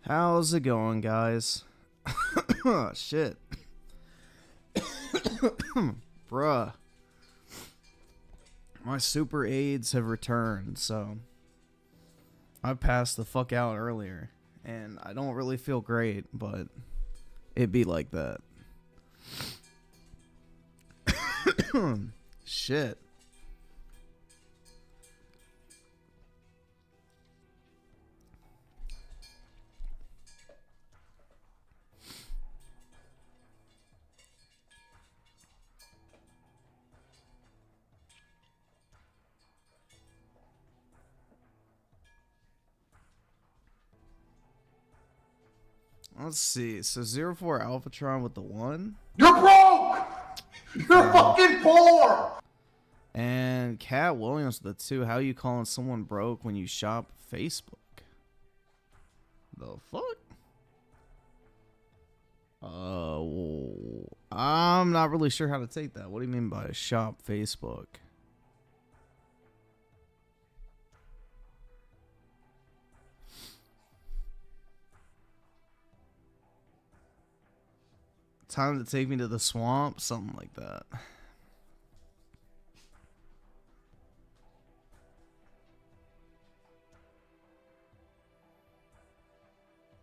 How's it going, guys? Oh, shit. Bruh. My super aids have returned, so I passed the fuck out earlier. And I don't really feel great, but it be like that. Shit. Let's see. So 04 Alphatron with the 1. You're broke! You're fucking poor! And Cat Williams with the 2. How you calling someone broke when you shop Facebook? The fuck? I'm not really sure how to take that. What do you mean by shop Facebook? Time to take me to the swamp? Something like that.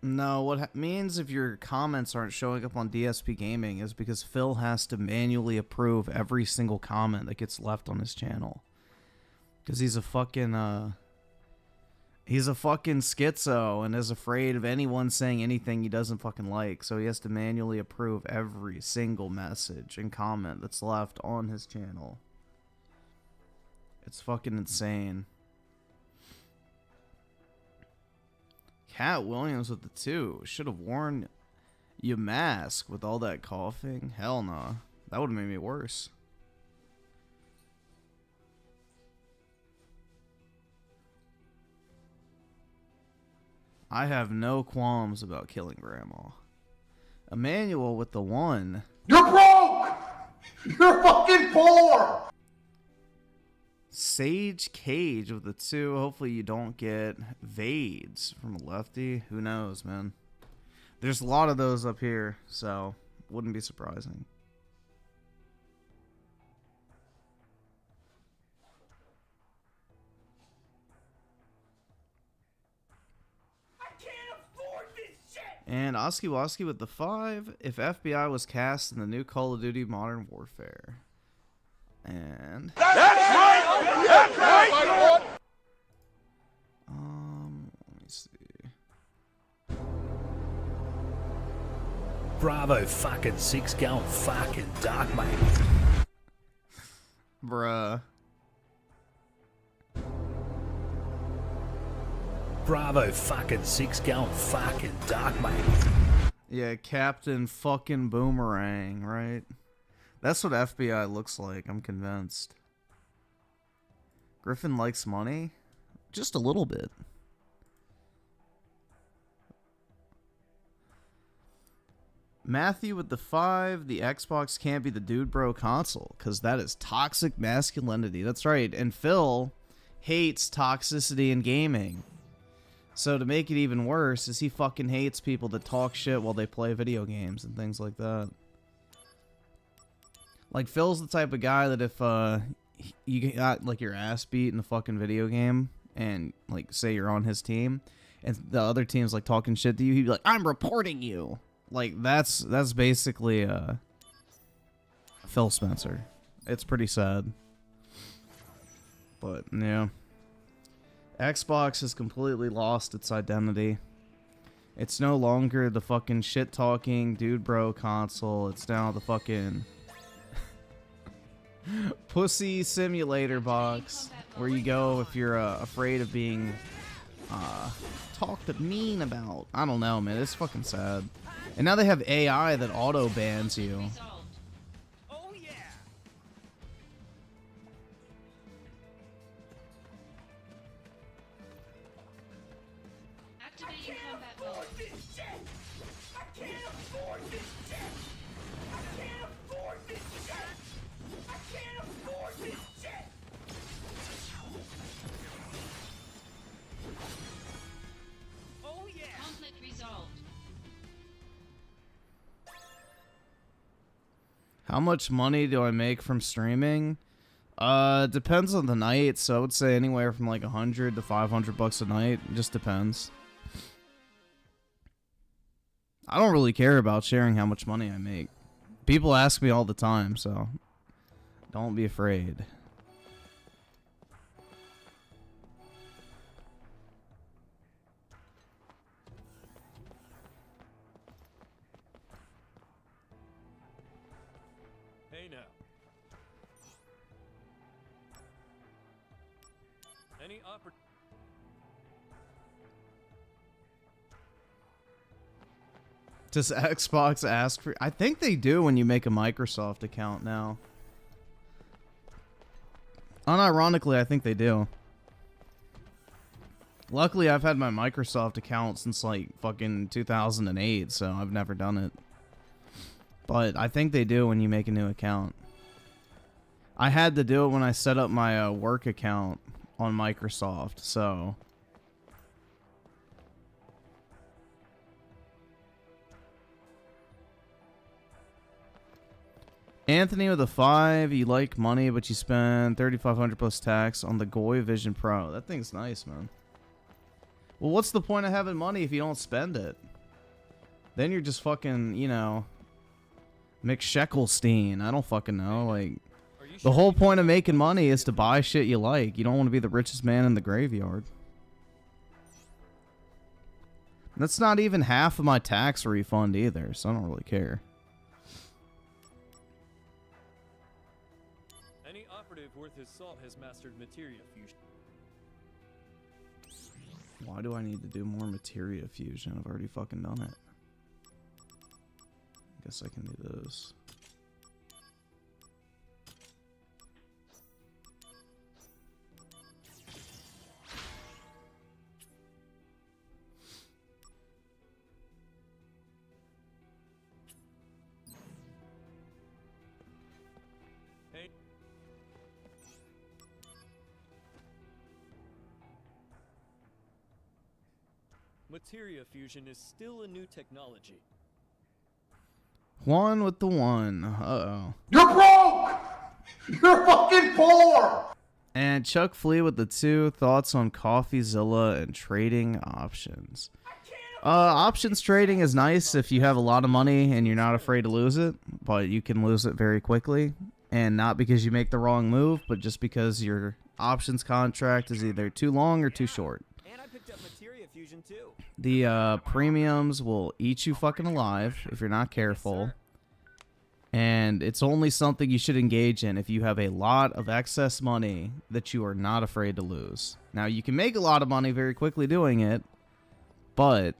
No, what means if your comments aren't showing up on DSP Gaming is because Phil has to manually approve every single comment that gets left on his channel. Because he's a fucking schizo and is afraid of anyone saying anything he doesn't fucking like. So he has to manually approve every single message and comment that's left on his channel. It's fucking insane. Cat Williams with the 2. Should have worn your mask with all that coughing. Hell no. That would have made me worse. I have no qualms about killing Grandma. Emmanuel with the 1. You're broke! You're fucking poor! Sage Cage with the 2. Hopefully you don't get Vades from a lefty. Who knows, man? There's a lot of those up here, so wouldn't be surprising. And Oski Woski with the 5. If FBI was cast in the new Call of Duty Modern Warfare. And That's right! That's right! let me see. Bravo fucking 6 going fucking dark, mate. Bruh. Bravo fucking 6 going fucking dark, mate. Yeah, Captain fucking Boomerang, right? That's what FBI looks like, I'm convinced. Griffin likes money? Just a little bit. Matthew with the 5. The Xbox can't be the dude bro console, because that is toxic masculinity. That's right, and Phil hates toxicity in gaming. So to make it even worse is he fucking hates people that talk shit while they play video games and things like that. Like, Phil's the type of guy that if you got like your ass beat in a fucking video game and like say you're on his team and the other team's like talking shit to you, he'd be like, I'm reporting you. Like that's basically Phil Spencer. It's pretty sad. But yeah. Xbox has completely lost its identity. It's no longer the fucking shit-talking dude bro console. It's now the fucking pussy simulator box where you go if you're afraid of being talked mean about. I don't know, man. It's fucking sad. And now they have AI that auto bans you. Conflict resolved. How much money do I make from streaming? Depends on the night, so I would say anywhere from like 100 to 500 bucks a night. It just depends. I don't really care about sharing how much money I make. People ask me all the time, so don't be afraid. Hey now. Any Does Xbox ask for... I think they do when you make a Microsoft account now. Unironically, I think they do. Luckily, I've had my Microsoft account since like fucking 2008, so I've never done it. But I think they do when you make a new account. I had to do it when I set up my work account on Microsoft, so... Anthony with a 5, you like money, but you spend 3,500 plus tax on the Goy Vision Pro. That thing's nice, man. Well, what's the point of having money if you don't spend it? Then you're just fucking, you know, McSheckelstein. I don't fucking know. Like, the whole point of making money is to buy shit you like. You don't want to be the richest man in the graveyard. That's not even half of my tax refund either, so I don't really care. worth his salt has mastered materia fusion. Why do I need to do more materia fusion? I've already fucking done it. I guess I can do this. Materia fusion is still a new technology. One with the one. Uh-oh. You're broke! You're fucking poor! And Chuck Flea with the 2. Thoughts on CoffeeZilla and trading options. Options trading is nice if you have a lot of money and you're not afraid to lose it, but you can lose it very quickly. And not because you make the wrong move, but just because your options contract is either too long or too short. And I picked up materia fusion too. The premiums will eat you fucking alive if you're not careful. And it's only something you should engage in if you have a lot of excess money that you are not afraid to lose. Now, you can make a lot of money very quickly doing it, but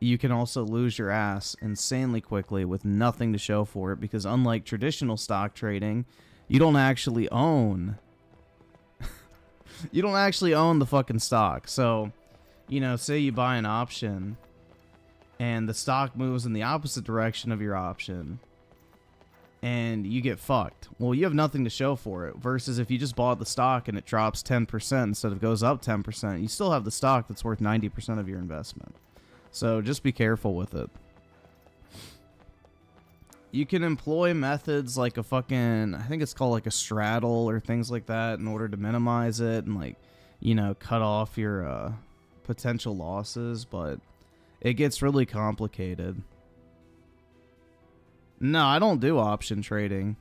you can also lose your ass insanely quickly with nothing to show for it, because unlike traditional stock trading, you don't actually own you don't actually own the fucking stock. So, you know, say you buy an option and the stock moves in the opposite direction of your option and you get fucked. Well, you have nothing to show for it, versus if you just bought the stock and it drops 10% instead of goes up 10%, you still have the stock that's worth 90% of your investment. So just be careful with it. You can employ methods like a fucking, I think it's called like a straddle or things like that, in order to minimize it and, like, you know, cut off your potential losses, but it gets really complicated. No, I don't do option trading.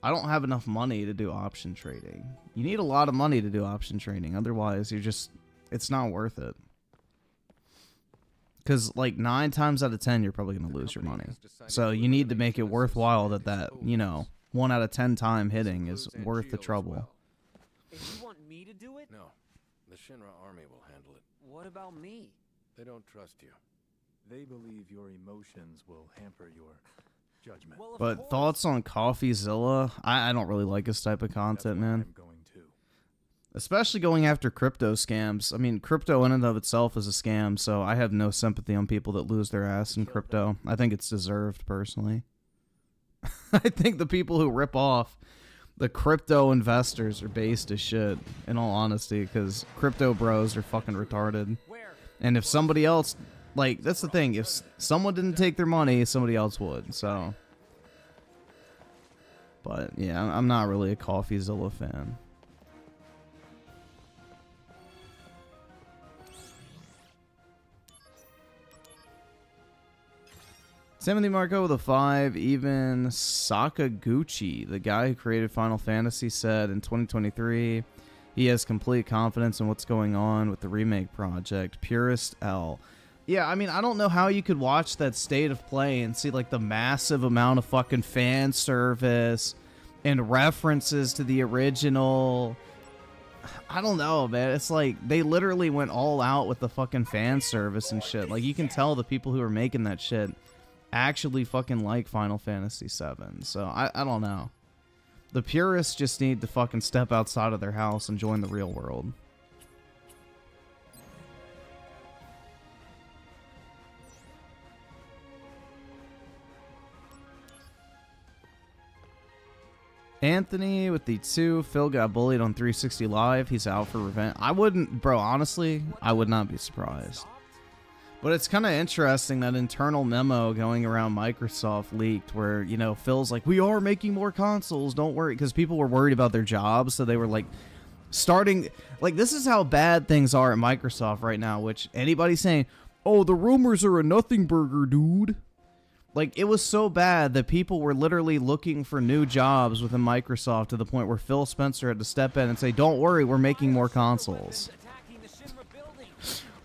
I don't have enough money to do option trading. You need a lot of money to do option trading, otherwise you're just, it's not worth it. Because, like, 9 times out of 10, you're probably going to lose your money. So you need to make it worthwhile that, you know, 1 out of 10 time hitting is worth the trouble. And you want me to do it? No. The Shinra army will handle it. What about me? They don't trust you. They believe your emotions will hamper your judgment. Well, But thoughts on CoffeeZilla? I don't really like this type of content, man. I'm going to. Especially going after crypto scams. I mean, crypto in and of itself is a scam, so I have no sympathy on people that lose their ass in crypto. I think it's deserved, personally. I think the people who rip off the crypto investors are based as shit, in all honesty, because crypto bros are fucking retarded. And if somebody else, like, that's the thing, if someone didn't take their money, somebody else would, so But yeah, I'm not really a CoffeeZilla fan. Timothy Marco with a 5. Even Sakaguchi, the guy who created Final Fantasy, said in 2023 he has complete confidence in what's going on with the remake project. Purist L. Yeah, I mean, I don't know how you could watch that state of play and see like the massive amount of fucking fan service and references to the original. I don't know, man. It's like they literally went all out with the fucking fan service and shit. Like, you can tell the people who are making that shit actually fucking like Final Fantasy VII. So I don't know. The purists just need to fucking step outside of their house and join the real world. Anthony with the 2. Phil got bullied on 360 Live. He's out for revenge. I wouldn't, bro, honestly, I would not be surprised. But it's kind of interesting that internal memo going around Microsoft leaked where, you know, Phil's like, we are making more consoles, don't worry, because people were worried about their jobs, so they were like starting, like, this is how bad things are at Microsoft right now, which anybody saying, oh, the rumors are a nothing burger, dude. Like, it was so bad that people were literally looking for new jobs within Microsoft to the point where Phil Spencer had to step in and say, don't worry, we're making more consoles.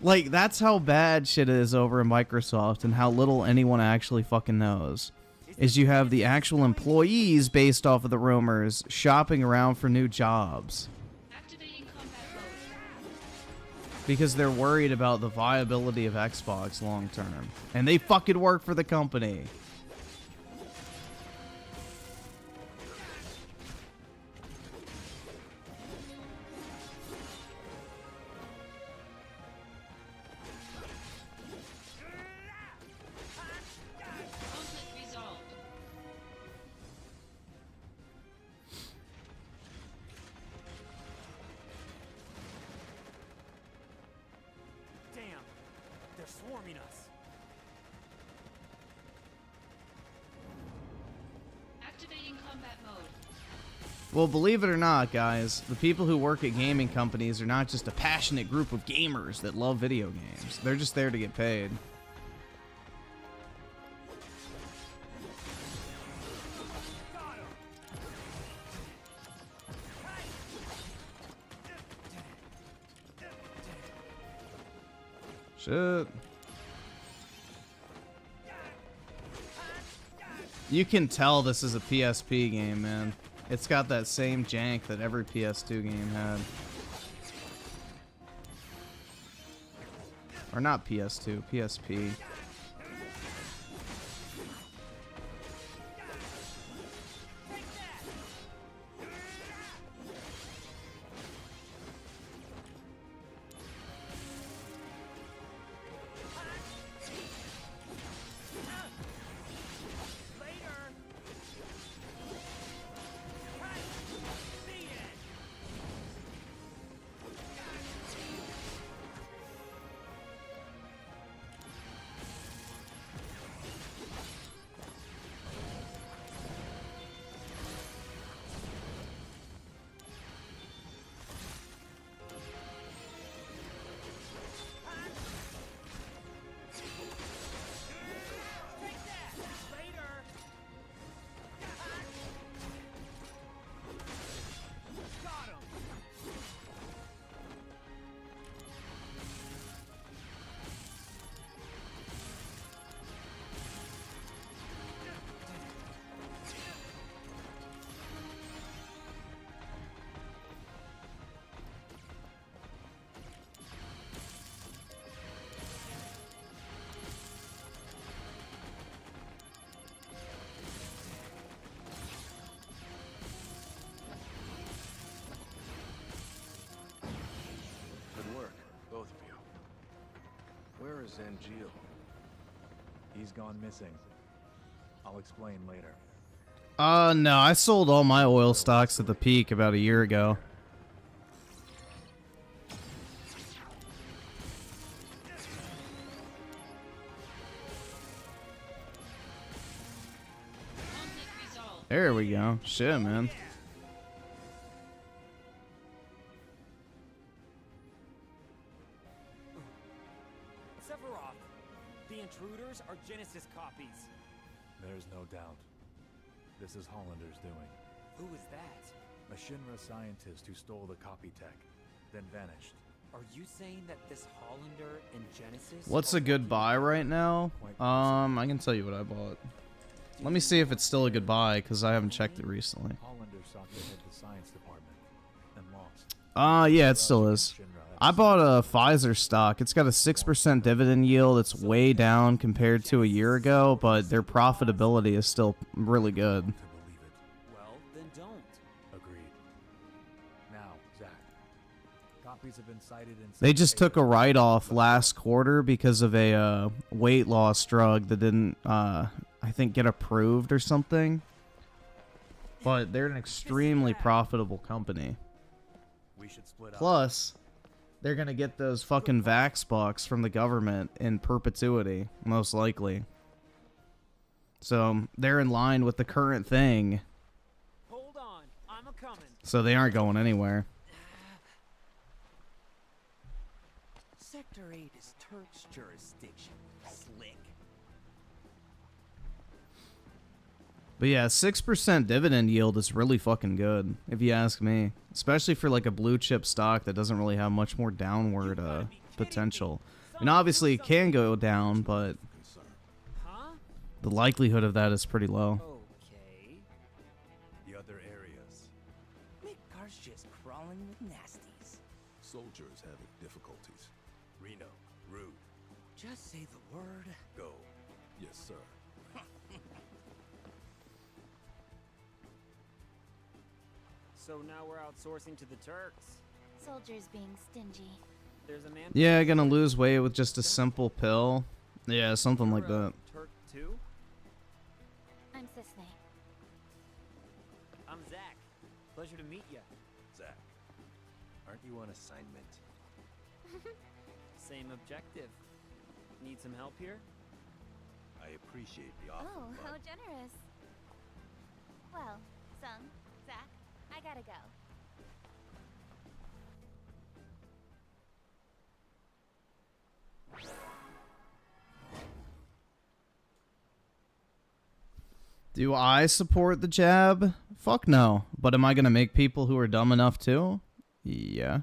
Like, that's how bad shit is over in Microsoft and how little anyone actually fucking knows. Is you have the actual employees based off of the rumors shopping around for new jobs. Because they're worried about the viability of Xbox long term. And they fucking work for the company. Well, believe it or not, guys, the people who work at gaming companies are not just a passionate group of gamers that love video games. They're just there to get paid. Shit. You can tell this is a PSP game, man. It's got that same jank that every PS2 game had. Or not PS2, PSP. Where is Angel? He's gone missing. I'll explain later. No, I sold all my oil stocks at the peak about a year ago. Conflict resolved. There we go. Shit, man. Sephiroth, the intruders are Genesis copies. There's no doubt. This is Hollander's doing. Who is that? A Shinra scientist who stole the copy tech, then vanished. Are you saying that this Hollander and Genesis? What's a are good working buy together? right now? I can tell you what I bought. Let me see if it's still a good buy, because I haven't checked it recently. Hollander sought to head the science department and lost. Yeah, it still is. I bought a Pfizer stock. It's got a 6% dividend yield. It's way down compared to a year ago, but their profitability is still really good. To believe it. Well, then don't. Agreed. Now, Zach. Copies have been cited in. They just took a write-off last quarter because of a weight loss drug that didn't, I think, get approved or something. But they're an extremely profitable company. We should split up. Plus, they're going to get those fucking Vax bucks from the government in perpetuity, most likely. So, they're in line with the current thing. Hold on, I'm a coming. So, they aren't going anywhere. Sector 8 is Turk's jurisdiction. Slick. But yeah, 6% dividend yield is really fucking good, if you ask me. Especially for like a blue chip stock that doesn't really have much more downward potential. And obviously it can go down, but Huh? the likelihood of that is pretty low. Okay. The other areas. Midgar's just crawling with nasties. Soldiers having difficulties. Reno, rude. Just say the word. Go. Yes, sir. So now we're outsourcing to the Turks. Soldiers being stingy. There's a man. Yeah, gonna lose weight with just a simple pill. Yeah, something like that. Turk 2? I'm Sisney. I'm Zach. Pleasure to meet you. Zach, aren't you on assignment? Same objective. Need some help here? I appreciate the offer, Oh, how bud. generous. Well, Sung, Zach, I gotta go. Do I support the jab? Fuck no. But am I gonna make people who are dumb enough to? Yeah.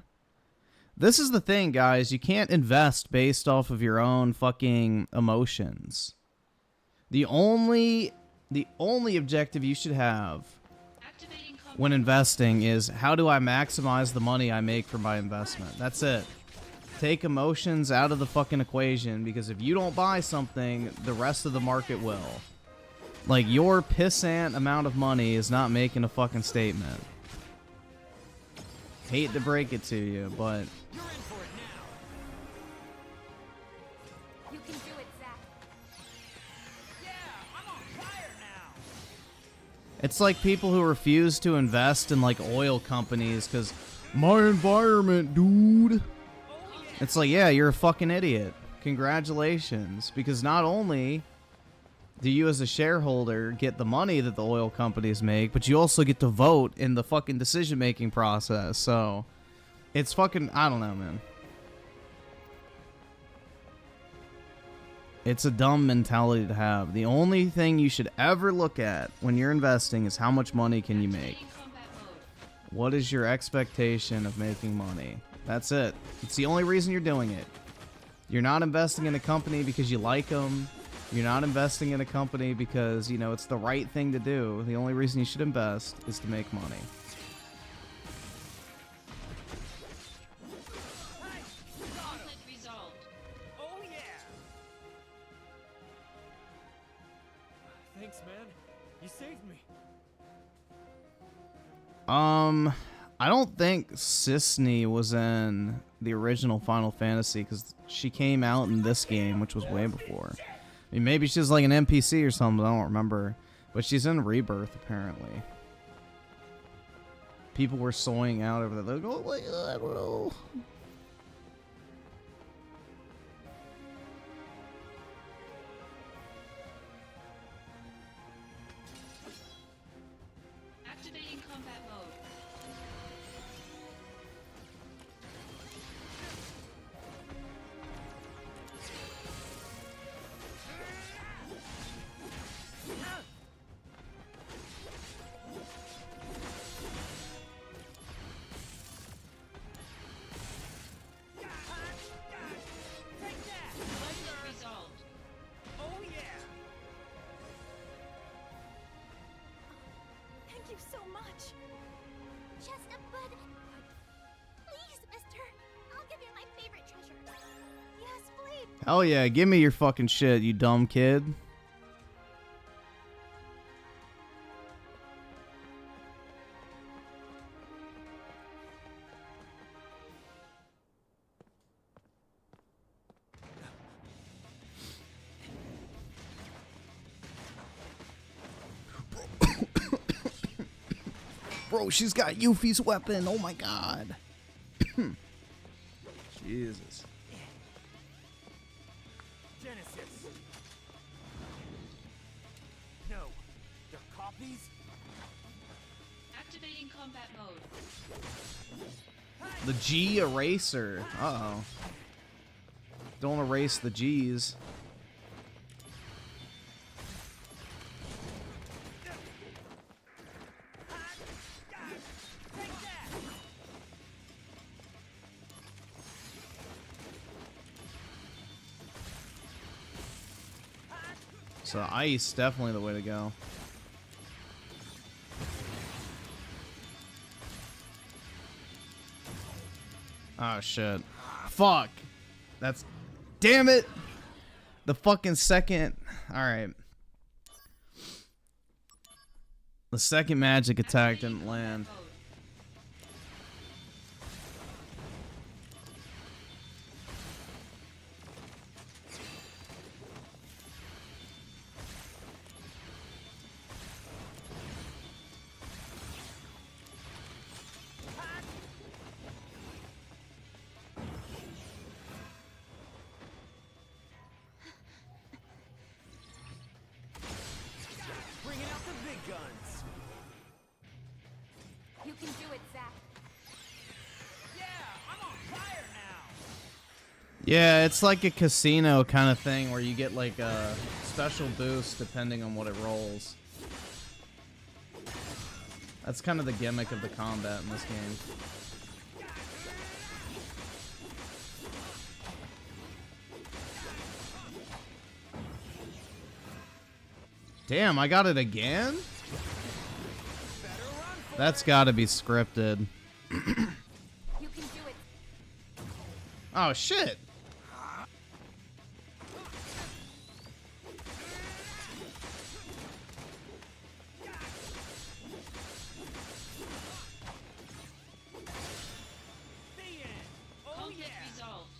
This is the thing, guys. You can't invest based off of your own fucking emotions. The only objective you should have when investing is, how do I maximize the money I make from my investment? That's it. Take emotions out of the fucking equation, because if you don't buy something, the rest of the market will. Like, your pissant amount of money is not making a fucking statement. Hate to break it to you, but You're in for it now. You can do it, Zach. Yeah, I'm on fire now. it's like people who refuse to invest in, like, oil companies because my environment, dude. It's like, yeah, you're a fucking idiot. Congratulations. Because not only do you as a shareholder get the money that the oil companies make, but you also get to vote in the fucking decision-making process. So, it's fucking, I don't know, man. It's a dumb mentality to have. The only thing you should ever look at when you're investing is how much money can you make. What is your expectation of making money? That's it. It's the only reason you're doing it. You're not investing in a company because you like them. You're not investing in a company because, you know, it's the right thing to do. The only reason you should invest is to make money. Oh yeah. Thanks, man. You saved me. I don't think Sisney was in the original Final Fantasy because she came out in this game, which was way before. I mean, maybe she's like an NPC or something, I don't remember. But she's in Rebirth, apparently. People were soying out over that. They're like, oh my god, I don't know. you so much. Just a bud. Please, mister. I'll give you my favorite treasure. Yes, please. Hell yeah, give me your fucking shit, you dumb kid. Bro, she's got Yuffie's weapon. Oh my god. Jesus. Genesis. No, they're copies. Activating combat mode. The G eraser. Uh-oh. Don't erase the G's. So ice, definitely the way to go. Oh shit. Fuck. That's... Damn it! The fucking second... Alright. The second magic attack didn't land. Bringing out the big guns. You can do it, Zach. Yeah, I'm on fire now. Yeah, it's like a casino kind of thing where you get like a special boost depending on what it rolls. That's kind of the gimmick of the combat in this game. Damn, I got it again? That's gotta be scripted. You can do it. Oh, shit. Conflict resolved.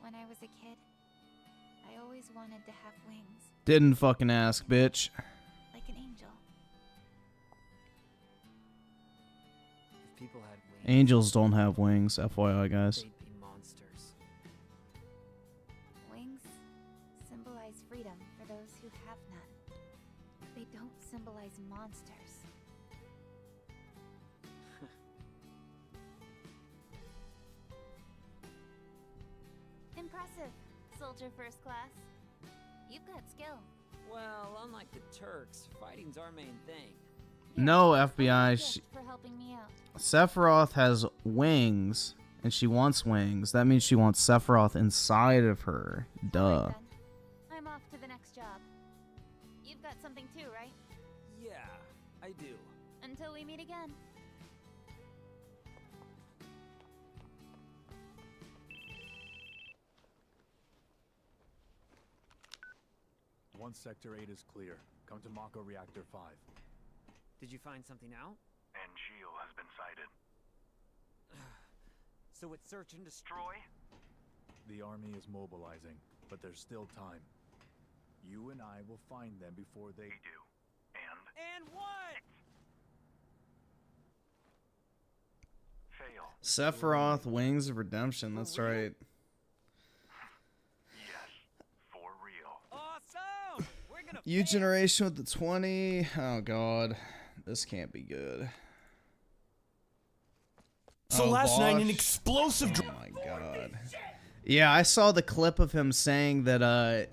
When I was a kid, I always wanted to have wings, Didn't fucking ask, bitch. like an angel. If people had wings, Angels don't have wings, FYI, guys. they'd be monsters. Wings symbolize freedom for those who have none. They don't symbolize monsters. Impressive, soldier first class. You've got skill. Well, unlike the Turks, fighting's our main thing. No, I'm FBI. gift for helping me out. Sephiroth has wings, and she wants wings. That means she wants Sephiroth inside of her. Duh. Alright then. I'm off to the next job. You've got something too, right? Yeah, I do. Until we meet again. Once Sector 8 is clear, come to Mako Reactor 5. Did you find something out? And Geo has been sighted. So it's search and destroy? The army is mobilizing, but there's still time. You and I will find them before they do. And And what? fail. Sephiroth, Wings of Redemption. That's right. Yes, for real. Awesome! We're U generation with the 20. Oh god, this can't be good. So Oh, last night, an Bosch. explosive. Oh my god. Yeah, I saw the clip of him saying that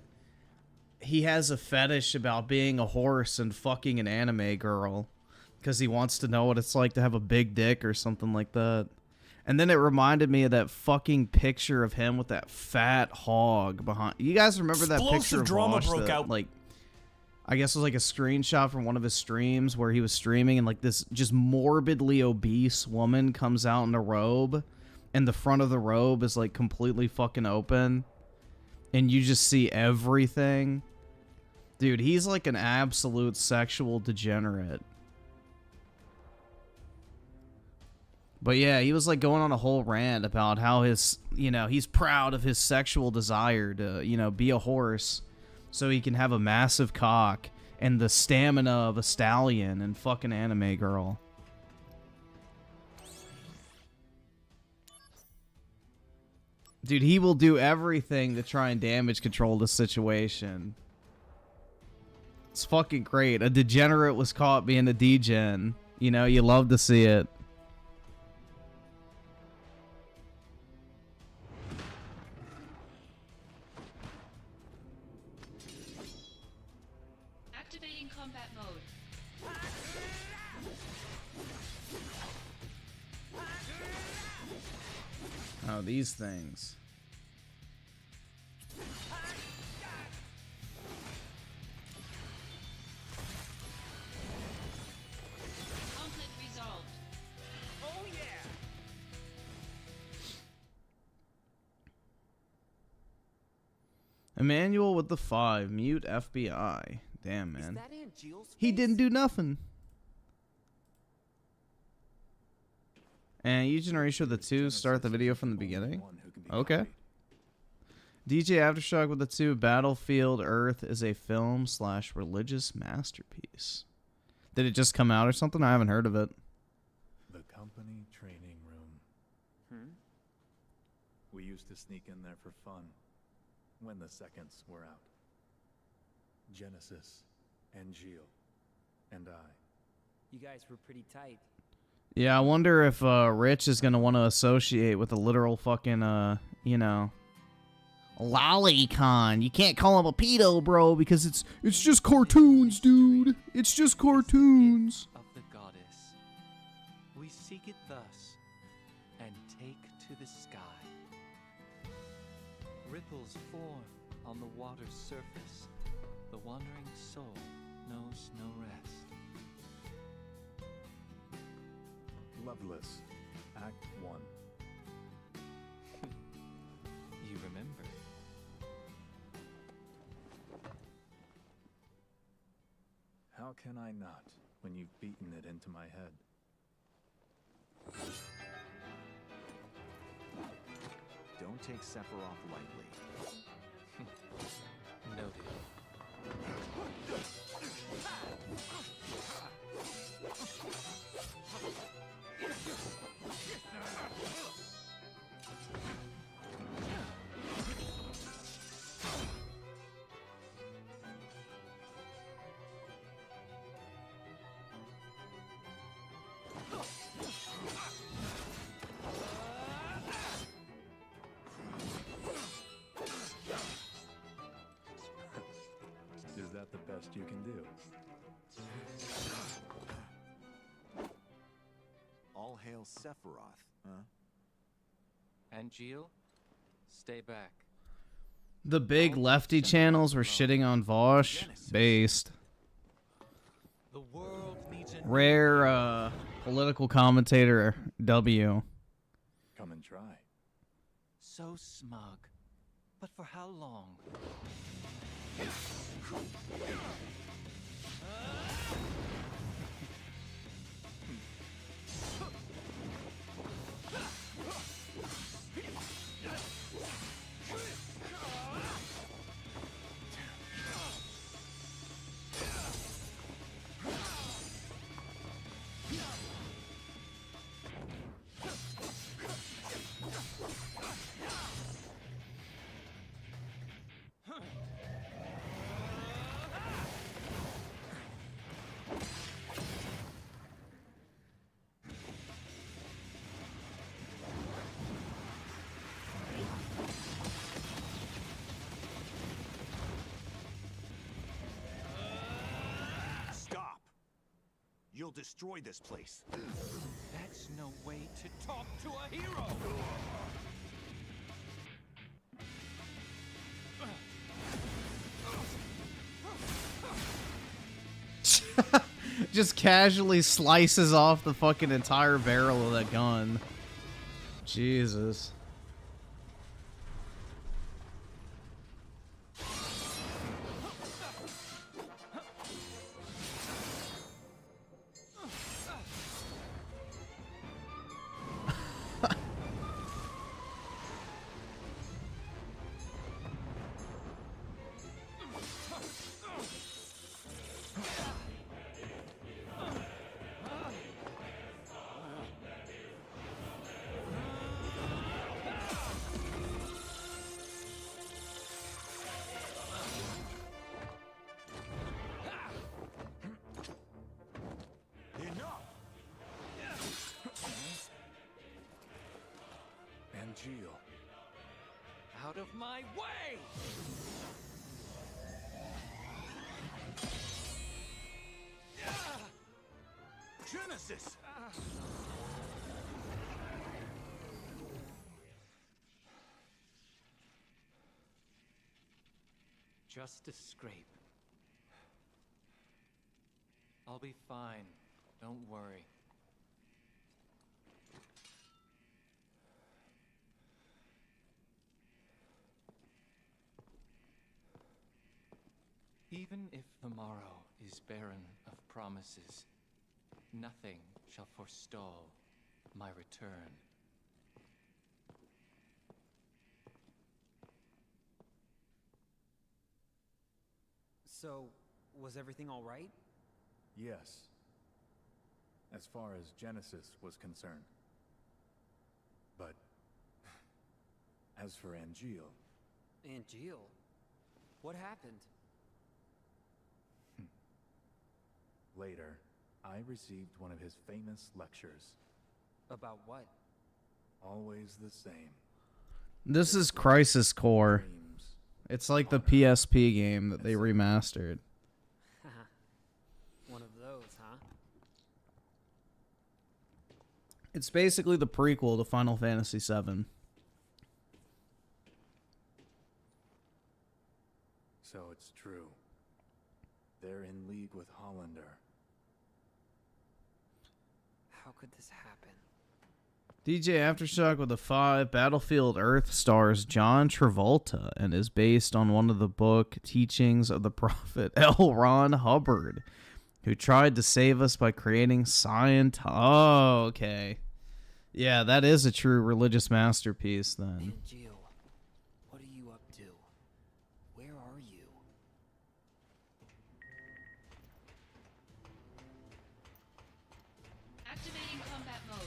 he has a fetish about being a horse and fucking an anime girl because he wants to know what it's like to have a big dick or something like that. And then it reminded me of that fucking picture of him with that fat hog behind. You guys remember that picture Explosive of drama Bosch broke that, out. like, I guess it was like a screenshot from one of his streams where he was streaming and like this just morbidly obese woman comes out in a robe and the front of the robe is like completely fucking open and you just see everything. Dude, he's like an absolute sexual degenerate. But yeah, he was like going on a whole rant about how his, you know, he's proud of his sexual desire to, you know, be a horse so he can have a massive cock and the stamina of a stallion and fucking anime girl. Dude, he will do everything to try and damage control the situation. It's fucking great. A degenerate was caught being a degen. You know, you love to see it. Activating combat mode. Oh, these things. Conflict resolved. Oh yeah! Emmanuel with the 5. Mute FBI. Damn, Is man. that Aunt Jill's He face? didn't do nothing. And you generation with the 2. Start the video from the beginning. Okay. DJ Aftershock with the 2. Battlefield Earth is a film/religious masterpiece. Did it just come out or something? I haven't heard of it. The company training room. We used to sneak in there for fun when the seconds were out. Genesis, and Gilles, and I. You guys were pretty tight. Yeah, I wonder if Rich is going to want to associate with a literal fucking, you know, lolicon. You can't call him a pedo, bro, because it's just cartoons, dude. It's just cartoons. Of the goddess. We seek it thus, and take to the sky. Ripples form on the water's surface. The wandering soul knows no rest. Loveless, Act 1. You remember? How can I not, when you've beaten it into my head? Don't take Sephiroth lightly. Noted. Is that the best you can do? All hail Sephiroth, huh? And Gilles, stay back. The big lefty channels were shitting on Vosh. Based. The world needs a Rare political commentator W. Come and try. so smug. But for how long? destroy this place. That's no way to talk to a hero! Just casually slices off the fucking entire barrel of that gun. Jesus. Out of my way! Genesis! Just a scrape. I'll be fine. Don't worry. Even if tomorrow is barren of promises, nothing shall forestall my return. So, was everything all right? Yes. As far as Genesis was concerned. But as for Angeal... Angeal? What happened? Later, I received one of his famous lectures. About what? Always the same. This is Crisis Core. It's like the PSP game that they remastered. One of those, huh? It's basically the prequel to Final Fantasy VII. So it's true. They're in league with Hollander. How could this happen? DJ Aftershock with a 5. Battlefield Earth stars John Travolta and is based on one of the book teachings of the prophet L. Ron Hubbard, who tried to save us by creating Scientology. Oh, okay. Yeah, that is a true religious masterpiece then. Angeal, what are you up to? Where are you? Activating combat mode.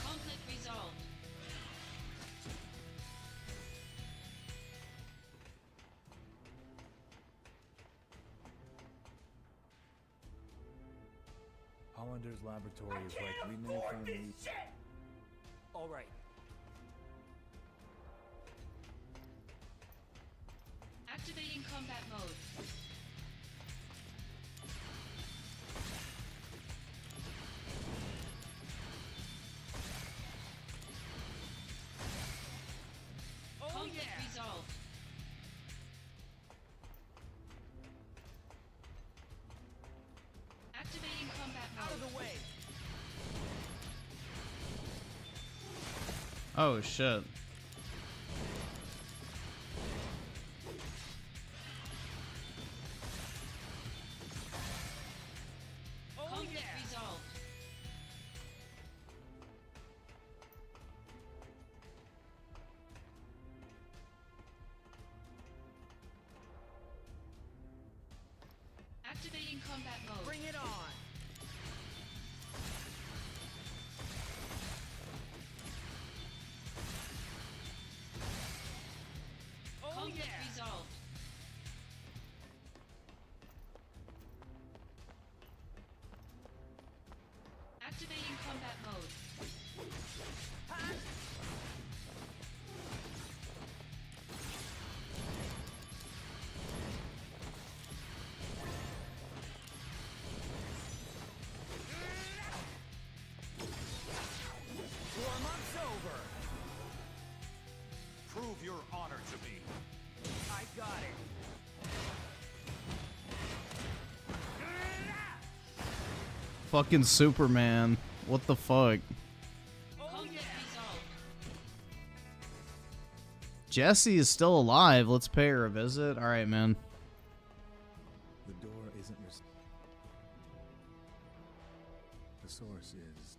Conflict resolved. Hollander's laboratory is like we may find the... All right. Activating combat mode. Conflict resolved. Activating combat mode. Out of the way. Oh, shit. Conflict resolved. Activating combat mode. Bring it on. Conflict resolved. Warm-up's over. Prove your honor to me. I got it. Fucking Superman. What the fuck? Conflict resolved. Jessie is still alive. Let's pay her a visit. Alright, man. The door isn't the source is.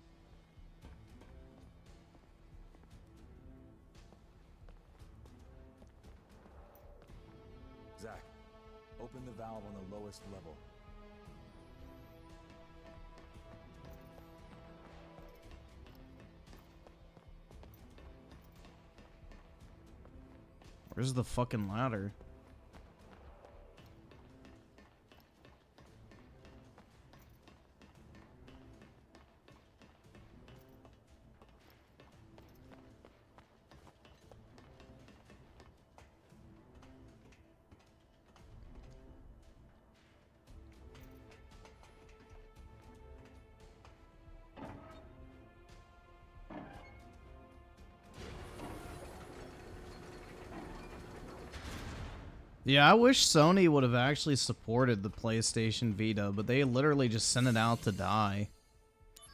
Zach, open the valve on the lowest level. Where's the fucking ladder? Yeah, I wish Sony would have actually supported the PlayStation Vita, but they literally just sent it out to die.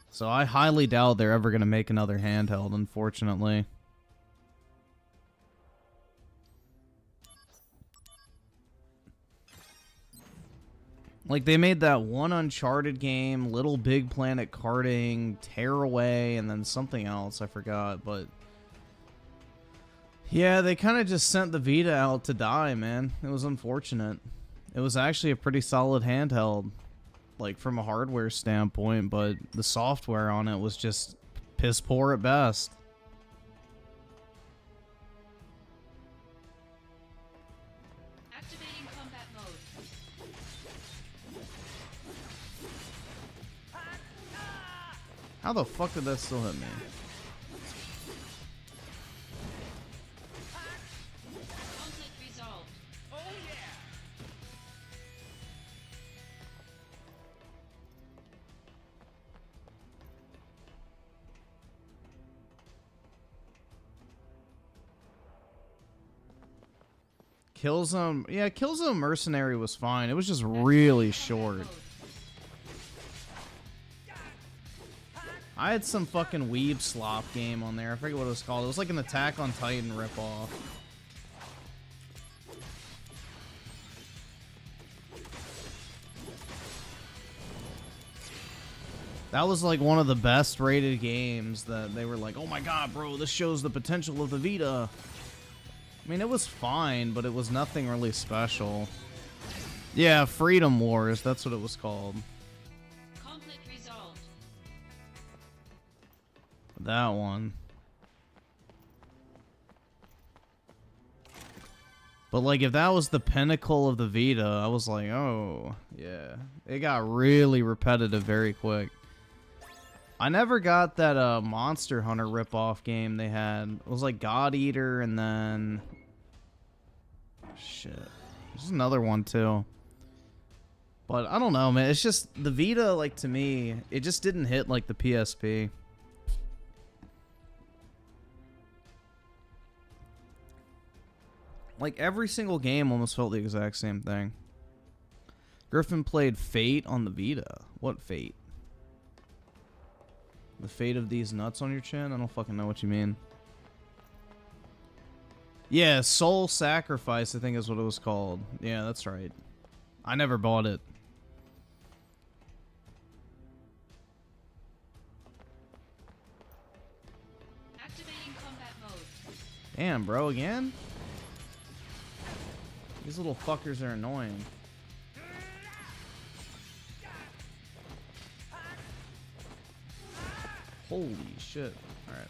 So I highly doubt they're ever going to make another handheld, unfortunately. Like, they made that one Uncharted game, Little Big Planet Karting, Tearaway, and then something else, I forgot, but... yeah, they kind of just sent the Vita out to die, man. It was unfortunate. It was actually a pretty solid handheld, like, from a hardware standpoint, but the software on it was just piss poor at best. Activating combat mode. How the fuck did that still hit me? Conflict resolved. Oh yeah. Killzone, yeah, Killzone Mercenary was fine. It was just really short. I had some fucking weeb slop game on there. I forget what it was called. It was like an Attack on Titan ripoff. That was like one of the best rated games that they were like, oh my god, bro, this shows the potential of the Vita. I mean, it was fine, but it was nothing really special. Yeah, Freedom Wars, that's what it was called. Conflict resolved. That one. But like, if that was the pinnacle of the Vita, I was like, oh, yeah. It got really repetitive very quick. I never got that Monster Hunter ripoff game they had. It was like God Eater and then... shit. There's another one too. But I don't know, man. It's just, the Vita, like, to me, it just didn't hit like the PSP. Like, every single game almost felt the exact same thing. Griffin played Fate on the Vita. What Fate? The fate of these nuts on your chin? I don't fucking know what you mean. Yeah, Soul Sacrifice, I think is what it was called. Yeah, that's right. I never bought it. Activating combat mode. Damn, bro, again? These little fuckers are annoying. Holy shit. Alright.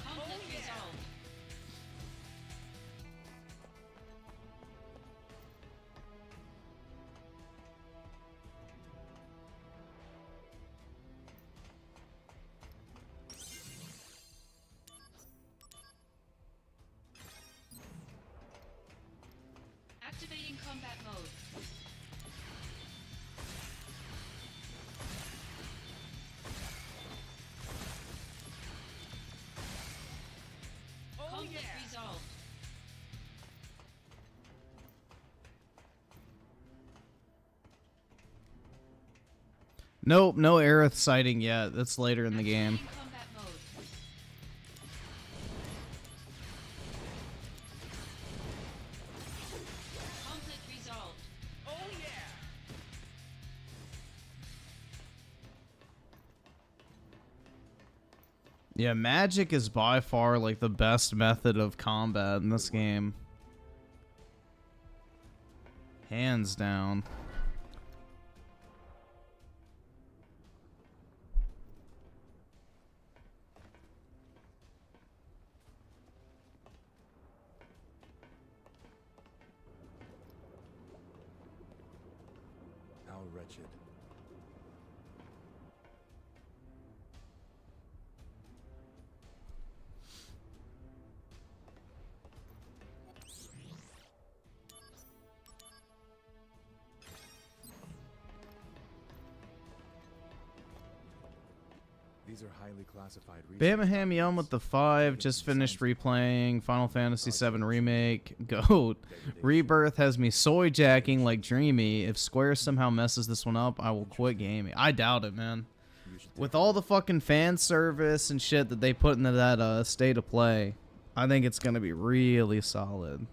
Conflict resolved. Conflict resolved. Nope, no Aerith sighting yet. That's later in the game. Activating combat mode. Conflict resolved. Oh yeah! Yeah, magic is by far like the best method of combat in this game. Hands down. How wretched. These are highly classified research Bamaham Yum with the 5. Just finished replaying Final Fantasy VII Remake. Goat. Rebirth has me soy jacking like Dreamy. If Square somehow messes this one up, I will quit gaming. I doubt it, man. With all the fucking fan service and shit that they put into that state of play, I think it's gonna be really solid.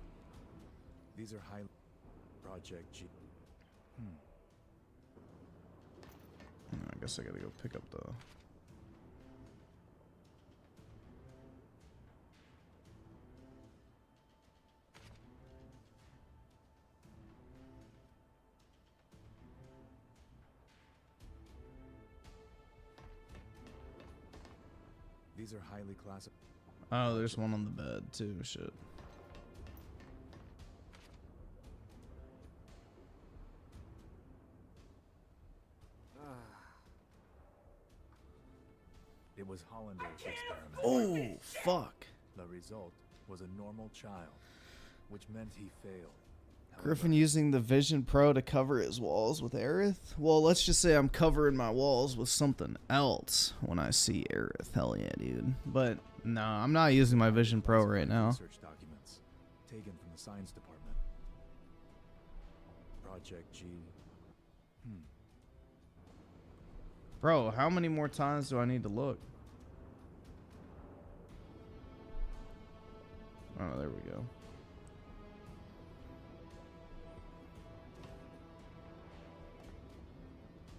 These are high Project G. I guess I gotta go pick up the... These are highly classified. Oh, there's one on the bed too. Shit. It was Hollander's experiment. Oh, fuck. The result was a normal child, which meant he failed. Griffin using the Vision Pro to cover his walls with Aerith? Well, let's just say I'm covering my walls with something else when I see Aerith. Hell yeah, dude. But, no, I'm not using my Vision Pro right now. Research documents taken from the science department. Project G. Bro, how many more times do I need to look? Oh, there we go.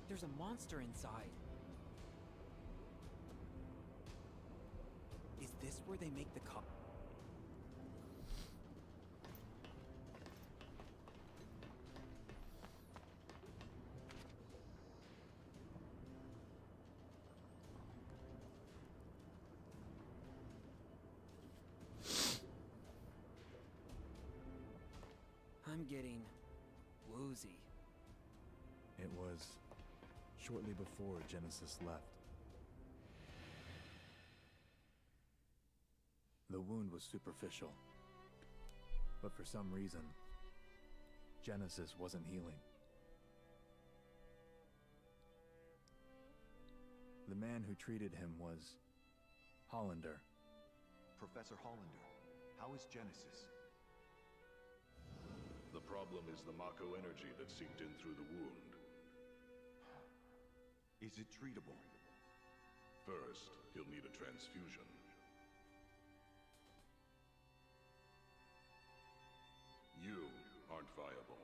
There's a monster inside. Is this where they make the cup? I'm getting woozy. It was shortly before Genesis left. The wound was superficial, but for some reason, Genesis wasn't healing. The man who treated him was Hollander. Professor Hollander, how is Genesis? The problem is the Mako energy that seeped in through the wound. Is it treatable? First, he'll need a transfusion. You aren't viable.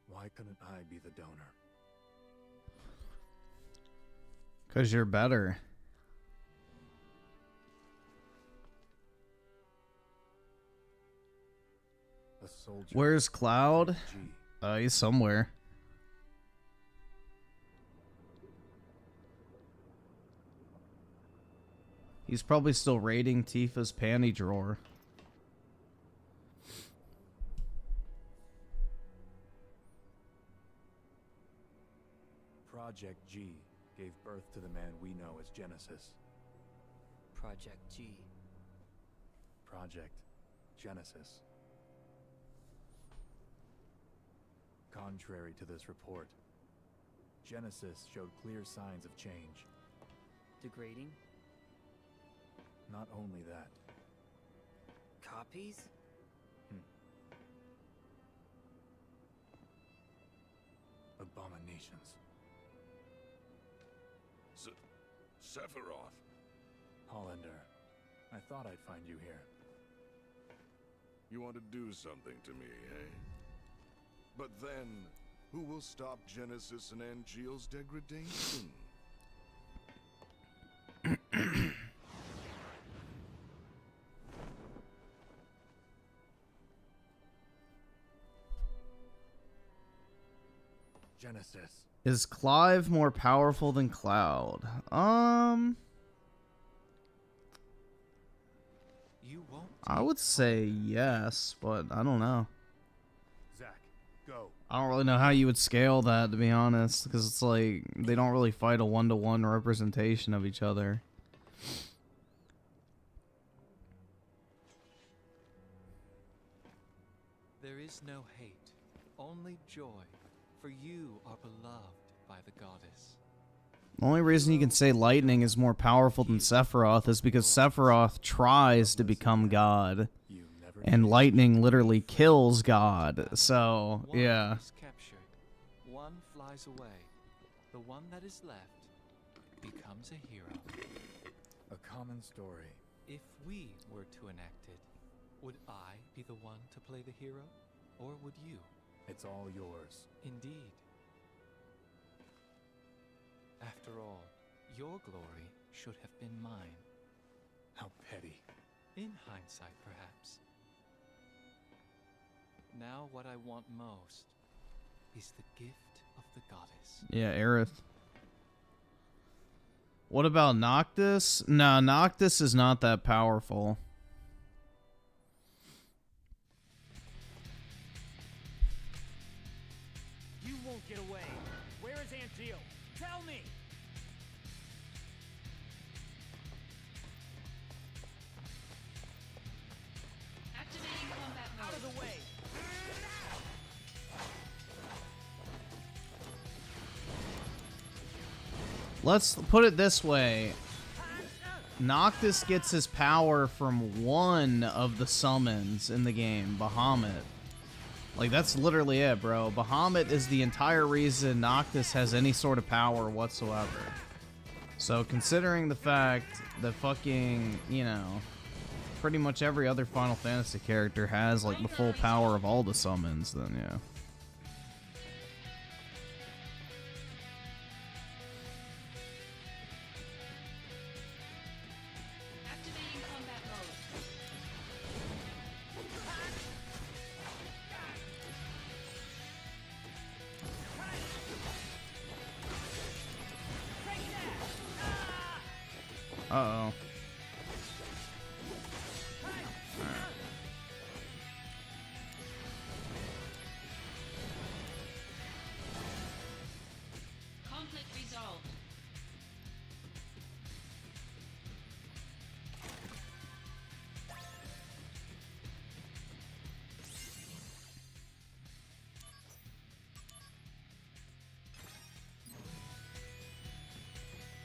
Why couldn't I be the donor? 'Cause you're better. A soldier. Where's Cloud? G. He's somewhere. He's probably still raiding Tifa's panty drawer. Project G gave birth to the man we know as Genesis. Project G. Project Genesis. Contrary to this report, Genesis showed clear signs of change. Degrading? Not only that. Copies? Abominations. Sephiroth. Hollander, I thought I'd find you here. You want to do something to me, eh? But then, who will stop Genesis and Angeal's degradation? Genesis. Is Clive more powerful than Cloud? You won't. I would say yes, but I don't know. Zack, go. I don't really know how you would scale that, to be honest, because it's like they don't really fight a one-to-one representation of each other. There is no hate, only joy, for you are beloved by the goddess. The only reason you can say Lightning is more powerful than Sephiroth is because Sephiroth tries to become God, and Lightning literally kills God. So, yeah. One is captured, one flies away. The one that is left becomes a hero. A common story. If we were to enact it, would I be the one to play the hero, or would you? It's all yours. Indeed. After all, your glory should have been mine. How petty. In hindsight, perhaps. Now what I want most is the gift of the goddess. Yeah, Aerith. What about Noctis? Nah, Noctis is not that powerful. You won't get away. Where is Angeal? Tell me! Activating combat mode. Out of the way! Let's put it this way. Noctis gets his power from one of the summons in the game, Bahamut. Like, that's literally it, bro. Bahamut is the entire reason Noctis has any sort of power whatsoever. So, considering the fact that fucking, you know, pretty much every other Final Fantasy character has, like, the full power of all the summons, then, yeah. Activating combat mode. Uh-oh. Conflict resolved.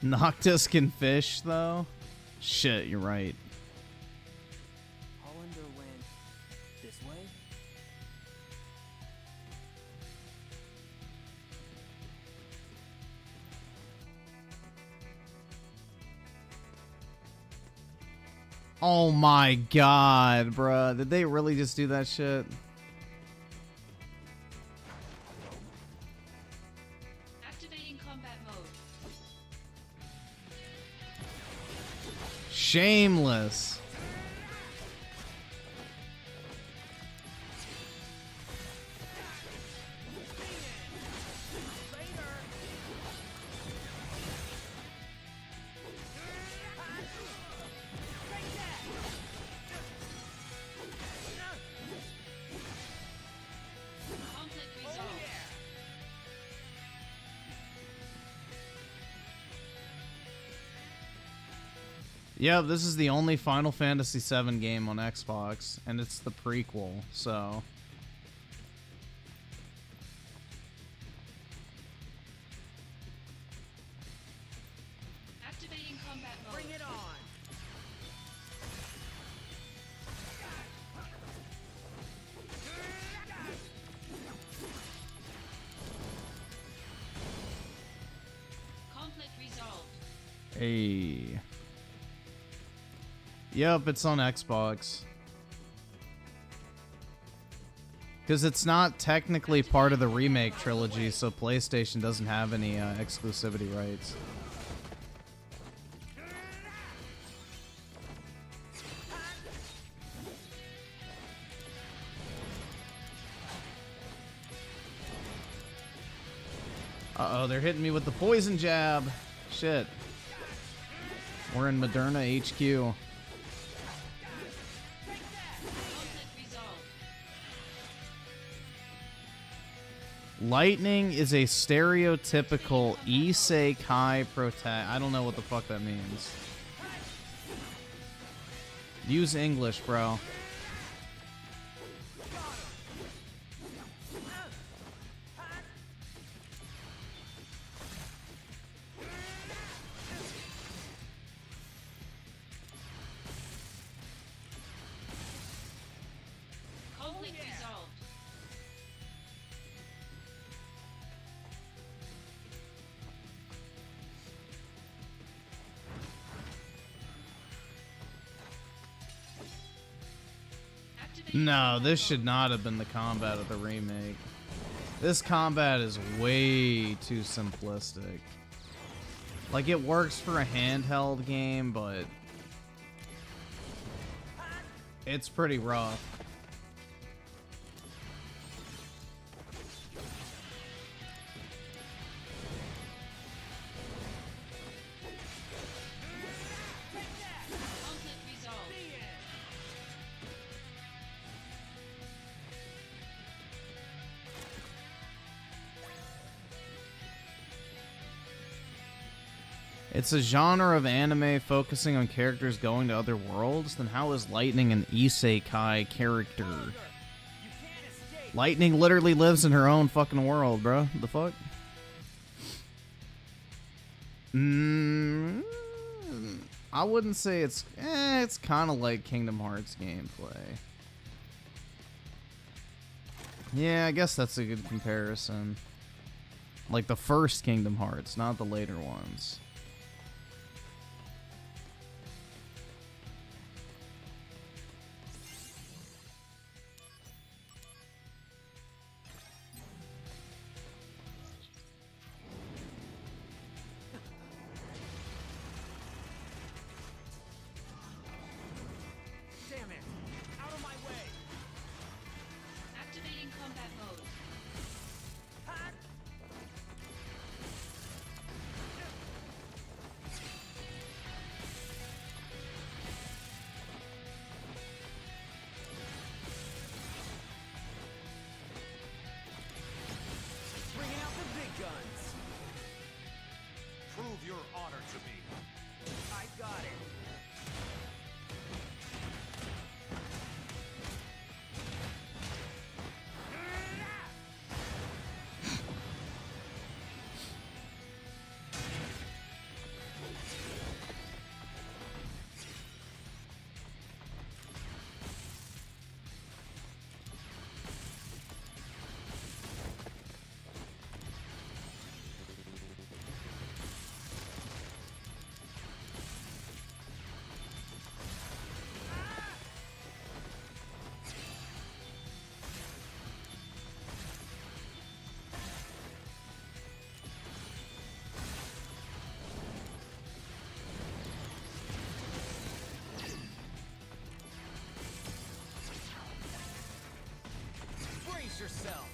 Noctis can fish, though? Shit, you're right. Hollander went this way? Oh my god, bruh. Did they really just do that shit? Activating combat mode. Shameless. Conflict resolved. Yeah, this is the only Final Fantasy VII game on Xbox, and it's the prequel, so... Activating combat Hey. Yep, it's on Xbox. Because it's not technically part of the remake trilogy, so PlayStation doesn't have any exclusivity rights. Uh-oh, they're hitting me with the poison jab. Shit. We're in Moderna HQ. Lightning is a stereotypical isekai protagonist. I don't know what the fuck that means. Use English, bro. No, this should not have been the combat of the remake. This combat is way too simplistic. Like, it works for a handheld game, but it's pretty rough. It's a genre of anime focusing on characters going to other worlds? Then how is Lightning an isekai character? Lightning literally lives in her own fucking world, bro. The fuck? I wouldn't say it's... it's kind of like Kingdom Hearts gameplay. Yeah, I guess that's a good comparison. Like the first Kingdom Hearts, not the later ones. Yourself.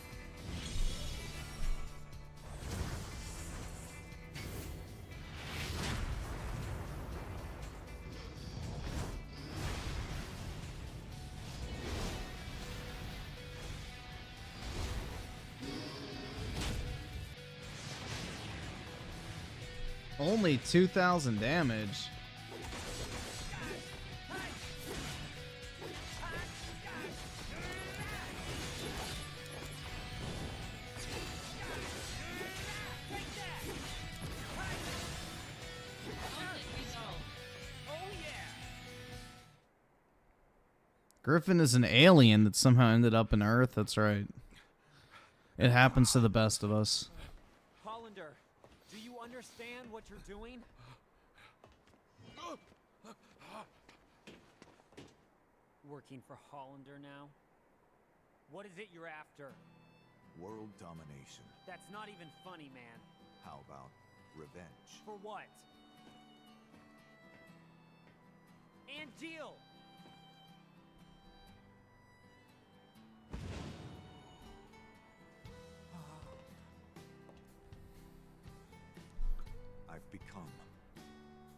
Only 2,000 damage. Griffin is an alien that somehow ended up in Earth. That's right. It happens to the best of us. Hollander, do you understand what you're doing? Working for Hollander now? What is it you're after? World domination. That's not even funny, man. How about revenge? For what? And Jill! I've become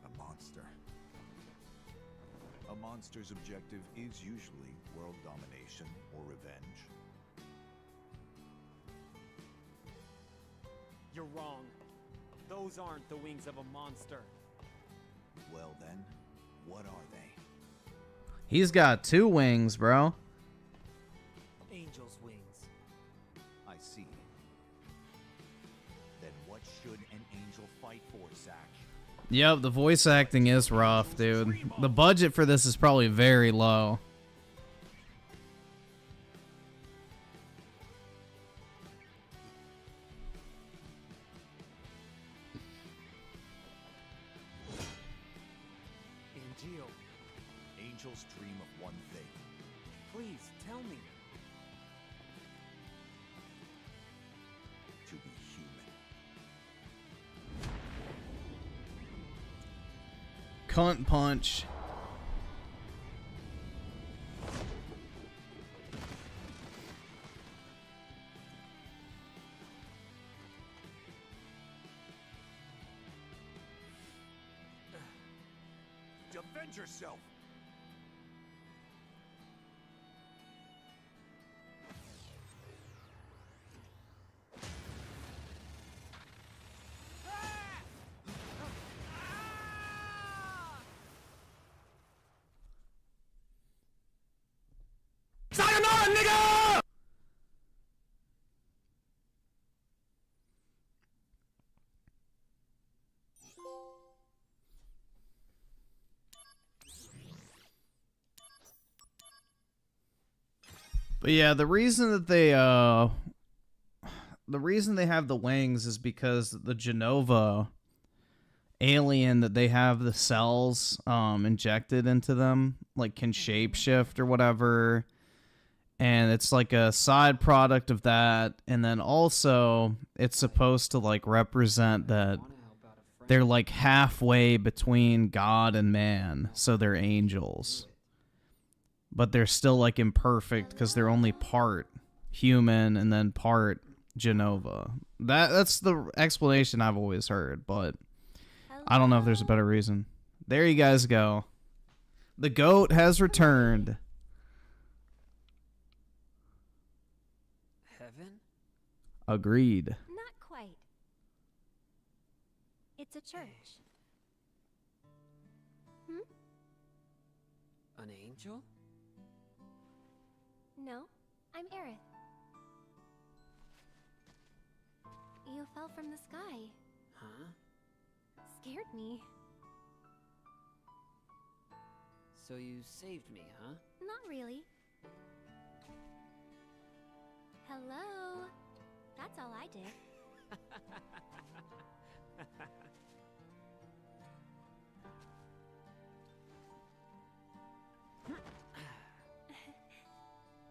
a monster. A monster's objective is usually world domination or revenge. You're wrong. Those aren't the wings of a monster. Well then, what are they? He's got 2 wings, bro. Angel's wings. I see. Then what should an angel fight for, Zach? Yep, the voice acting is rough, dude. The budget for this is probably very low. Angel. Angels dream of one thing. Please, tell me. To be human. Cunt punch. Defend yourself! Sayonara, nigga! But yeah, the reason they have the wings is because the Genova alien that they have the cells injected into them, like, can shapeshift or whatever. And it's like a side product of that. And then also it's supposed to, like, represent that they're, like, halfway between God and man. So they're angels. But they're still, like, imperfect because they're only part human and then part Genova. That's the explanation I've always heard, but I don't know if there's a better reason. There you guys go. The goat has returned. Heaven? Agreed. Not quite. It's a church. An angel? No, I'm Aerith. You fell from the sky. Huh? Scared me. So you saved me, huh? Not really. Hello? That's all I did.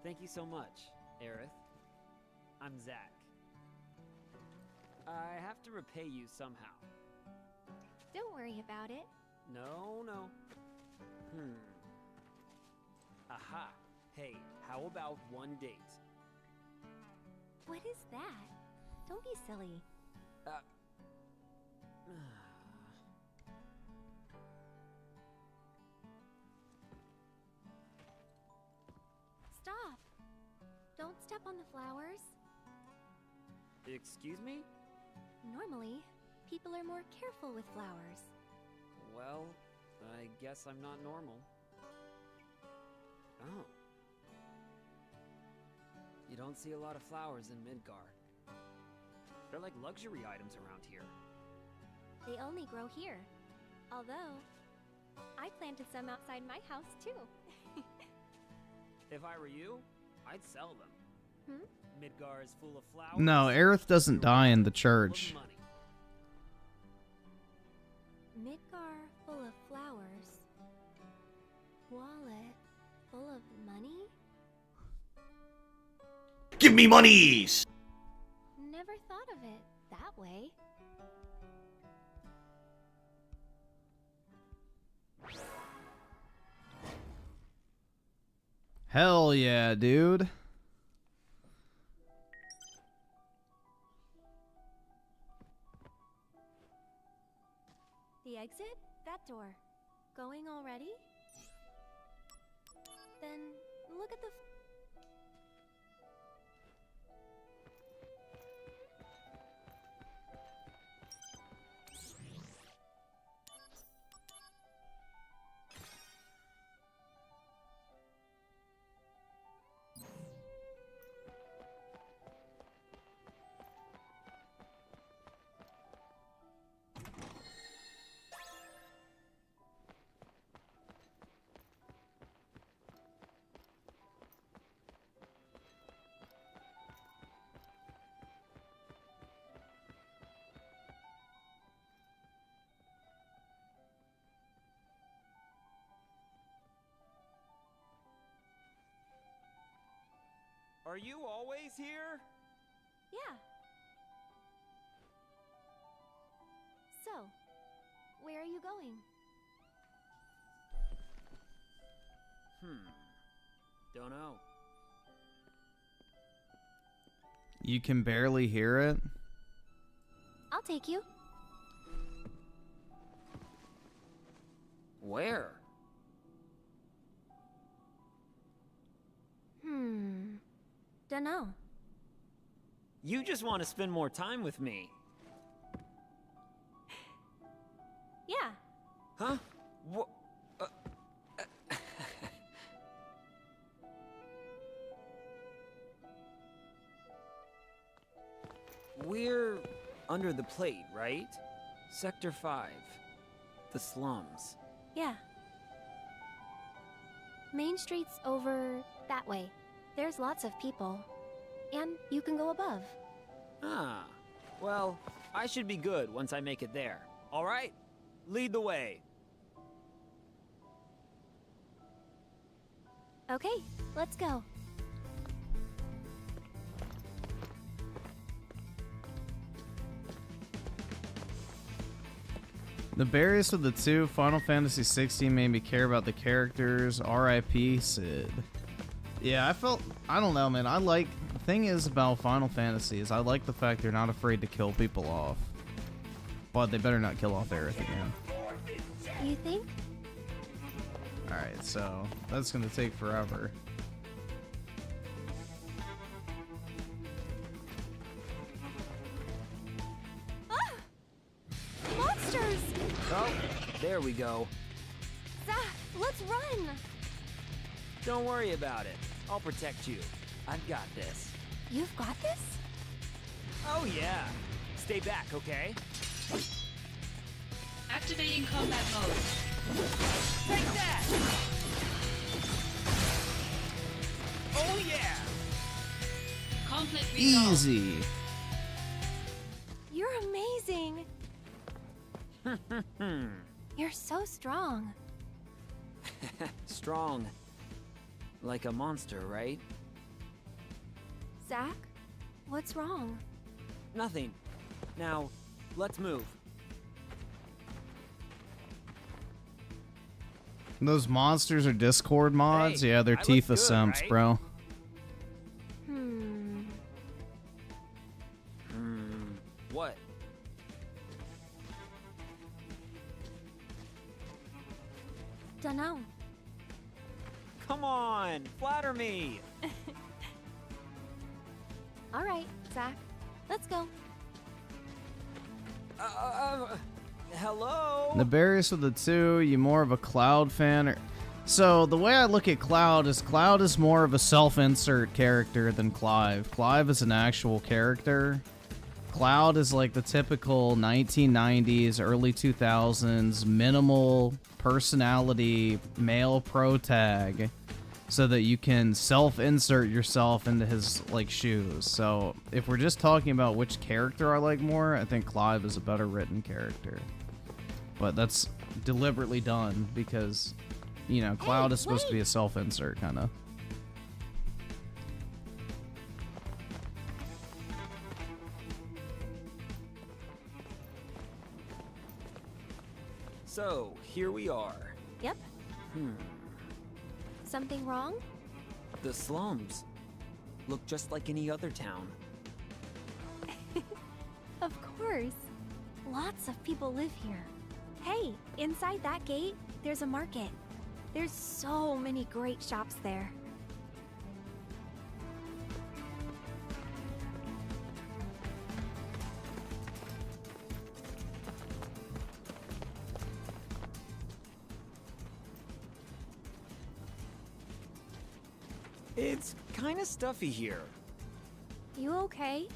Thank you so much, Aerith. I'm Zach. I have to repay you somehow. Don't worry about it. No. Aha. Hey, how about one date? What is that? Don't be silly. Stop! Don't step on the flowers. Excuse me? Normally, people are more careful with flowers. Well, I guess I'm not normal. Oh. You don't see a lot of flowers in Midgar. They're like luxury items around here. They only grow here. Although, I planted some outside my house too. If I were you, I'd sell them. Midgar is full of flowers. No, Aerith doesn't die in the church. Midgar full of flowers. Wallet full of Give me monies! Never thought of it that way. Hell yeah, dude. The exit? That door. Going already? Then look at the... Are you always here? Yeah. So, where are you going? Don't know. You can barely hear it. I'll take you. Where? Dunno. You just want to spend more time with me. Yeah. Huh? We're under the plate, right? Sector 5. The slums. Yeah. Main Street's over that way. There's lots of people. And you can go above. Ah. Well, I should be good once I make it there. All right? Lead the way. Okay, let's go. The barriers of the two, Final Fantasy 16 made me care about the characters. R.I.P. Sid. Yeah, I don't know, man. The thing is about Final Fantasy is I like the fact they're not afraid to kill people off. But they better not kill off Aerith again. You think? Alright, so that's gonna take forever. Ah! Monsters! Oh, there we go. Zach, let's run! Don't worry about it. I'll protect you. I've got this. You've got this? Oh yeah. Stay back, okay? Activating combat mode. Take that! Oh yeah! Conflict resolved. Easy. You're amazing. You're so strong. Strong. Like a monster, right? Zach, what's wrong? Nothing. Now, let's move. Those monsters are Discord mods? Hey, Yeah, they're I Tifa look good, simps, right? bro. What? Dunno. Come on, flatter me. All right, Zach, let's go. Hello? The barriers of the two, you more of a Cloud fan? So, the way I look at Cloud is more of a self-insert character than Clive. Clive is an actual character. Cloud is like the typical 1990s, early 2000s, minimal personality male protag, so that you can self-insert yourself into his like shoes. So if we're just talking about which character I like more, I think Clive is a better written character. But that's deliberately done because, you know, Cloud is supposed to be a self-insert kind of. So, here we are. Yep. Something wrong? The slums. Look just like any other town. Of course. Lots of people live here. Hey, inside that gate, there's a market. There's so many great shops there. It's kind of stuffy here. You okay?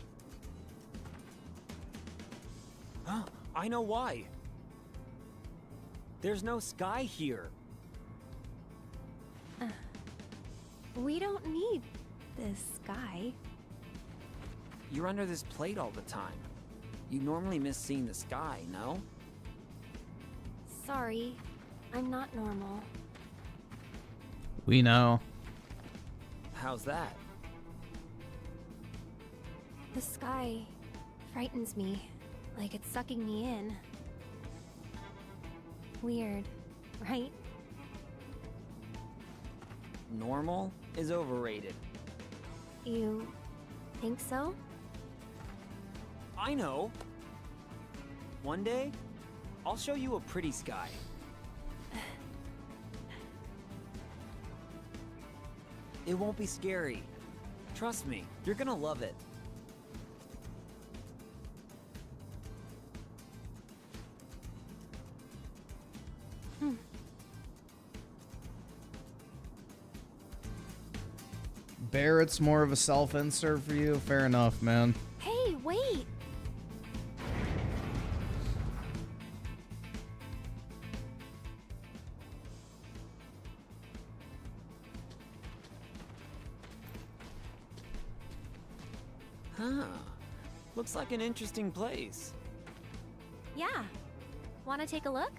I know why. There's no sky here. We don't need this sky. You're under this plate all the time. You normally miss seeing the sky, no? Sorry, I'm not normal. We know. How's that? The sky frightens me, like it's sucking me in. Weird, right? Normal is overrated. You think so? I know. One day, I'll show you a pretty sky. It won't be scary. Trust me, you're gonna love it. Barrett's more of a self-insert for you? Fair enough, man. Hey, wait! Huh. Looks like an interesting place. Yeah. Wanna take a look?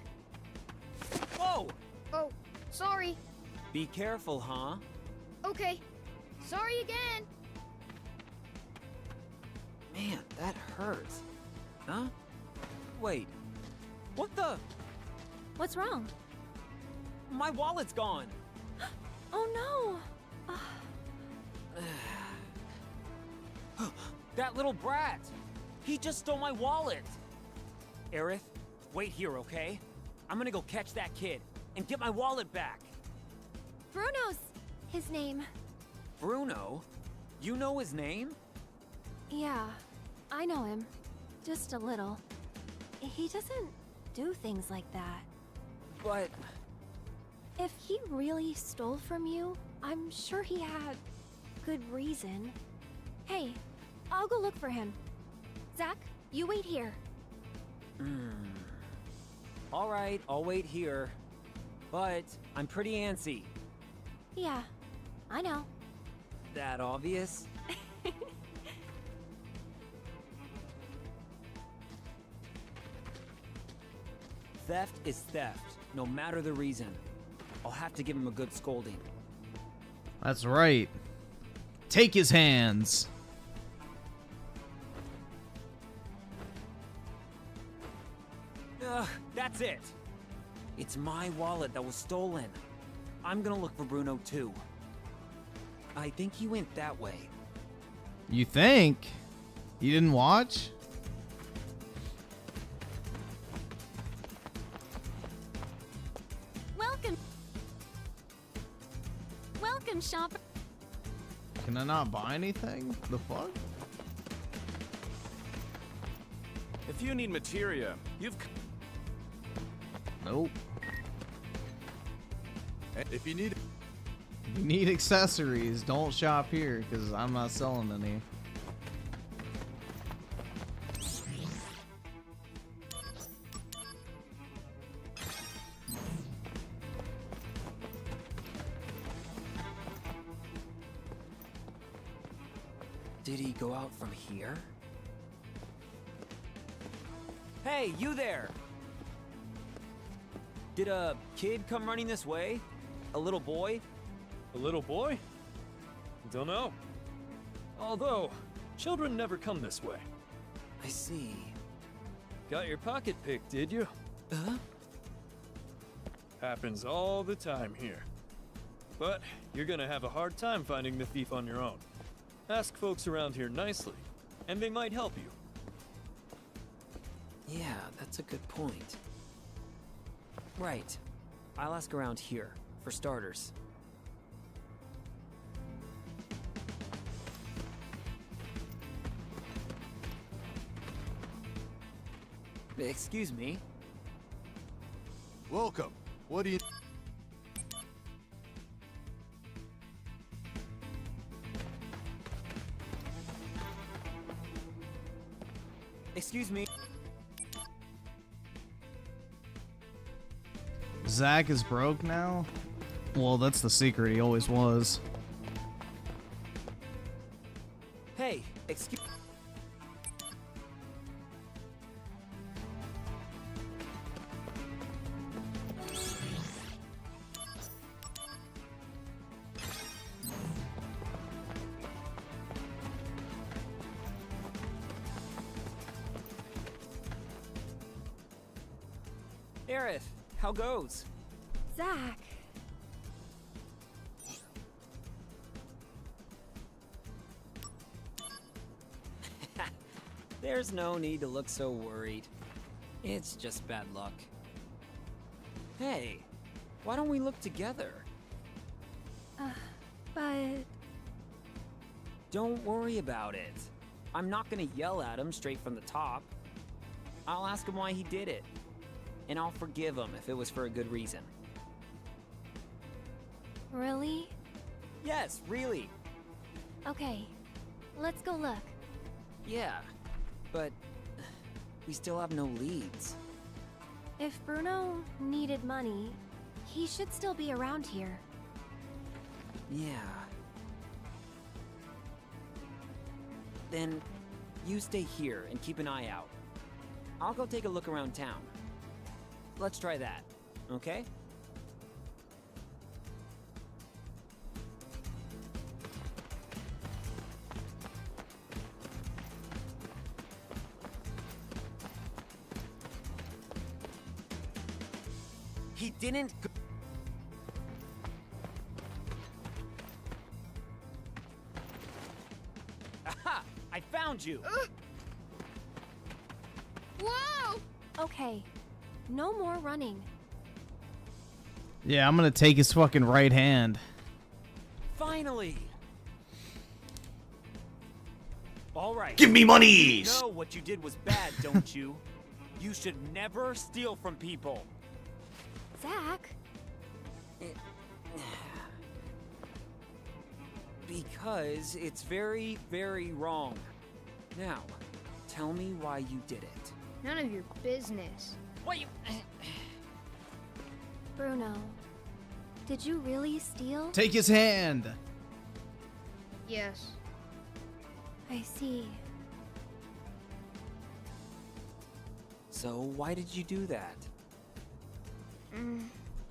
Whoa! Oh, sorry. Be careful, huh? Okay. Sorry again. Man, that hurts. Huh? Wait. What the? What's wrong? My wallet's gone. Oh no! That little brat! He just stole my wallet! Aerith, wait here, okay? I'm gonna go catch that kid and get my wallet back. Bruno's his name. Bruno? You know his name? Yeah, I know him. Just a little. He doesn't do things like that. But... If he really stole from you, I'm sure he had good reason. Hey, I'll go look for him. Zach, you wait here. Alright, I'll wait here. But I'm pretty antsy. Yeah, I know. That obvious? Theft is theft, no matter the reason. I'll have to give him a good scolding. That's right. Take his hands. Ugh, that's it. It's my wallet that was stolen. I'm gonna look for Bruno too. I think he went that way. You think? You didn't watch? Welcome. Welcome, shopper. Can I not buy anything? The fuck? If you need materia, you've... Nope. If you need... If you need accessories, don't shop here, because I'm not selling any. Did he go out from here? Hey, you there! Did a kid come running this way? A little boy? A little boy? Don't know. Although, children never come this way. I see. Got your pocket picked, did you? Happens all the time here. But you're gonna have a hard time finding the thief on your own. Ask folks around here nicely, and they might help you. Yeah, that's a good point. Right. I'll ask around here, for starters. Excuse me. Welcome. What do you... Excuse me. Zach is broke now? Well, that's the secret. He always was. Hey, excuse... Aerith, how goes? Zach. There's no need to look so worried. It's just bad luck. Hey, why don't we look together? But... Don't worry about it. I'm not gonna yell at him straight from the top. I'll ask him why he did it. And I'll forgive him if it was for a good reason. Really? Yes, really. Okay, let's go look. Yeah, but we still have no leads. If Bruno needed money, he should still be around here. Yeah. Then you stay here and keep an eye out. I'll go take a look around town. Let's try that, okay? He didn't go— Aha! I found you! Whoa! Okay, no more running. Yeah, I'm gonna take his fucking right hand. Finally! All right. Give me monies! You know what you did was bad, don't you? You should never steal from people. Zach? Because it's very, very wrong. Now, tell me why you did it. None of your business. What you... Bruno, did you really steal? Take his hand! Yes. I see. So, why did you do that?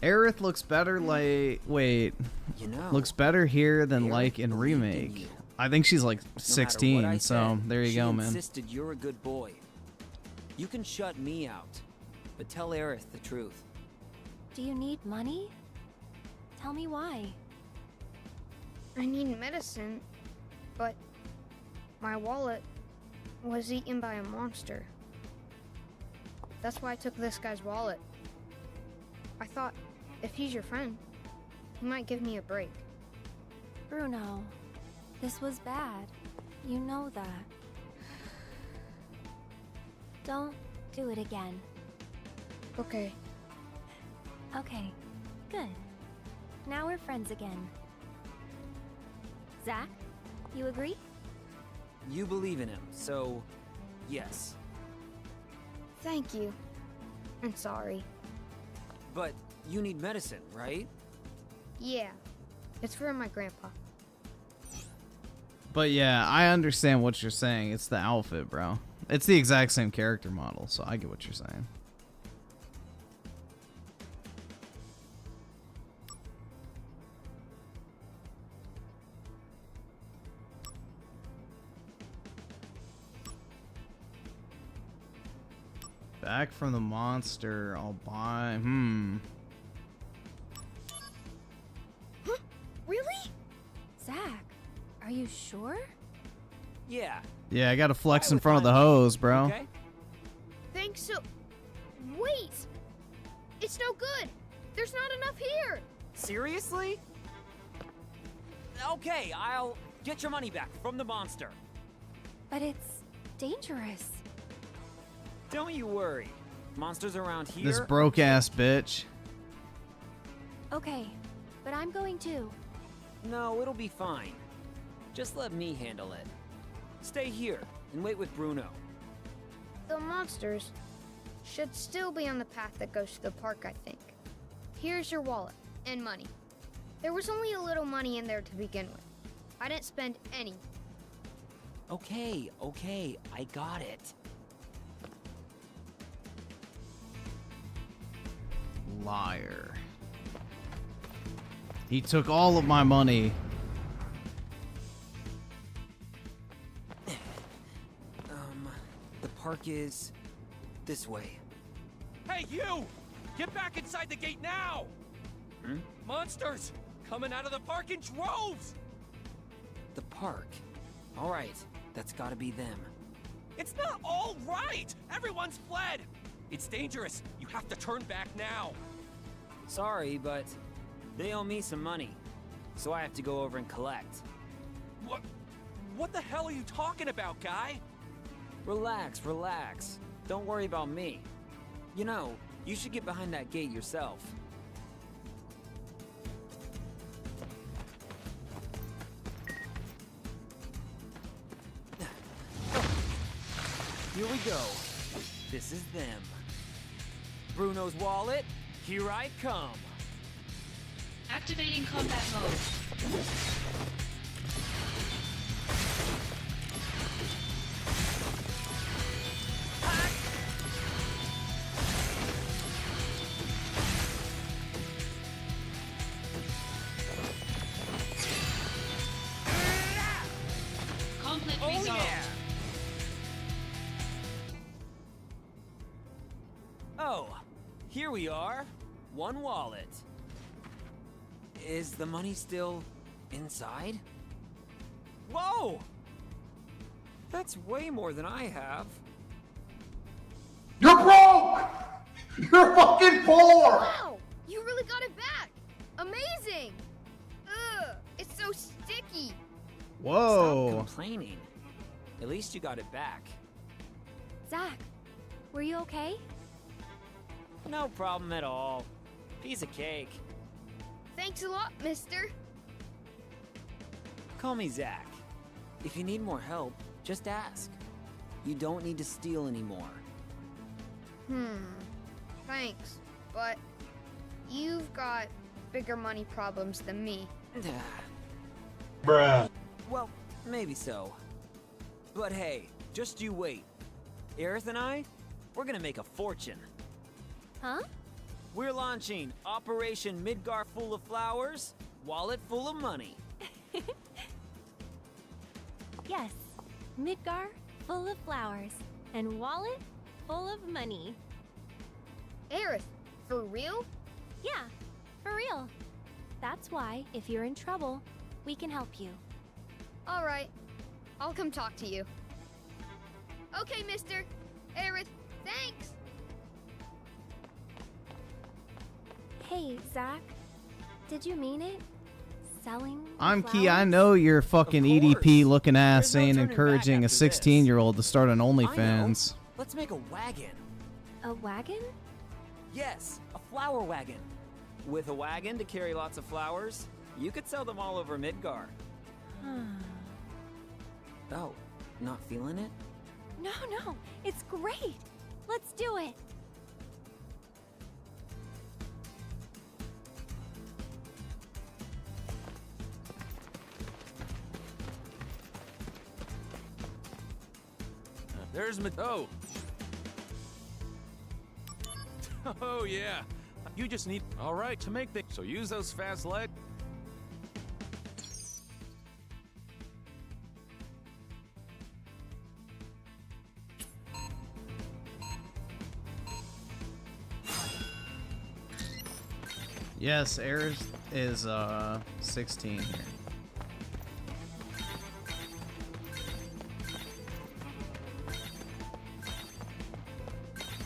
Aerith looks better like... Wait. You know, looks better here than Aerith like in believed in Remake. you. I think she's like No matter what 16, I so said, there you she go, man. insisted you're a good boy. You can shut me out, but tell Aerith the truth. Do you need money? Tell me why. I need medicine, but my wallet was eaten by a monster. That's why I took this guy's wallet. I thought, if he's your friend, he might give me a break. Bruno, this was bad. You know that. Don't do it again. Okay. Okay, good. Now we're friends again. Zach, you agree? You believe in him, so yes. Thank you. I'm sorry. But you need medicine, right? Yeah. It's for my grandpa. But yeah, I understand what you're saying. It's the outfit, bro. It's the exact same character model, so I get what you're saying. Back from the monster, I'll buy... you sure? Yeah. Yeah, I gotta flex in front of the hose, bro. Okay. Thanks so... Wait! It's no good! There's not enough here! Seriously? Okay, I'll get your money back from the monster. But it's dangerous. Don't you worry. Monsters around here... This broke-ass bitch. Okay, but I'm going too. No, it'll be fine. Just let me handle it. Stay here and wait with Bruno. The monsters should still be on the path that goes to the park, I think. Here's your wallet and money. There was only a little money in there to begin with. I didn't spend any. Okay, I got it. Liar. He took all of my money. The park is this way. Hey, you! Get back inside the gate now! Monsters! Coming out of the park in droves! The park? Alright, that's gotta be them. It's not all right! Everyone's fled! It's dangerous. You have to turn back now. Sorry, but they owe me some money, so I have to go over and collect. What the hell are you talking about, guy? Relax. Don't worry about me. You know, you should get behind that gate yourself. Here we go. This is them. Bruno's wallet, here I come. Activating combat mode. Conflict resolved. Oh, here we are. One wallet. Is the money still inside? Whoa! That's way more than I have. You're broke! You're fucking poor! Wow! You really got it back! Amazing! Ugh, it's so sticky. Whoa. Stop complaining. At least you got it back. Zach, were you okay? No problem at all. Piece of cake. Thanks a lot, mister. Call me Zach. If you need more help, just ask. You don't need to steal anymore. Thanks, but you've got bigger money problems than me. Bruh. Well, maybe so. But hey, just you wait. Aerith and I, we're gonna make a fortune. Huh? We're launching Operation Midgar Full of Flowers, Wallet Full of Money. Yes, Midgar full of flowers and wallet full of money. Aerith, for real? Yeah, for real. That's why, if you're in trouble, we can help you. All right, I'll come talk to you. Okay, mister. Aerith, thanks. Hey, Zach, did you mean it? Selling I'm Key. flowers? I know you're fucking EDP looking ass There's no ain't turning encouraging back a after this. 16-year-old to start an I know. OnlyFans. Let's make a wagon. A wagon? Yes, a flower wagon. With a wagon to carry lots of flowers, you could sell them all over Midgar. Oh, not feeling it? No, it's great. Let's do it. There's Oh. Oh, yeah. You just need... All right, to make the... So use those fast legs. Yes, Aerith is 16 here.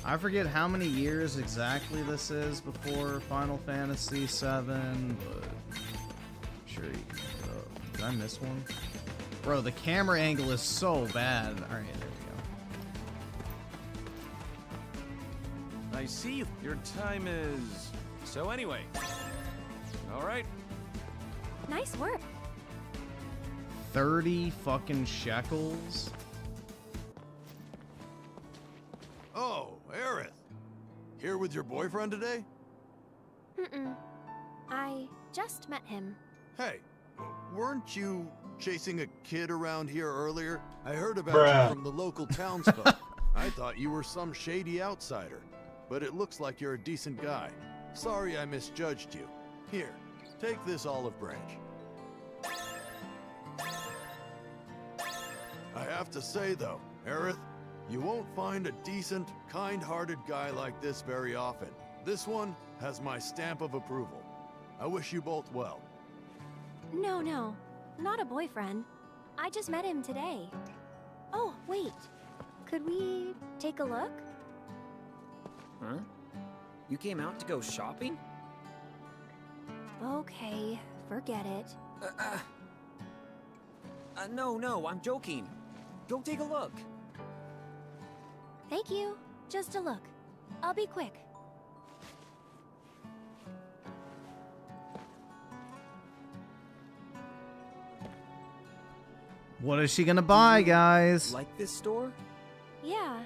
I forget how many years exactly this is before Final Fantasy VII, but I'm sure you can look it up. Did I miss one? Bro, the camera angle is so bad. Alright, there we go. I see your time is... So anyway. All right. Nice work. 30 fucking shekels? Oh, Aerith. Here with your boyfriend today? Mm-mm. I just met him. Hey, weren't you chasing a kid around here earlier? I heard about Bruh. you from the local townsfolk. I thought you were some shady outsider, but it looks like you're a decent guy. Sorry I misjudged you. Here, take this olive branch. I have to say though, Aerith, you won't find a decent, kind-hearted guy like this very often. This one has my stamp of approval. I wish you both well. No, not a boyfriend. I just met him today. Oh, wait. Could we take a look? Huh? You came out to go shopping? Okay, forget it. No, I'm joking. Go take a look. Thank you. Just a look. I'll be quick. What is she gonna buy, guys? Like this store? Yeah,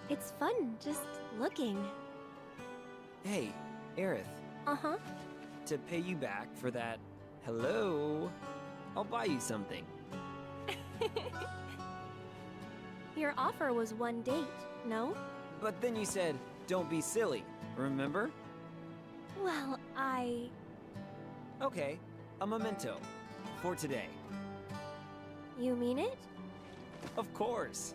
it's fun just looking. Hey, Aerith. Uh-huh. To pay you back for that hello, I'll buy you something. Your offer was one date, no? But then you said, don't be silly, remember? Well, Okay, a memento. For today. You mean it? Of course.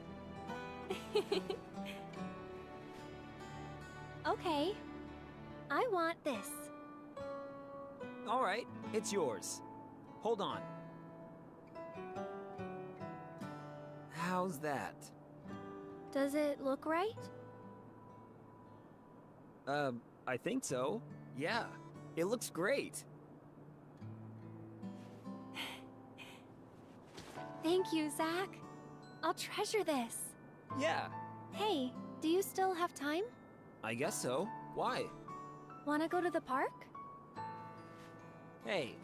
Okay. I want this. Alright, it's yours. Hold on. How's that? Does it look right? I think so. Yeah, it looks great. Thank you, Zach. I'll treasure this. Yeah, Hey, do you still have time? I guess so. Why? Wanna go to the park? Hey,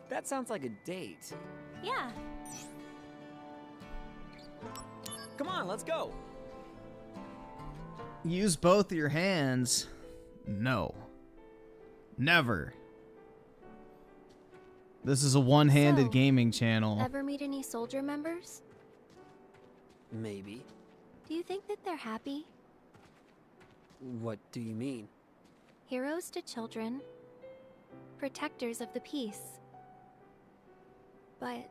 that sounds like a date. Yeah. Come on, let's go. Use both your hands. No. Never. This is a one-handed So, gaming channel. Ever meet any soldier members? Maybe. Do you think that they're happy? What do you mean? Heroes to children. Protectors of the peace. But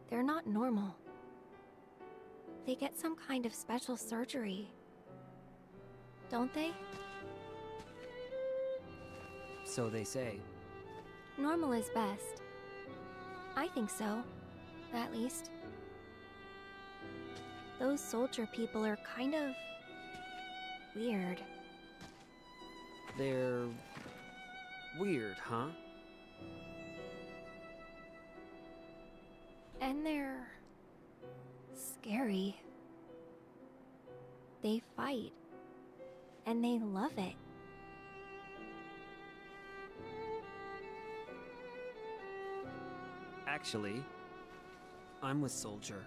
they're not normal. They get some kind of special surgery. Don't they? So they say. Normal is best. I think so, at least. Those soldier people are kind of weird. They're weird, huh? And they're scary. They fight. And they love it. Actually, I'm with Soldier.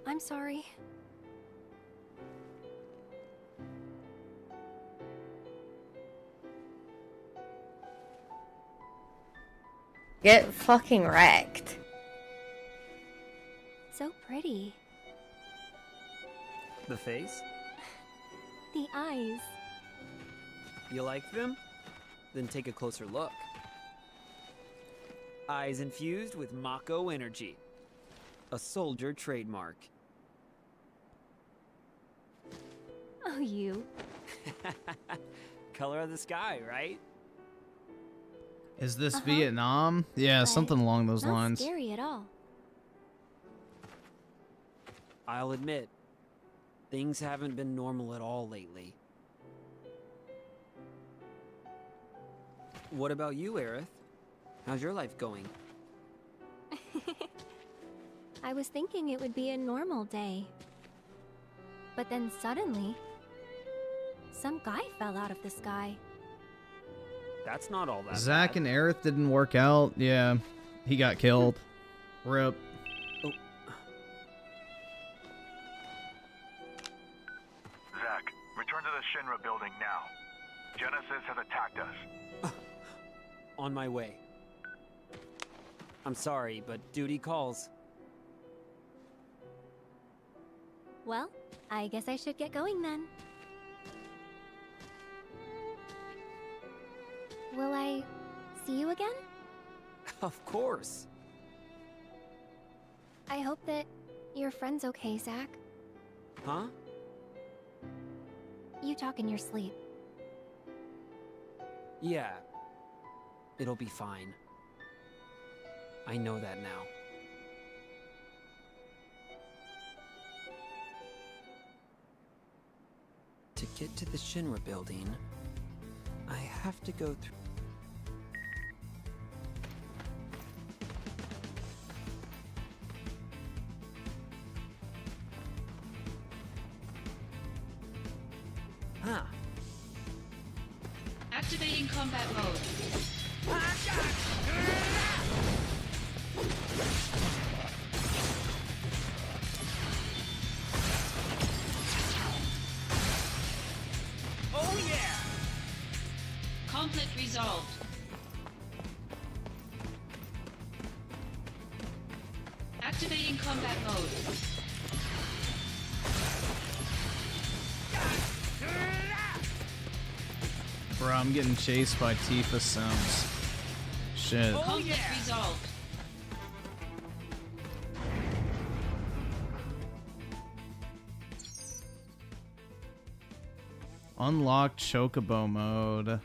I'm sorry. Get fucking wrecked. So pretty. The face? The eyes. You like them? Then take a closer look. Eyes infused with Mako energy. A soldier trademark. Oh, you. Color of the sky, right? Is this Vietnam? Yeah, But something along those not lines. Scary at all. I'll admit, Things haven't been normal at all lately. What about you, Aerith? How's your life going? I was thinking it would be a normal day. But then suddenly, some guy fell out of the sky. That's not all that Zack bad. and Aerith didn't work out. Yeah, he got killed. Rip. Zack, return to the Shinra building now. Genesis has attacked us. On my way. I'm sorry, but duty calls. Well, I guess I should get going then. Will I see you again? Of course. I hope that your friend's okay, Zack. Huh? You talk in your sleep. Yeah. It'll be fine. I know that now. To get to the Shinra building, I have to go through... Huh. Activating combat mode. Oh yeah! Conflict resolved. Activating combat mode. Bro, I'm getting chased by Tifa Sims. Shit. Conflict resolved. Unlocked Chocobo mode.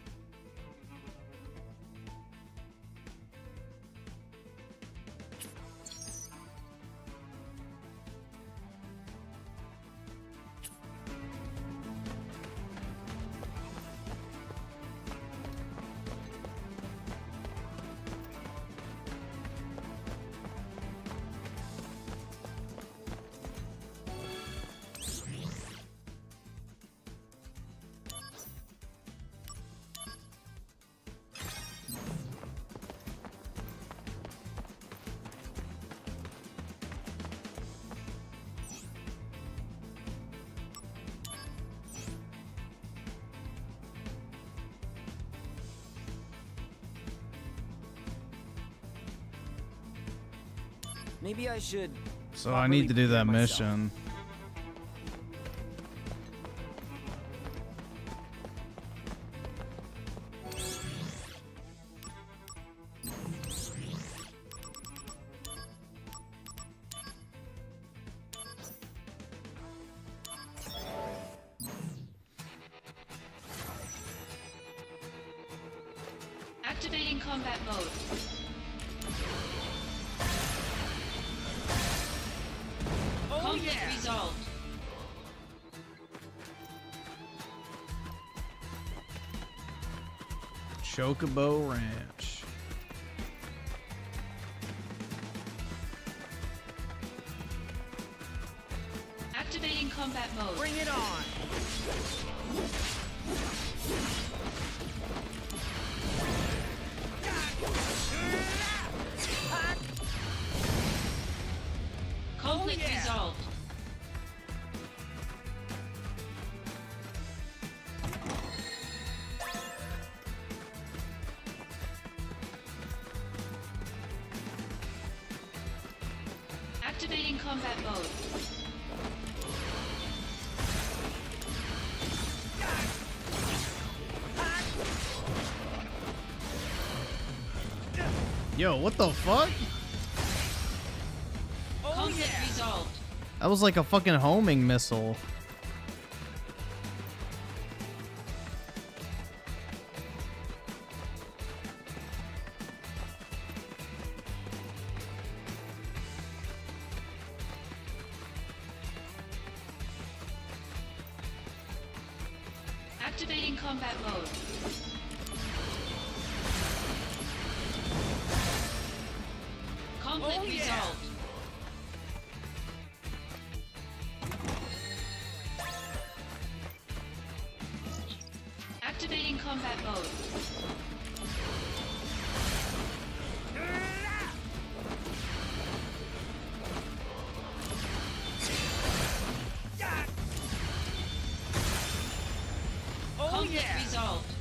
Maybe I should... So I need to do that prepare mission. Activating combat mode. Conflict resolved. Chocobo Ranch. Activating combat mode. Bring it on! Conflict resolved. Activating combat mode. Yo, what the fuck? Conflict resolved. That was like a fucking homing missile. Activating combat mode. Conflict resolved. Activating combat mode. Conflict resolved.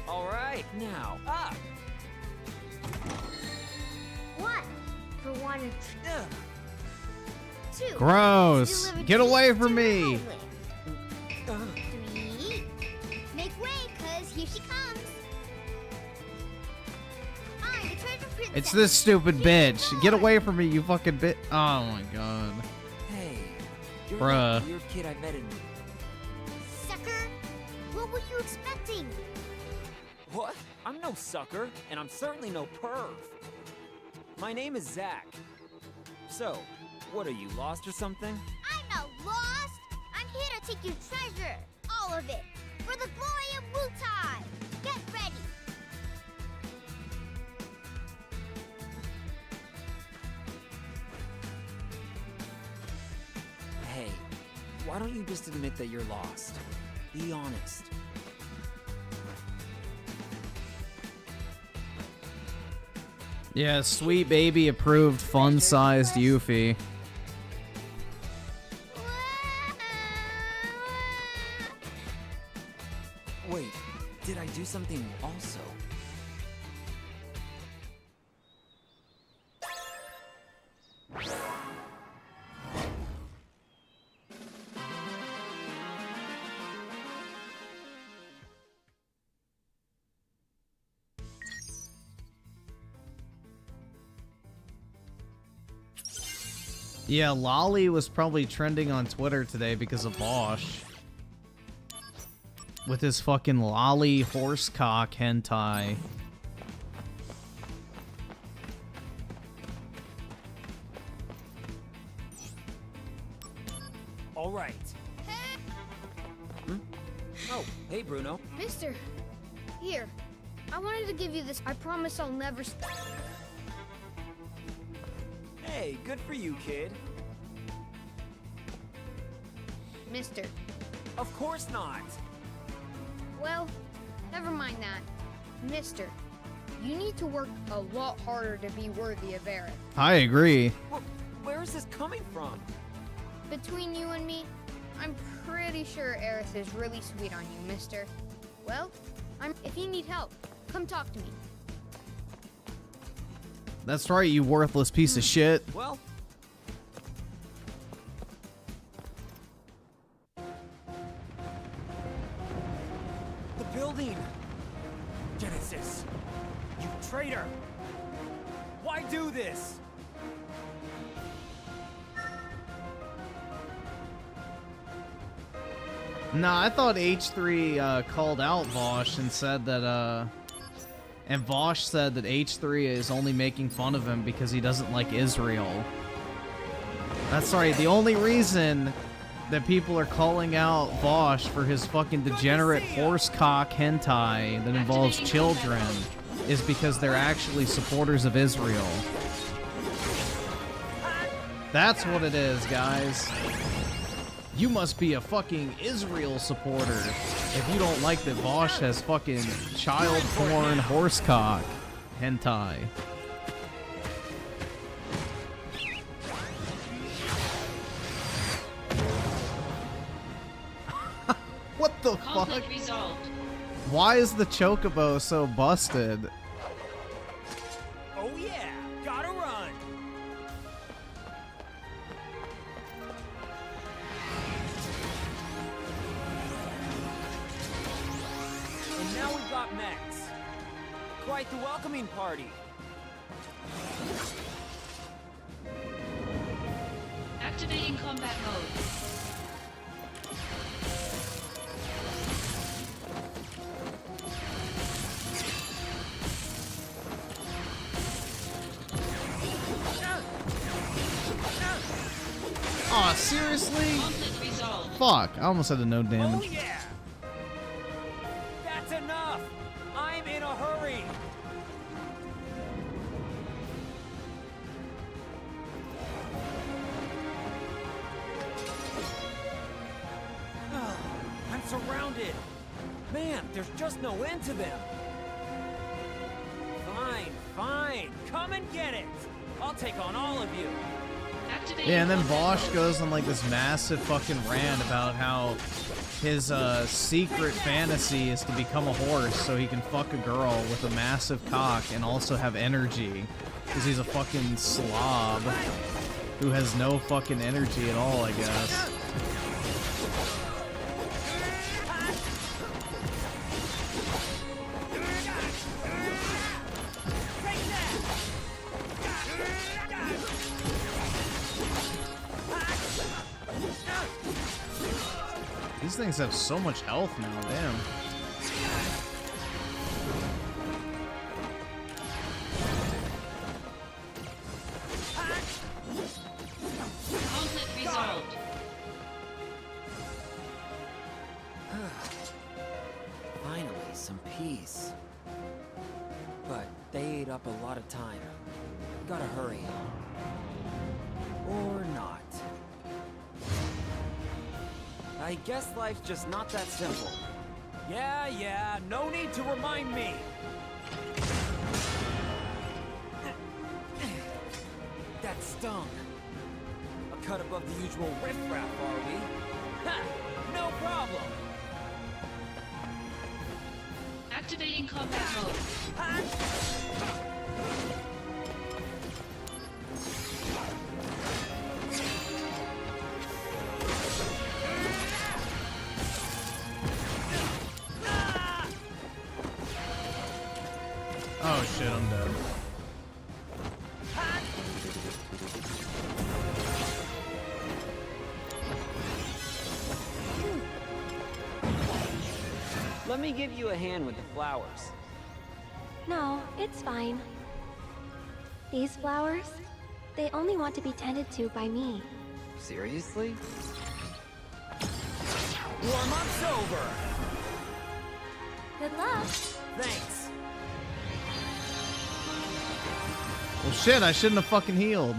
All right, now up. What? For one and two. Gross. Delivered Get away to from your me. home. 3. Make way, cause here she comes. I'm the treasure princess. It's this stupid bitch. Get away from me, you fucking bitch. Oh my god. Hey, you're Bruh. that weird kid I met in. Sucker. What were you expecting? What? I'm no sucker, and I'm certainly no perv. My name is Zach. So, what are you, lost or something? I'm not lost. I'm here to take your treasure. All of it. For the glory of Wutai. Get ready. Hey, why don't you just admit that you're lost? Be honest. Yeah, sweet baby approved fun-sized Yuffie. Wait, did I do something also? Yeah, Lolly was probably trending on Twitter today because of Bosch. With his fucking lolly horsecock hentai. All right. Oh, hey, Bruno. Mister, here. I wanted to give you this. I promise I'll never stop. Hey, good for you, kid. Mister. Of course not. Well, never mind that. Mister, you need to work a lot harder to be worthy of Aerith. I agree. Where is this coming from? Between you and me, I'm pretty sure Aerith is really sweet on you, mister. Well, if you need help, come talk to me. That's right, you worthless piece of shit. Well, the building! Genesis! You traitor! Why do this? Nah, I thought H3 called out Vosh and said that, and Vosh said that H3 is only making fun of him because he doesn't like Israel. That's right, the only reason that people are calling out Vosh for his fucking degenerate horsecock hentai that involves children is because they're actually supporters of Israel. That's what it is, guys. You must be a fucking Israel supporter if you don't like that Vosh has fucking child porn horsecock hentai. What the fuck? Resolved. Why is the chocobo so busted? Oh yeah, gotta run. And now we've got Max. Quite the welcoming party. Activating combat mode. Aw, seriously? Conflict resolved. fuck? I almost had a no damage. Oh yeah! That's enough! I'm in a hurry! I'm surrounded! Man, there's just no end to them! Fine, fine! Come and get it! I'll take on all of you! Yeah, and then Bosch goes on like this massive fucking rant about how his secret fantasy is to become a horse so he can fuck a girl with a massive cock and also have energy. Because he's a fucking slob who has no fucking energy at all, I guess. These things have so much health now, damn. Conflict resolved. Finally, some peace. But they ate up a lot of time. Gotta hurry. Or not. I guess life's just not that simple. Yeah, no need to remind me. That stung. A cut above the usual riffraff, are we? Ha! No problem! Activating combat mode. Oh shit, I'm dead. Let me give you a hand with the flowers. No, it's fine. These flowers, they only want to be tended to by me. Seriously? Warm-up's over! Good luck. Thanks. Well shit, I shouldn't have fucking healed.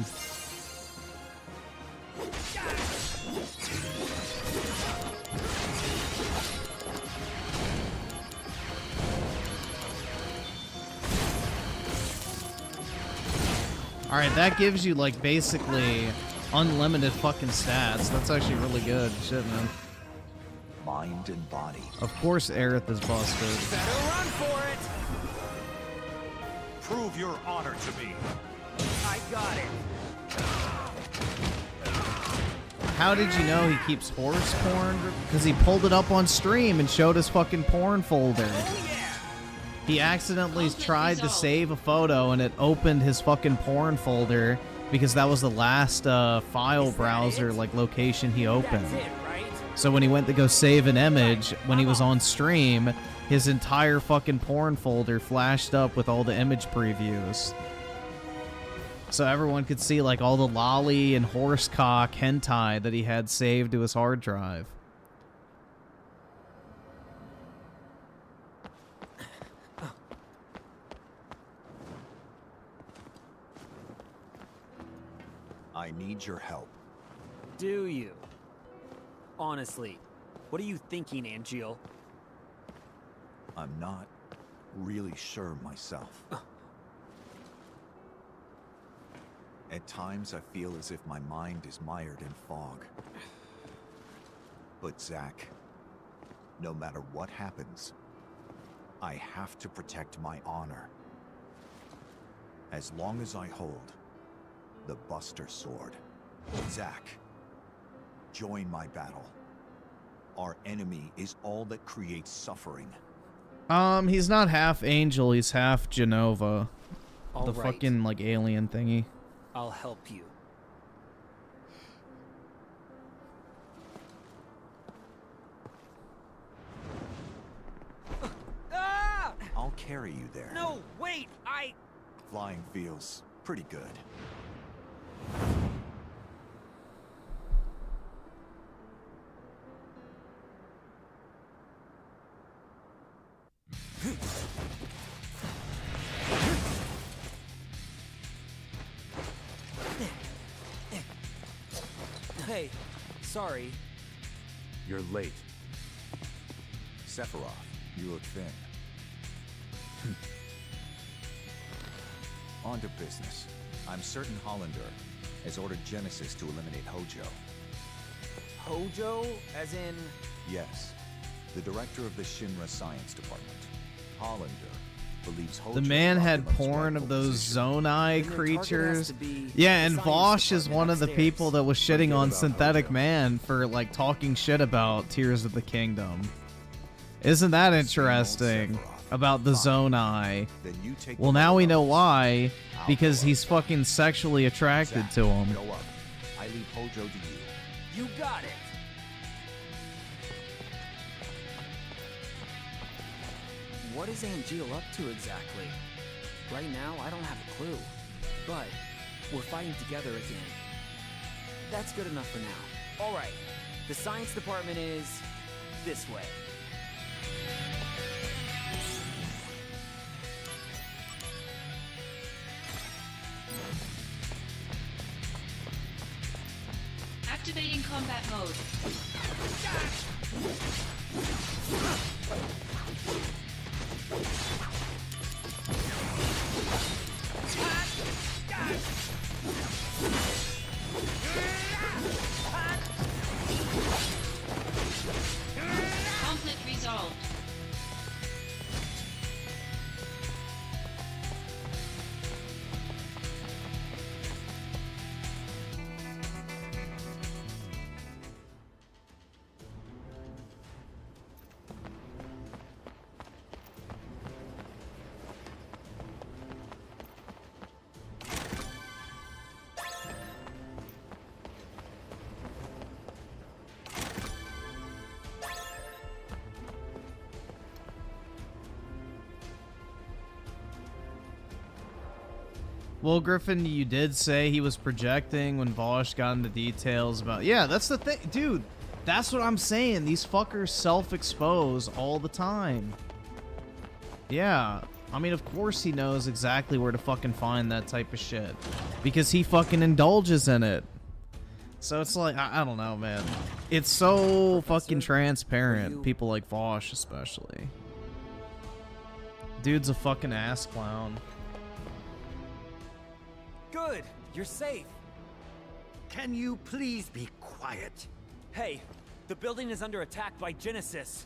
Alright, that gives you like basically unlimited fucking stats. That's actually really good. Shit, man. Mind and body. Of course Aerith is busted. Better run for it! Prove your honor to me. I got it. How did you know he keeps horse porn? Because he pulled it up on stream and showed his fucking porn folder. He accidentally tried to save a photo and it opened his fucking porn folder because that was the last file browser like location he opened. So when he went to go save an image, when he was on stream, his entire fucking porn folder flashed up with all the image previews. So everyone could see like all the lolly and horsecock hentai that he had saved to his hard drive. I need your help. Do you? Honestly, what are you thinking, Angeal? I'm not really sure myself. At times, I feel as if my mind is mired in fog. But Zack, no matter what happens, I have to protect my honor. As long as I hold the Buster Sword. Zack, join my battle. Our enemy is all that creates suffering. He's not half angel, he's half Genova. All the right. fucking like alien thingy. I'll help you. I'll carry you there. No, wait, Flying feels pretty good. Hey, sorry. You're late. Sephiroth, you look thin. On to business. I'm certain Hollander has ordered Genesis to eliminate Hojo. Hojo? As in... Yes, the director of the Shinra Science Department. Hollander believes Hojo... The man had porn of those Zonai creatures. Yeah, and Vosh is one of the people that was shitting on Synthetic Man for, like, talking shit about Tears of the Kingdom. Isn't that interesting? About the Zonai. Well, now we know why. Because he's fucking sexually attracted to him. Go up. I leave Hojo to you. You got it! What is Angeal up to exactly? Right now, I don't have a clue. But we're fighting together again. That's good enough for now. Alright, the science department is this way. Activating combat mode. Conflict resolved. Well, Griffin, you did say he was projecting when Vosh got into details about... Yeah, that's the thing. Dude, that's what I'm saying. These fuckers self-expose all the time. Yeah. I mean, of course he knows exactly where to fucking find that type of shit. Because he fucking indulges in it. So it's like, I don't know, man. It's so fucking transparent. People like Vosh, especially. Dude's a fucking ass clown. Good, you're safe. Can you please be quiet? Hey, the building is under attack by Genesis.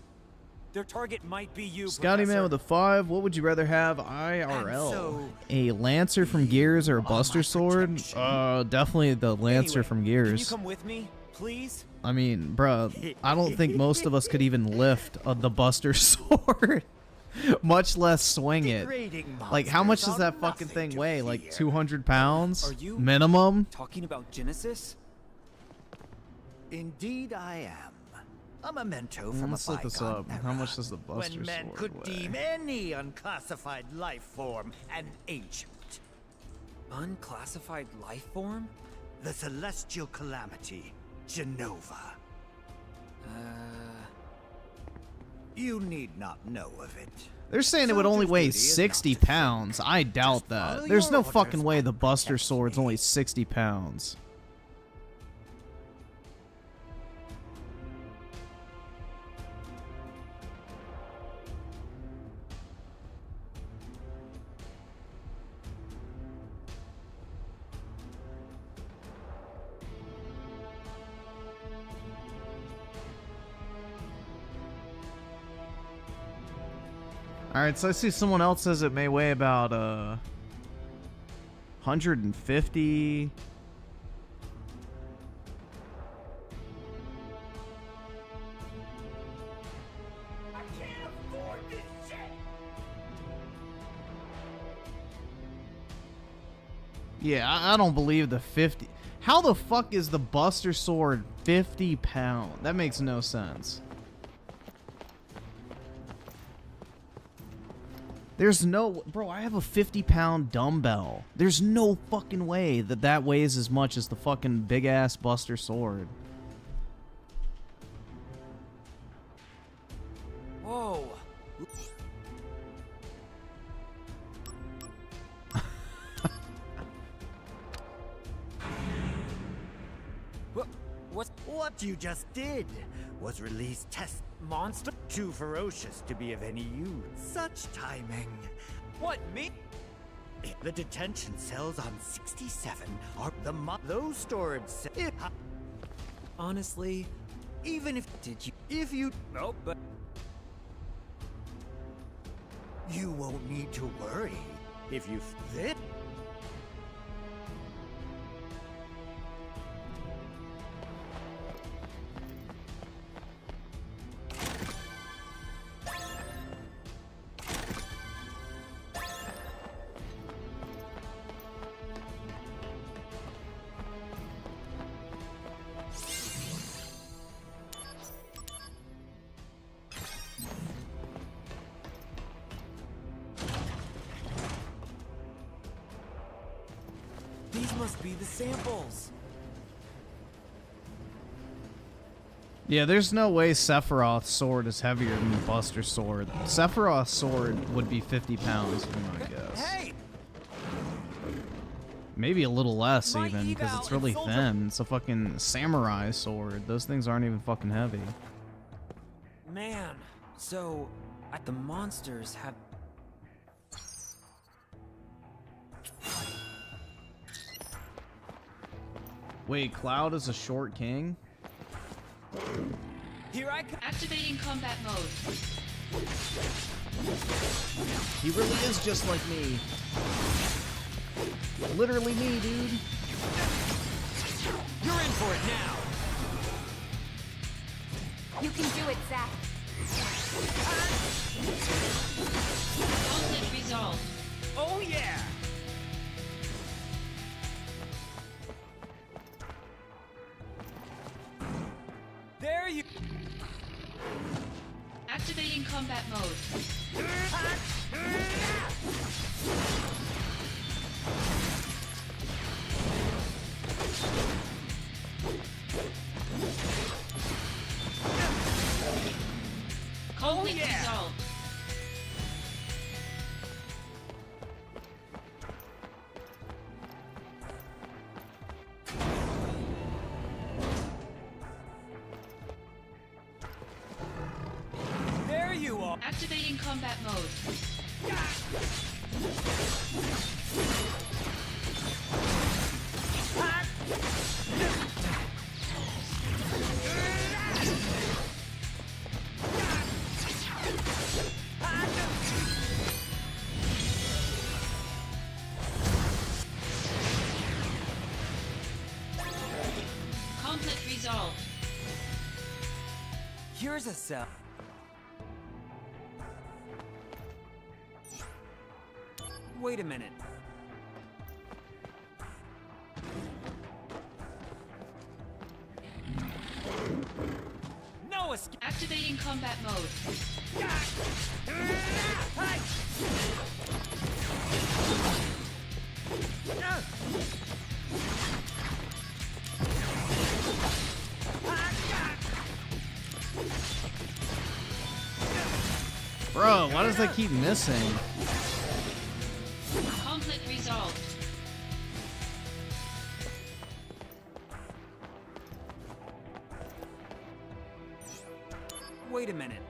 Their target might be you, Scotty Professor. Man with a 5. What would you rather have, IRL? A Lancer from Gears or a Buster Sword? Definitely the Lancer from Gears. Can you come with me, please? I mean, bruh, I don't think most of us could even lift the Buster Sword. Much less swing it. Like, how much does that fucking thing weigh? Like 200 pounds? Are you minimum? talking about Genesis? Indeed I am. A memento from Let's a look this bygone up. era, How much does the Buster when men Sword could weigh? deem any unclassified life form an ancient. Unclassified life form? The celestial calamity, Genova. You need not know of it. They're saying it would only weigh 60 pounds. I doubt that. There's no fucking way the Buster Sword's only 60 pounds. Alright, so I see someone else says it may weigh about 150. I can't afford this shit. Yeah, I don't believe the 50. How the fuck is the Buster Sword 50 pounds? That makes no sense. There's no... Bro, I have a 50-pound dumbbell. There's no fucking way that that weighs as much as the fucking big-ass Buster Sword. Whoa. What's... What you just did was release test monster too ferocious to be of any use. Such timing. What, me? The detention cells on 67 are those storage cells. Honestly, even if you Nope, but you won't need to worry if you fit. These must be the samples. Yeah, there's no way Sephiroth's sword is heavier than the Buster sword. Sephiroth's sword would be 50 pounds, if I'm gonna guess. hey! Maybe a little less even, because it's really thin. It's a fucking samurai sword. Those things aren't even fucking heavy. Man, so the monsters have. Wait, Cloud is a short king? Here I come. Activating combat mode. He really is just like me. Literally me, dude. You're in for it now. You can do it, Zack. Conflict resolved. Oh yeah! There you. Activating combat mode. Conflict resolved. There you are. Activating combat mode. Conflict resolved. Here's a cell. Wait a minute. No escape. Activating combat mode. Bro, why does that keep missing? Conflict resolved. Wait a minute.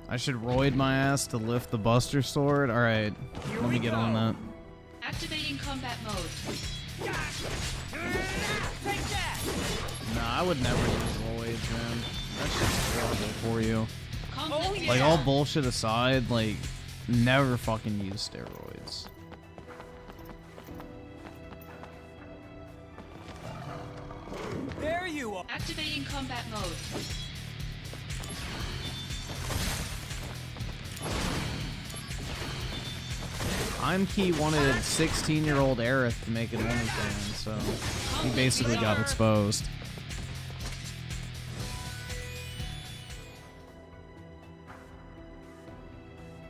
I should roid my ass to lift the Buster sword? Alright, let me get on that. Activating combat mode. Take that. Nah, I would never use roids, man. That's just horrible for you. Conflict Like, all bullshit aside, like, never fucking use steroids. There you are. Activating combat mode. Heimkey wanted 16-year-old Aerith to make an OnlyFans, so he basically got exposed.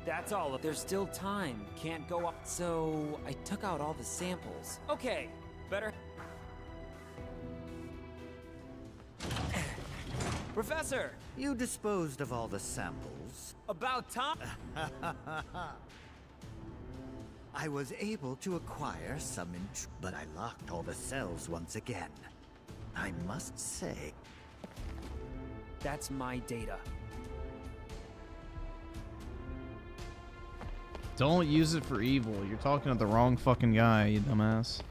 That's all. There's still time. Can't go up. So I took out all the samples. Okay, better. Professor! You disposed of all the samples. years. About time. I was able to acquire some, but I locked all the cells once again. I must say. That's my data. Don't use it for evil. You're talking to the wrong fucking guy, you dumbass.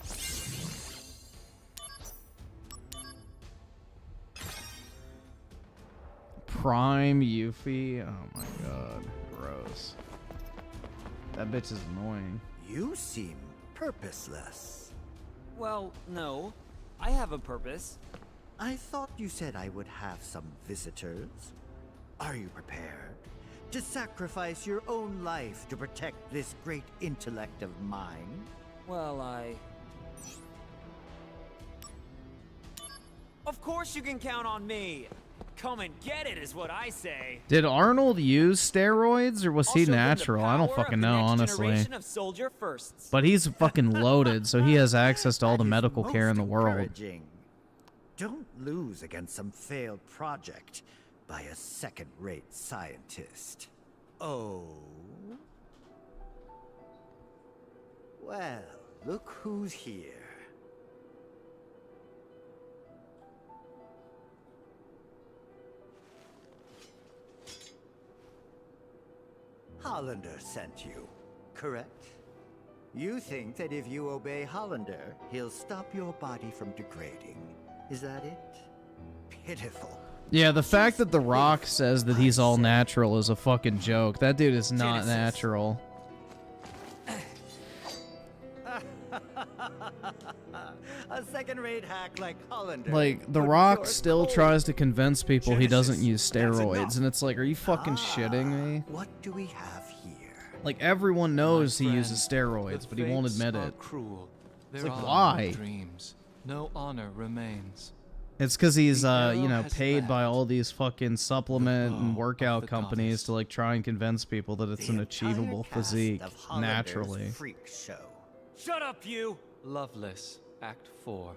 Prime Yuffie? Oh my god. Gross. That bitch is annoying. You seem purposeless. Well, no. I have a purpose. I thought you said I would have some visitors. Are you prepared to sacrifice your own life to protect this great intellect of mine? Well, Of course you can count on me! Come and get it is what I say. Did Arnold use steroids or was he natural? I don't fucking know, honestly. But he's fucking loaded, so he has access to all the medical care in the world. Don't lose against some failed project by a second-rate scientist. Oh? Well, look who's here. Hollander sent you, correct? You think that if you obey Hollander, he'll stop your body from degrading. Is that it? Pitiful. Yeah, the fact that The Rock says that he's all natural is a fucking joke. That dude is not natural. A second-rate hack like Hollander. Like, The Rock still tries to convince people he doesn't use steroids, and it's like, are you fucking shitting me? What do we have here? Like, everyone knows he uses steroids, but he won't admit it. Cruel. It's There like, are why? no dreams. No honor remains. It's because he's, you know, paid by all these fucking supplement and workout companies to, like, try and convince people that it's an achievable physique naturally. Freak show. Shut up, you! Loveless, Act 4.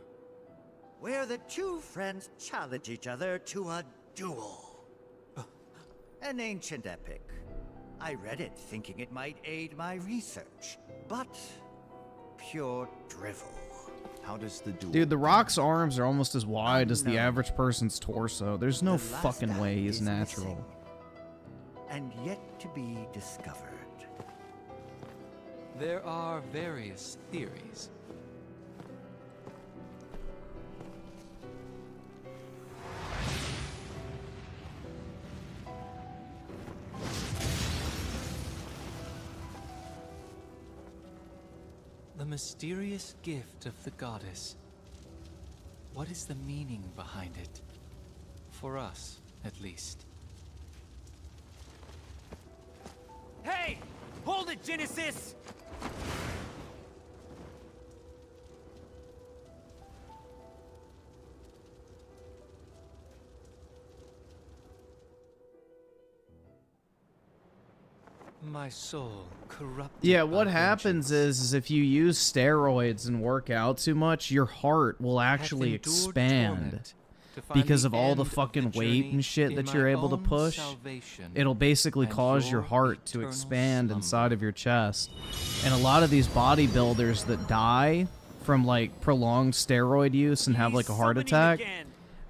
Where the two friends challenge each other to a duel. An ancient epic. I read it thinking it might aid my research, but pure drivel. How does the duel... Dude, The Rock's arms are almost as wide as the average person's torso. There's no fucking way he's natural. And yet to be discovered. There are various theories. The mysterious gift of the goddess. What is the meaning behind it? For us, at least. Hey! Hold it, Genesis! My soul corrupted. Yeah, what happens is if you use steroids and work out too much, your heart will actually expand because of all the fucking weight and shit that you're able to push. It'll basically cause your heart to expand inside of your chest. And a lot of these bodybuilders that die from like prolonged steroid use and have like a heart attack,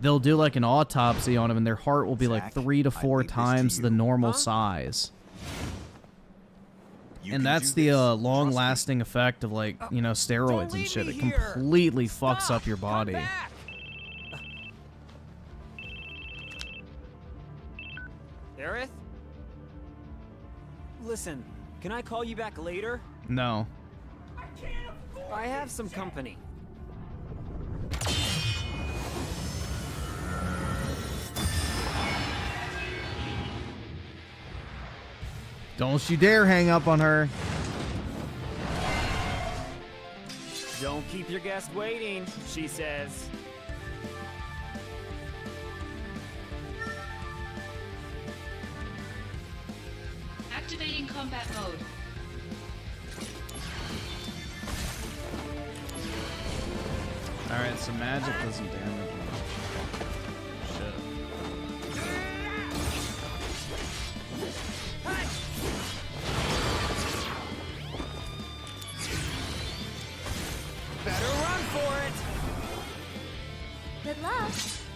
they'll do like an autopsy on them and their heart will be like 3 to 4 times the normal size. And that's the long-lasting effect of, like, you know, steroids and shit. It completely fucks up your body. Aerith? Listen, can I call you back later? No. I have some company. Don't you dare hang up on her. Don't keep your guest waiting, she says. Activating combat mode. Alright, so magic doesn't damage me. Shit.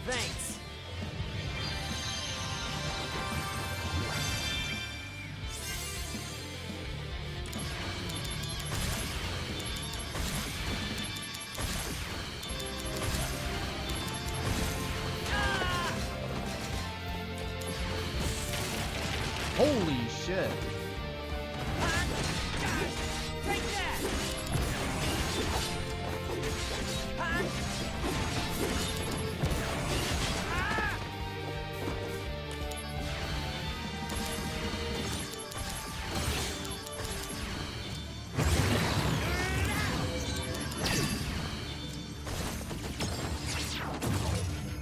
Thanks. Holy shit.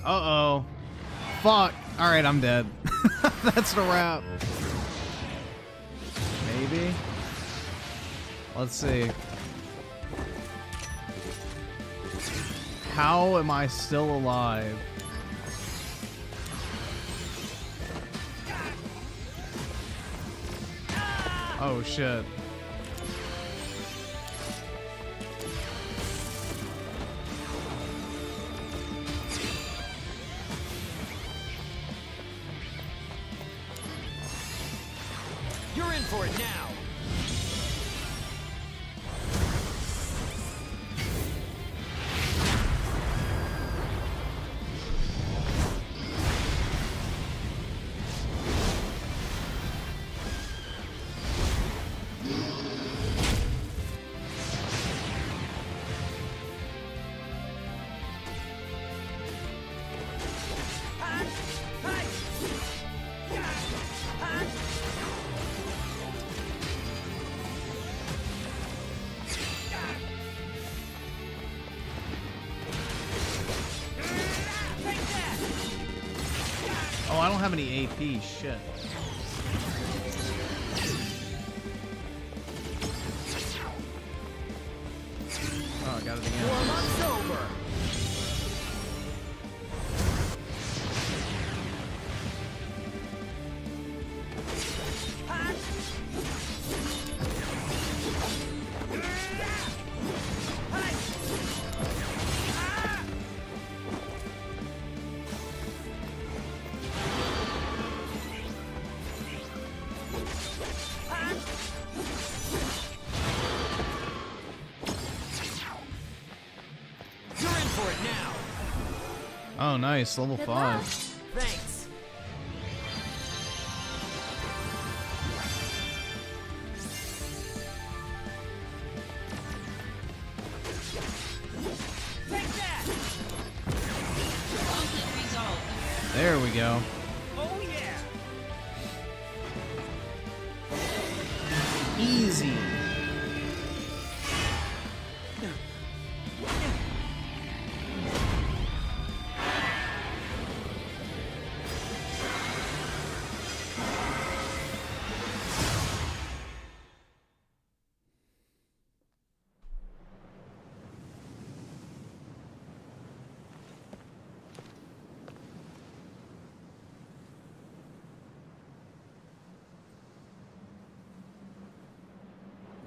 Uh-oh. Fuck. Alright, I'm dead. That's the wrap. Maybe? Let's see. How am I still alive? Oh shit. You're in for it now. Oh, I don't have any AP. Shit. Oh, I got it again. 4 months over. You're in for it now. Oh, nice. Level 5. Thanks. Conflict resolved. There we go. Oh yeah. Easy.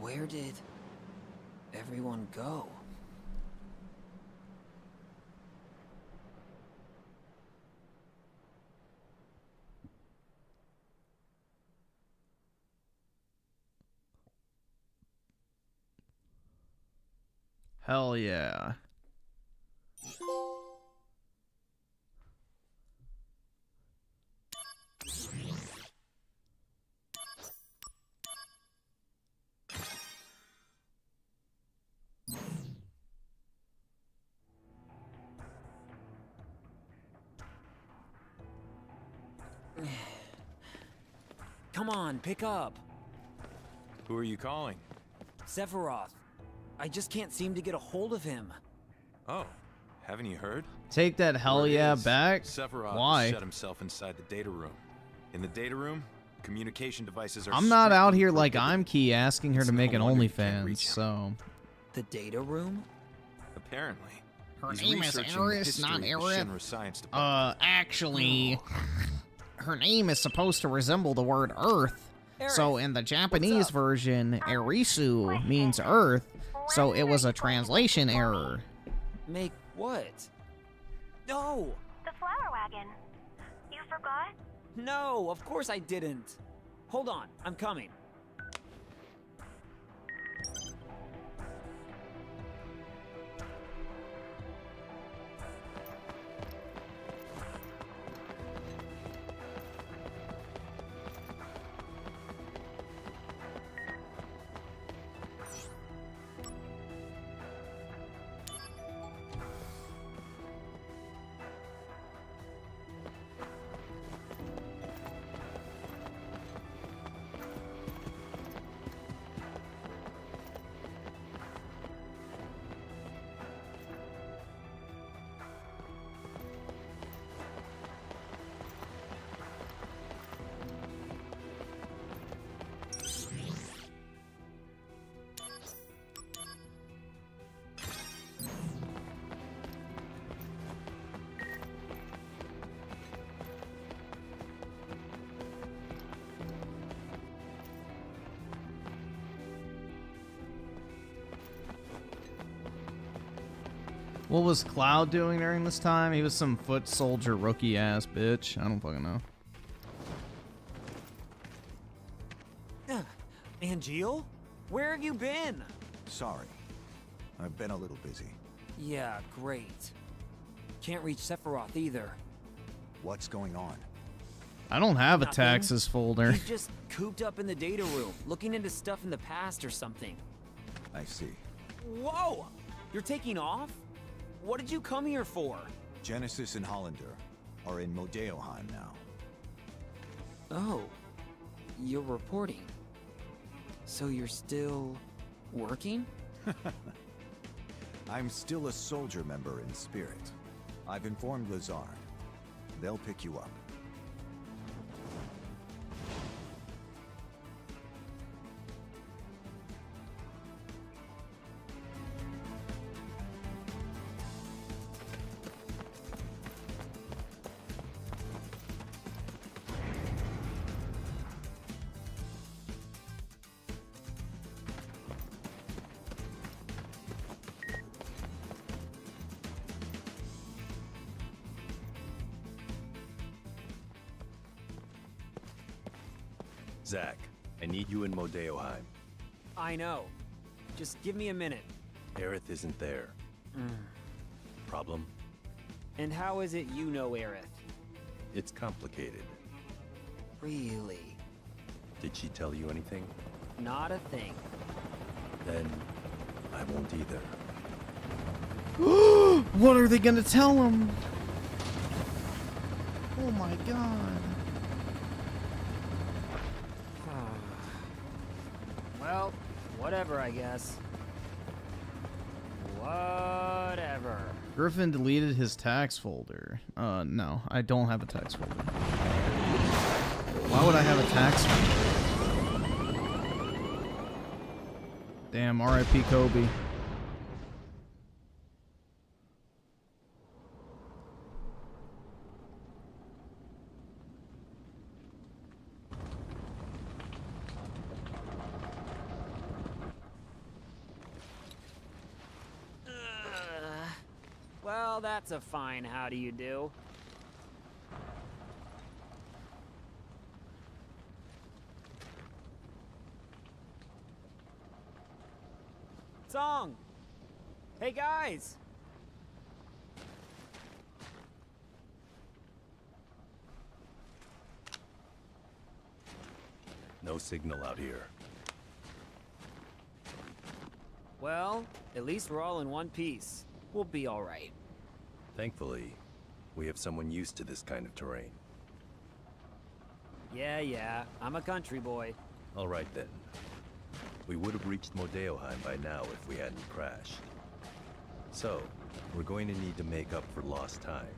Where did everyone go? Hell yeah. Come on, pick up. Who are you calling? Sephiroth. I just can't seem to get a hold of him. Oh, haven't you heard? Take that hell Word yeah is, back? Sephiroth Why? has shut himself inside the data room. In the data room, communication devices are I'm not out strictly here like prohibited. I'm Key asking her It's to make no an wonder you can't OnlyFans, reach him. so... The data room? Apparently. Her He's name is researching the Eris, not history of the Aerith. Shinra Science Department. Actually... Her name is supposed to resemble the word Earth. So in the Japanese version, Erisu means Earth, so it was a translation error. Make what? No! The flower wagon. You forgot? No, of course I didn't. Hold on, I'm coming. What was Cloud doing during this time? He was some foot soldier rookie ass bitch. I don't fucking know. Angeal? Where have you been? Sorry. I've been a little busy. Yeah, great. Can't reach Sephiroth either. What's going on? I don't have a Nothing. taxes folder. He's just cooped up in the data room, looking into stuff in the past or something. I see. Whoa! You're taking off? What did you come here for? Genesis and Hollander are in Modeoheim now. Oh, you're reporting. So you're still working? I'm still a soldier member in spirit. I've informed Lazar. They'll pick you up. Zack, I need you in Modeoheim. I know. Just give me a minute. Aerith isn't there. Problem? And how is it you know Aerith? It's complicated. Really? Did she tell you anything? Not a thing. Then I won't either. What are they gonna tell him? Oh my god. Well, whatever, I guess. Whatever. Griffin deleted his tax folder. No, I don't have a tax folder. Why would I have a tax folder? Damn, R.I.P. Kobe. Well, that's a fine how do you do. Song! Hey guys! No signal out here. Well, at least we're all in one piece. We'll be all right. Thankfully, we have someone used to this kind of terrain. Yeah, I'm a country boy. All right then. We would have reached Modeoheim by now if we hadn't crashed. So, we're going to need to make up for lost time.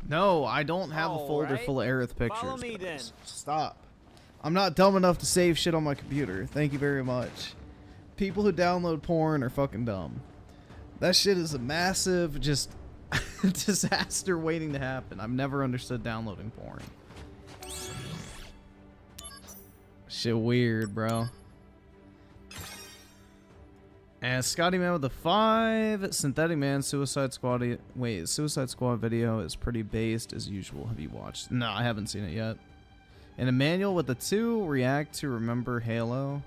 No, I don't have a folder right. full of Aerith pictures. Follow me then. Stop. I'm not dumb enough to save shit on my computer. Thank you very much. People who download porn are fucking dumb. That shit is a massive, just disaster waiting to happen. I've never understood downloading porn. Shit weird, bro. And Scotty Man with the 5. Synthetic Man, Suicide Squad. Wait, Suicide Squad video is pretty based as usual. Have you watched? No, I haven't seen it yet. And Emmanuel with the 2. React to Remember Halo.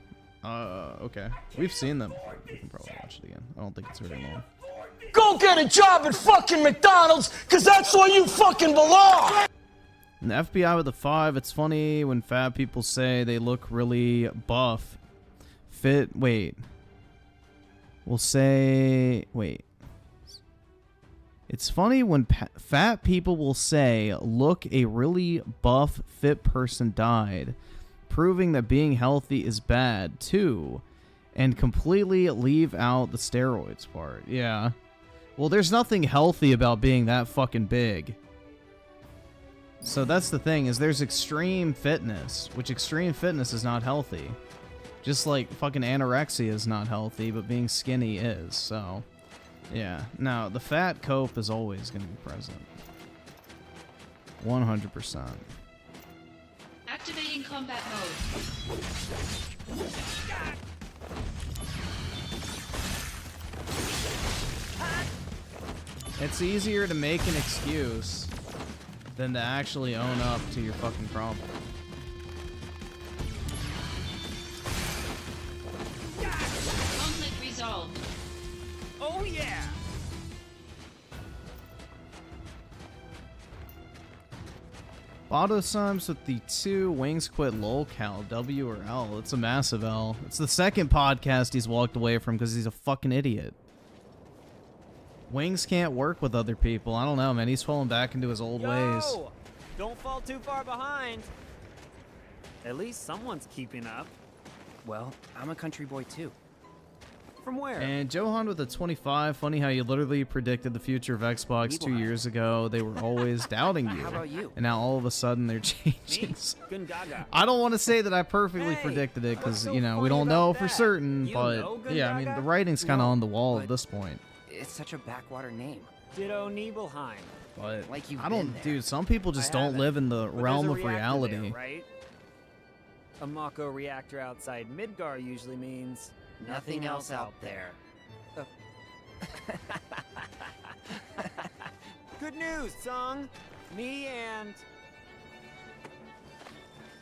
Okay. We've seen them. We can probably watch it again. I don't think it's very long. Go get a job at fucking McDonald's, cause that's where you fucking belong! And the FBI with the 5. It's funny when fat people say they look really buff. Fit. Wait. We'll say. Wait. It's funny when fat people will say, look, a really buff, fit person died, proving that being healthy is bad, too, and completely leave out the steroids part. Yeah. Well, there's nothing healthy about being that fucking big. So that's the thing, is there's extreme fitness, which extreme fitness is not healthy. Just like fucking anorexia is not healthy, but being skinny is, so... Yeah. Now, the fat cope is always going to be present. 100%. Activating combat mode. It's easier to make an excuse than to actually own up to your fucking problem. Conflict resolved. Oh yeah! Otto Sims with the 2. Wings quit lolcow. W or L. It's a massive L. It's the second podcast he's walked away from because he's a fucking idiot. Wings can't work with other people. I don't know, man. He's falling back into his old ways. Don't fall too far behind. At least someone's keeping up. Well, I'm a country boy too. From where? And Johan with a 25. Funny how you literally predicted the future of Xbox 2 years ago. They were always doubting you. How about you? And now all of a sudden they're changing. I don't want to say that I perfectly predicted it because, you know, we don't know for certain. But, yeah, I mean, the writing's kind of on the wall at this point. It's such a backwater name. Ditto Nibelheim. But like I don't, dude, some people just don't live in the realm of reality. There, right? A Mako reactor outside Midgar usually means nothing else out there. Good news, Sung. Me and...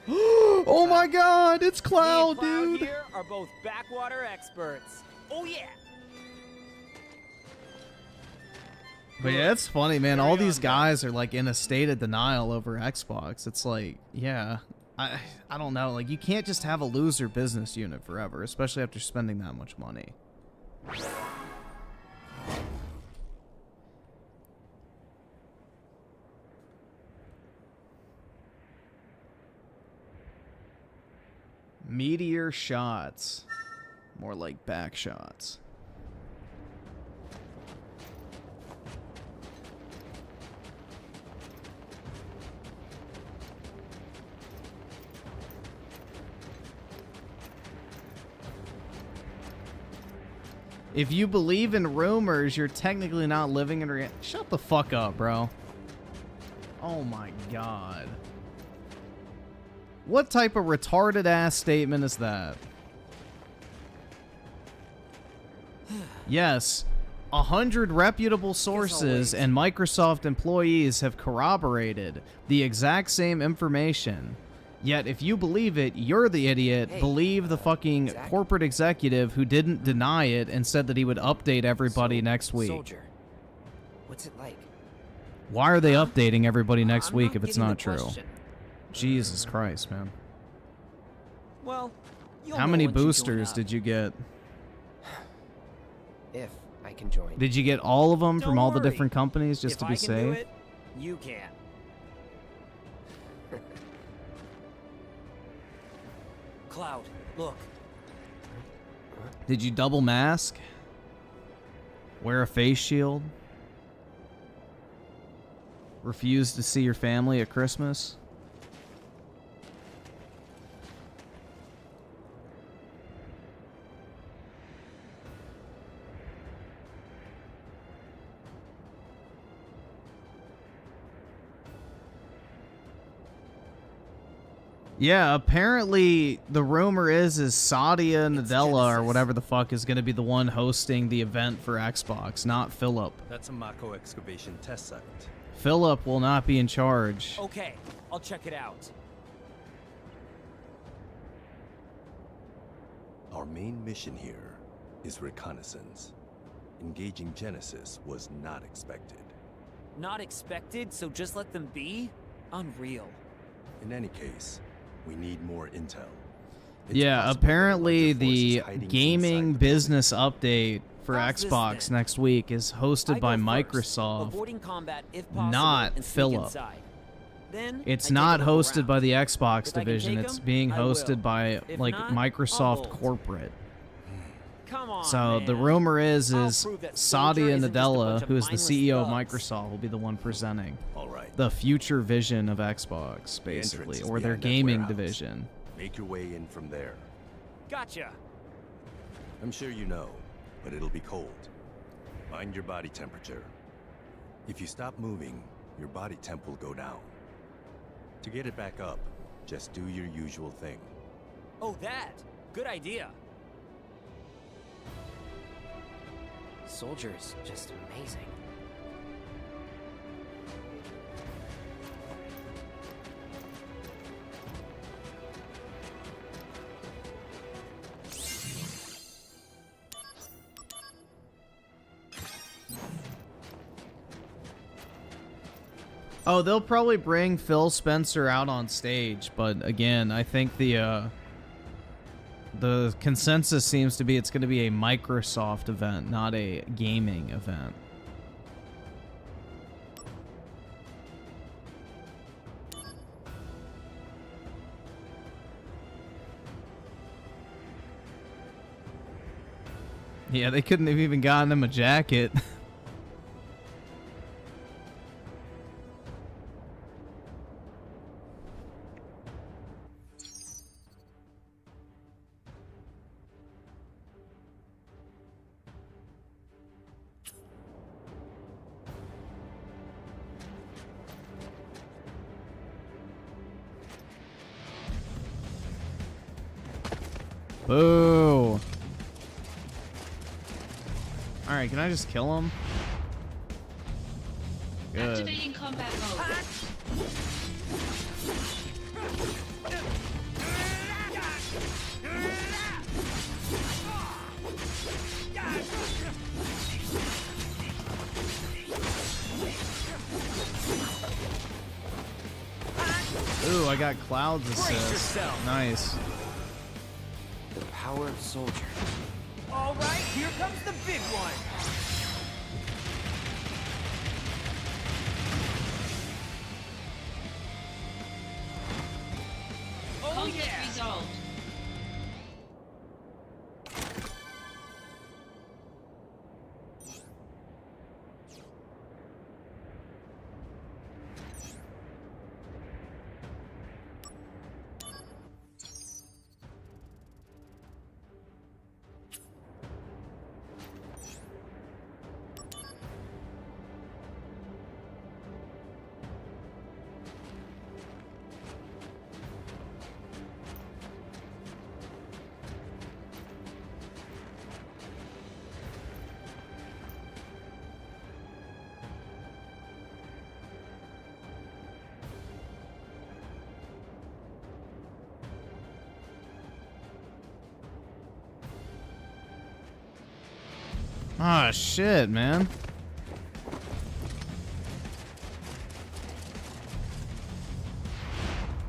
Oh my god, it's Cloud, dude! Here are both backwater experts. Oh yeah! But yeah, it's funny, man. All these guys are like in a state of denial over Xbox. It's like, yeah, I don't know. Like, you can't just have a loser business unit forever, especially after spending that much money. Meteor shots. More like back shots. If you believe in rumors, you're technically not living in reality. Shut the fuck up, bro. Oh my god. What type of retarded ass statement is that? Yes, 100 reputable sources and Microsoft employees have corroborated the exact same information. Yet, if you believe it, you're the idiot. Hey, believe the fucking corporate executive who didn't deny it and said that he would update everybody next week. Soldier, what's it like? Why are they updating everybody next I'm week not if it's getting not the true? question. Jesus Christ, man. Well, How many boosters did you get? If I can join. Did you get all of them Don't from all the worry. different companies just If to I be can safe? do it, you can. Cloud, look. Did you double mask? Wear a face shield? Refuse to see your family at Christmas? Yeah, apparently the rumor is Sadia Nadella or whatever the fuck is going to be the one hosting the event for Xbox, not Philip. That's a Mako excavation test site. Philip will not be in charge. Okay, I'll check it out. Our main mission here is reconnaissance. Engaging Genesis was not expected. Not expected, so just let them be? Unreal. In any case, we need more intel. Yeah, apparently the gaming business update for Xbox next week is hosted by Microsoft, not Philip. It's not hosted by the Xbox division. It's being hosted by like Microsoft corporate. So the rumor is Sadia Nadella, who is the CEO of Microsoft, will be the one presenting the future vision of Xbox, basically, or their gaming division. Make your way in from there. Gotcha. I'm sure you know, but it'll be cold. Mind your body temperature. If you stop moving, your body temp will go down. To get it back up, just do your usual thing. Oh, that! Good idea. Soldier's just amazing. Oh, they'll probably bring Phil Spencer out on stage, but again, I think the consensus seems to be it's going to be a Microsoft event, not a gaming event. Yeah, they couldn't have even gotten him a jacket. Boo. Alright, can I just kill him? Good. Activating combat mode. Ooh, I got Cloud's assist. Nice. The power of Soldier. All right, here comes the big one. Oh Conflict yeah. resolved. Ah, shit, man.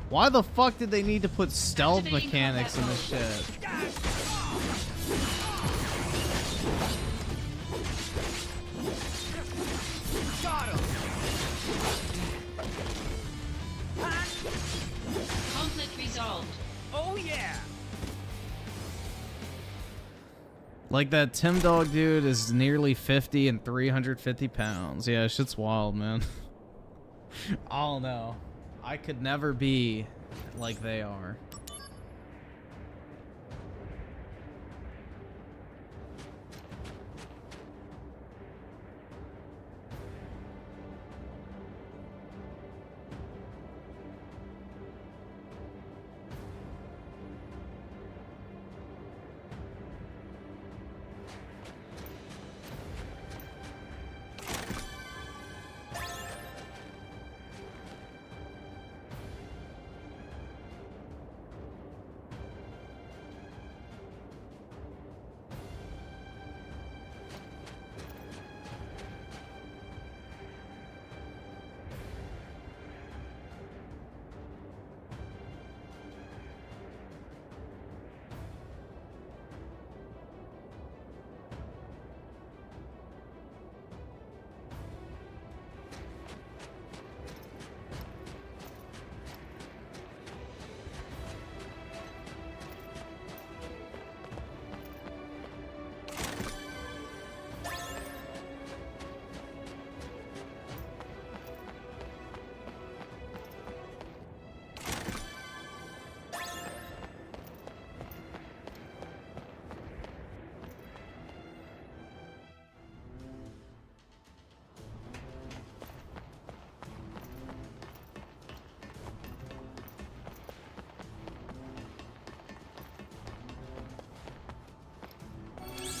Why the fuck did they need to put stealth mechanics in this shit? Conflict resolved. Oh yeah. Like that Tim Dog dude is nearly 50 and 350 pounds. Yeah, shit's wild, man. I don't know. I could never be like they are.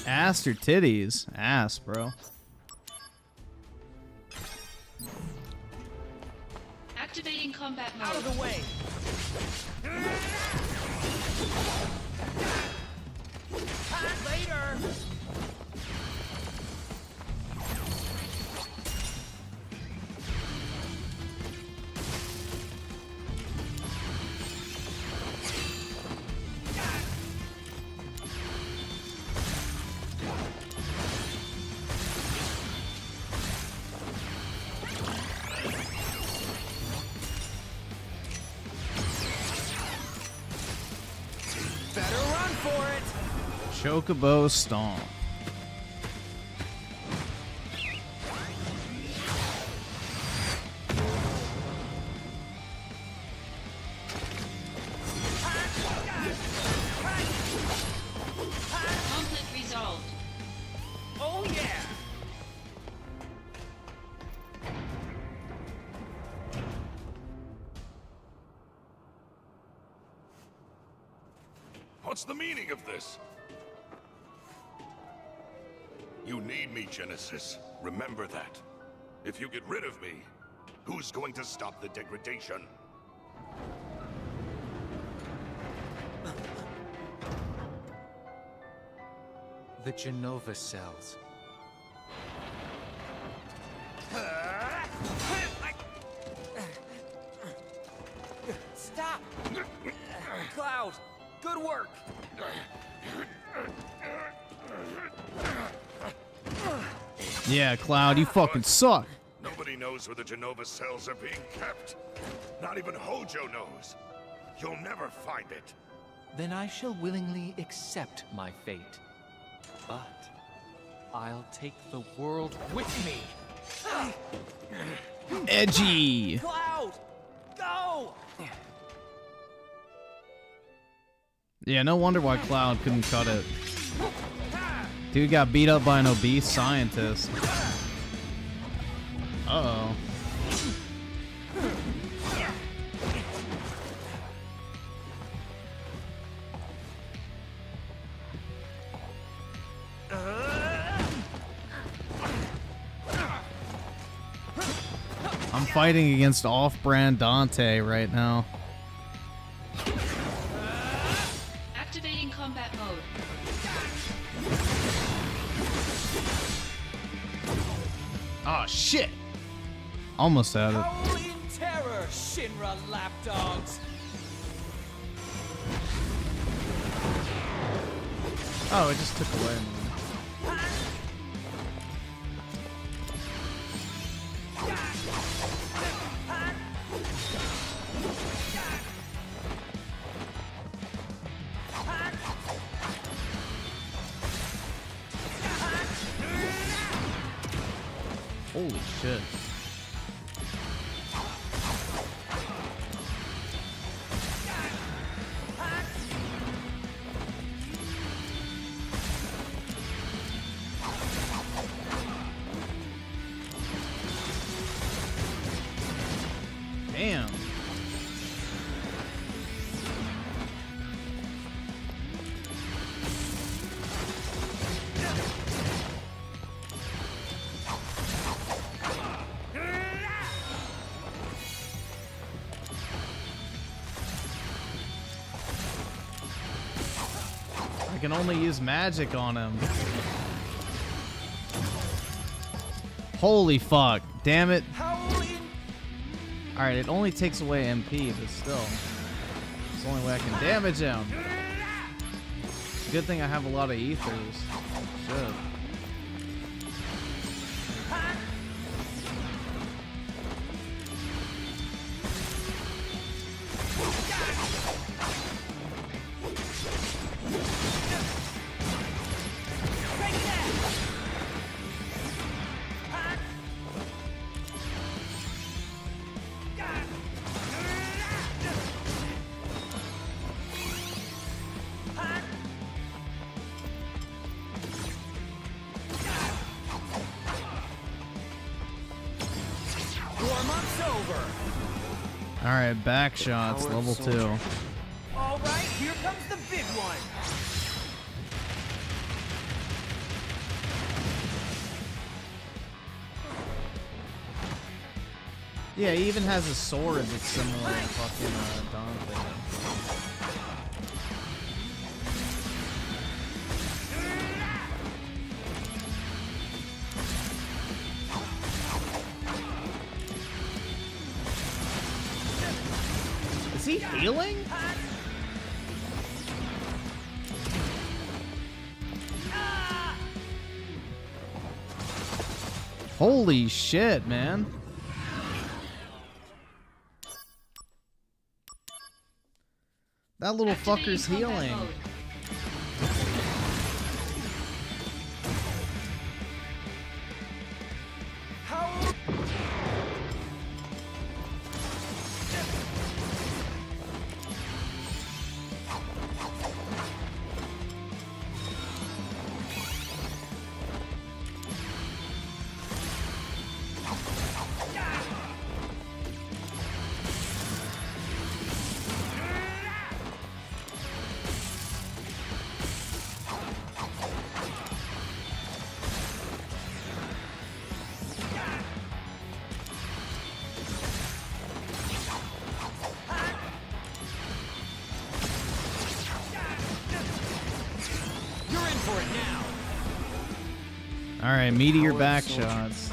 Ass or titties? Ass, bro. Activating combat mode. Out of the way. Later. Better run for it. Chocobo Stomp. Conflict resolved. Oh yeah. What's the meaning of this? You need me, Genesis. Remember that. If you get rid of me, who's going to stop the degradation? The Genova cells. Stop! Cloud, good work! Yeah, Cloud, you fucking suck. Nobody knows where the Genova cells are being kept. Not even Hojo knows. You'll never find it. Then I shall willingly accept my fate. But I'll take the world with me. Edgy. Cloud, go! Yeah, no wonder why Cloud couldn't cut it. Dude got beat up by an obese scientist. Uh-oh. I'm fighting against off-brand Dante right now. Activating combat mode. Oh shit! Almost had it. Howl in terror, Shinra lapdogs! Oh, it just took away. Holy shit. Damn. I can only use magic on him. Holy fuck. Damn it. Alright, it only takes away MP, but still. It's the only way I can damage him. Good thing I have a lot of ethers. Shit. Warm-up's over! Alright, back shots, level 2. All right, here comes the big one. Yeah, he even has a sword that's similar to fucking Dante. Is he healing? Holy shit, man. That little fucker's healing. Alright, meteor back shots.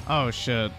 Oh shit.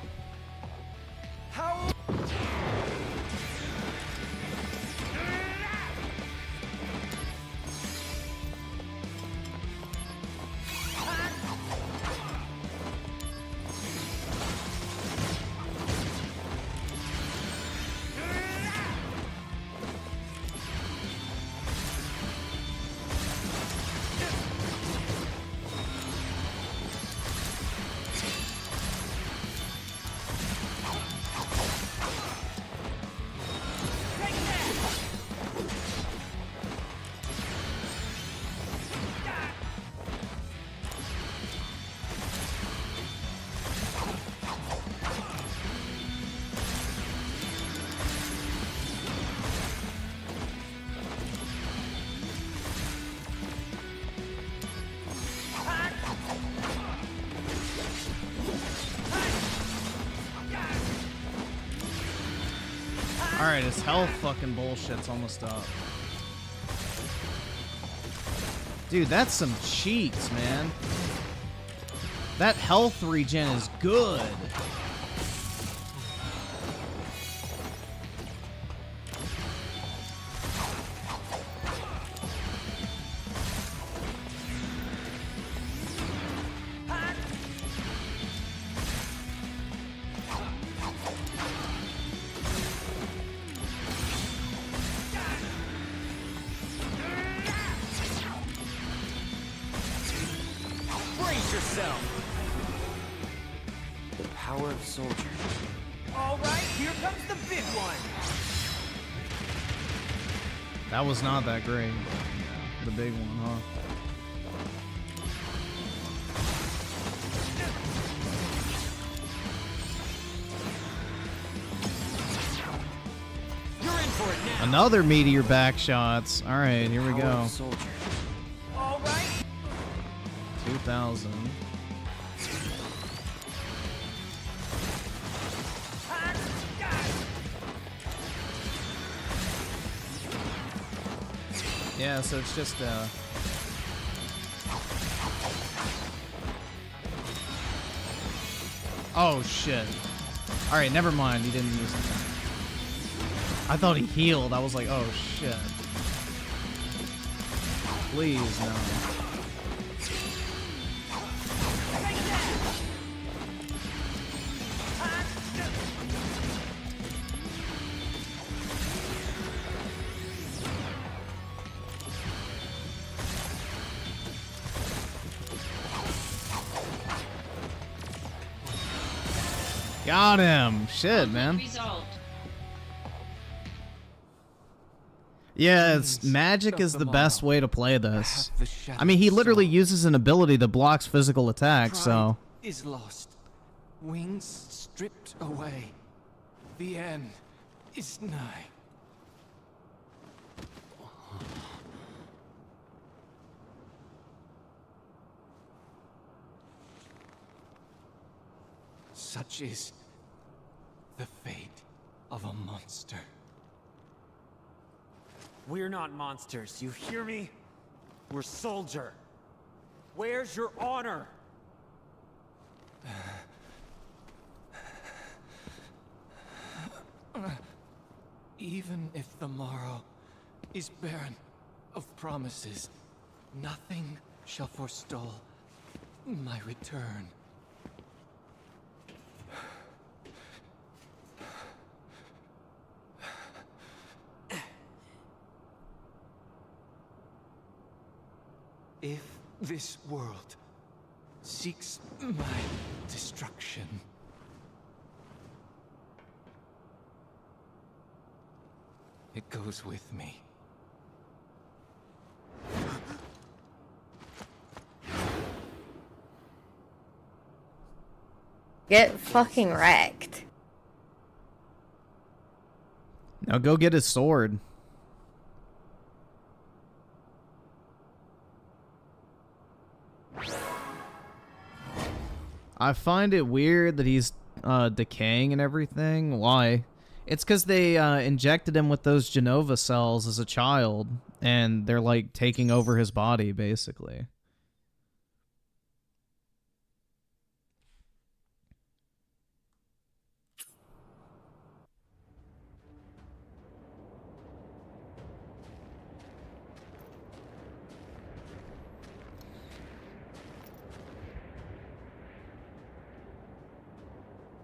Alright, his health fucking bullshit's almost up. Dude, that's some cheeks, man. That health regen is good. That was not that great. The big one, huh? You're in for it now. Another meteor back shots. All right, here we go. All right. 2000. Yeah, so it's just oh shit. Alright, never mind, he didn't use it. I thought he healed. I was like, oh shit. Please, no. Got him. Shit, man. Resolved. Yeah, it's magic is the best way to play this. I mean, he literally uses an ability that blocks physical attacks, so... is lost. Wings stripped away. The end is nigh. Such is the fate of a monster. We're not monsters, you hear me? We're soldier. Where's your honor? Even if the morrow is barren of promises, nothing shall forestall my return. If this world seeks my destruction, it goes with me. Get fucking wrecked. Now go get his sword. I find it weird that he's decaying and everything. Why? It's because they injected him with those Genova cells as a child, and they're like taking over his body, basically.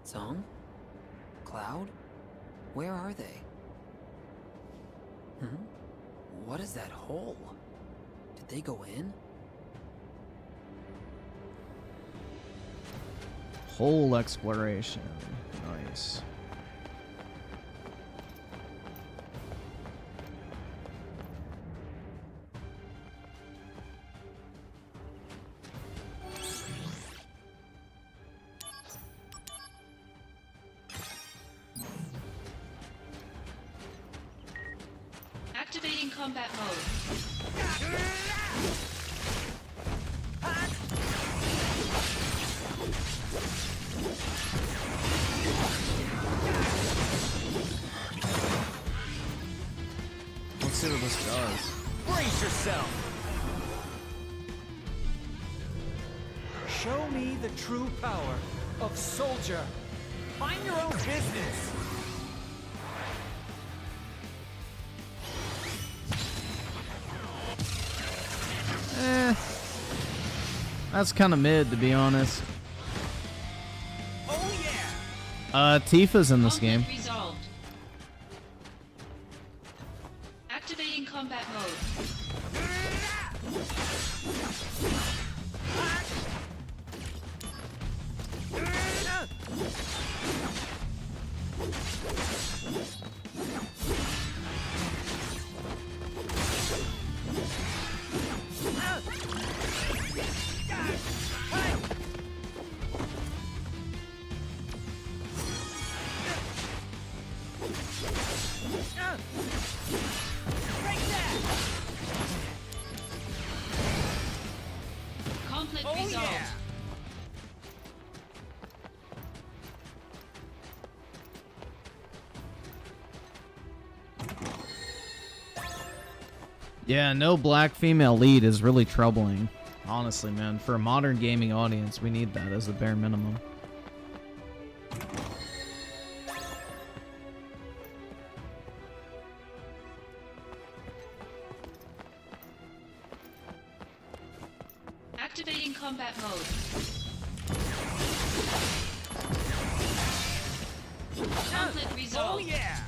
Song? Cloud? Where are they? What is that hole? Did they go in? Whole exploration. Nice. Activating combat mode. Let's see what this does. Brace yourself! Show me the true power of soldier. Mind your own business. That's kind of mid, to be honest. Oh yeah! Tifa's in this game. Resolved. Activating combat mode. Conflict resolved. Yeah. Yeah, no black female lead is really troubling. Honestly, man. For a modern gaming audience, we need that as the bare minimum. Activating combat mode. Conflict resolved. Oh yeah!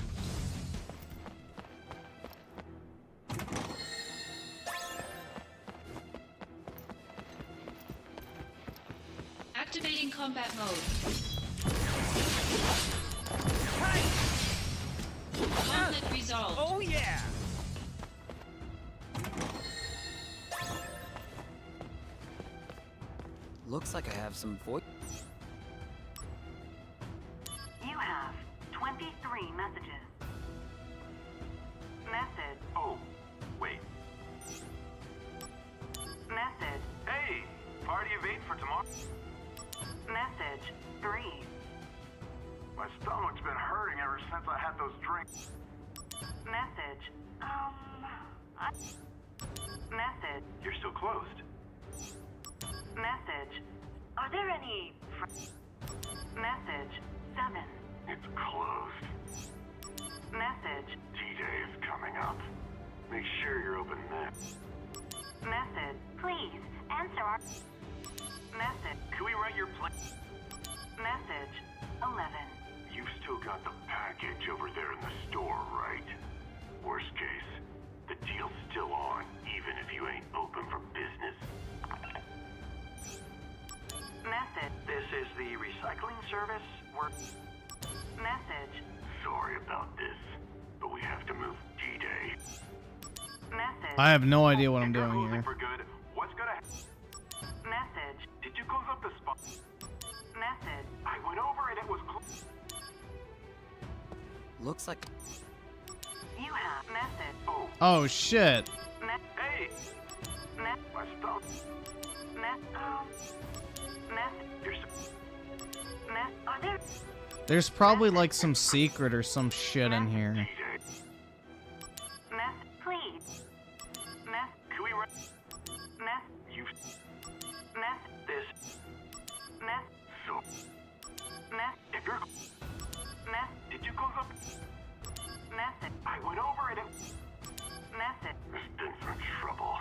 Activating combat mode. Conflict resolved. Oh yeah! Looks like I have some voice. You have 23 messages. Message. Oh, wait. Message. Hey, party of 8 for tomorrow. Message 3. My stomach's been hurting ever since I had those drinks. Message. Message. You're still closed. Message. Are there any Message 7. It's closed. Message. D-Day is coming up. Make sure you're open then. Message. Please answer our message. Can we write your plan? Message 11. You've still got the package over there in the store, right? Worst case, the deal's still on, even if you ain't open for business. Message. This is the recycling service. Message. Sorry about this, but we have to move D-Day. Message. I have no idea what I'm doing here. For good. What's gonna Message. Did you close up the spot? Message. I went over and it was closed. Looks like. You have message. Oh shit. Hey! My stomach. Are there There's probably like some secret or some shit in here. please. Can we write? You. This. So. If you're. Did you close up? Message. I went over it and. Message. There's been some trouble.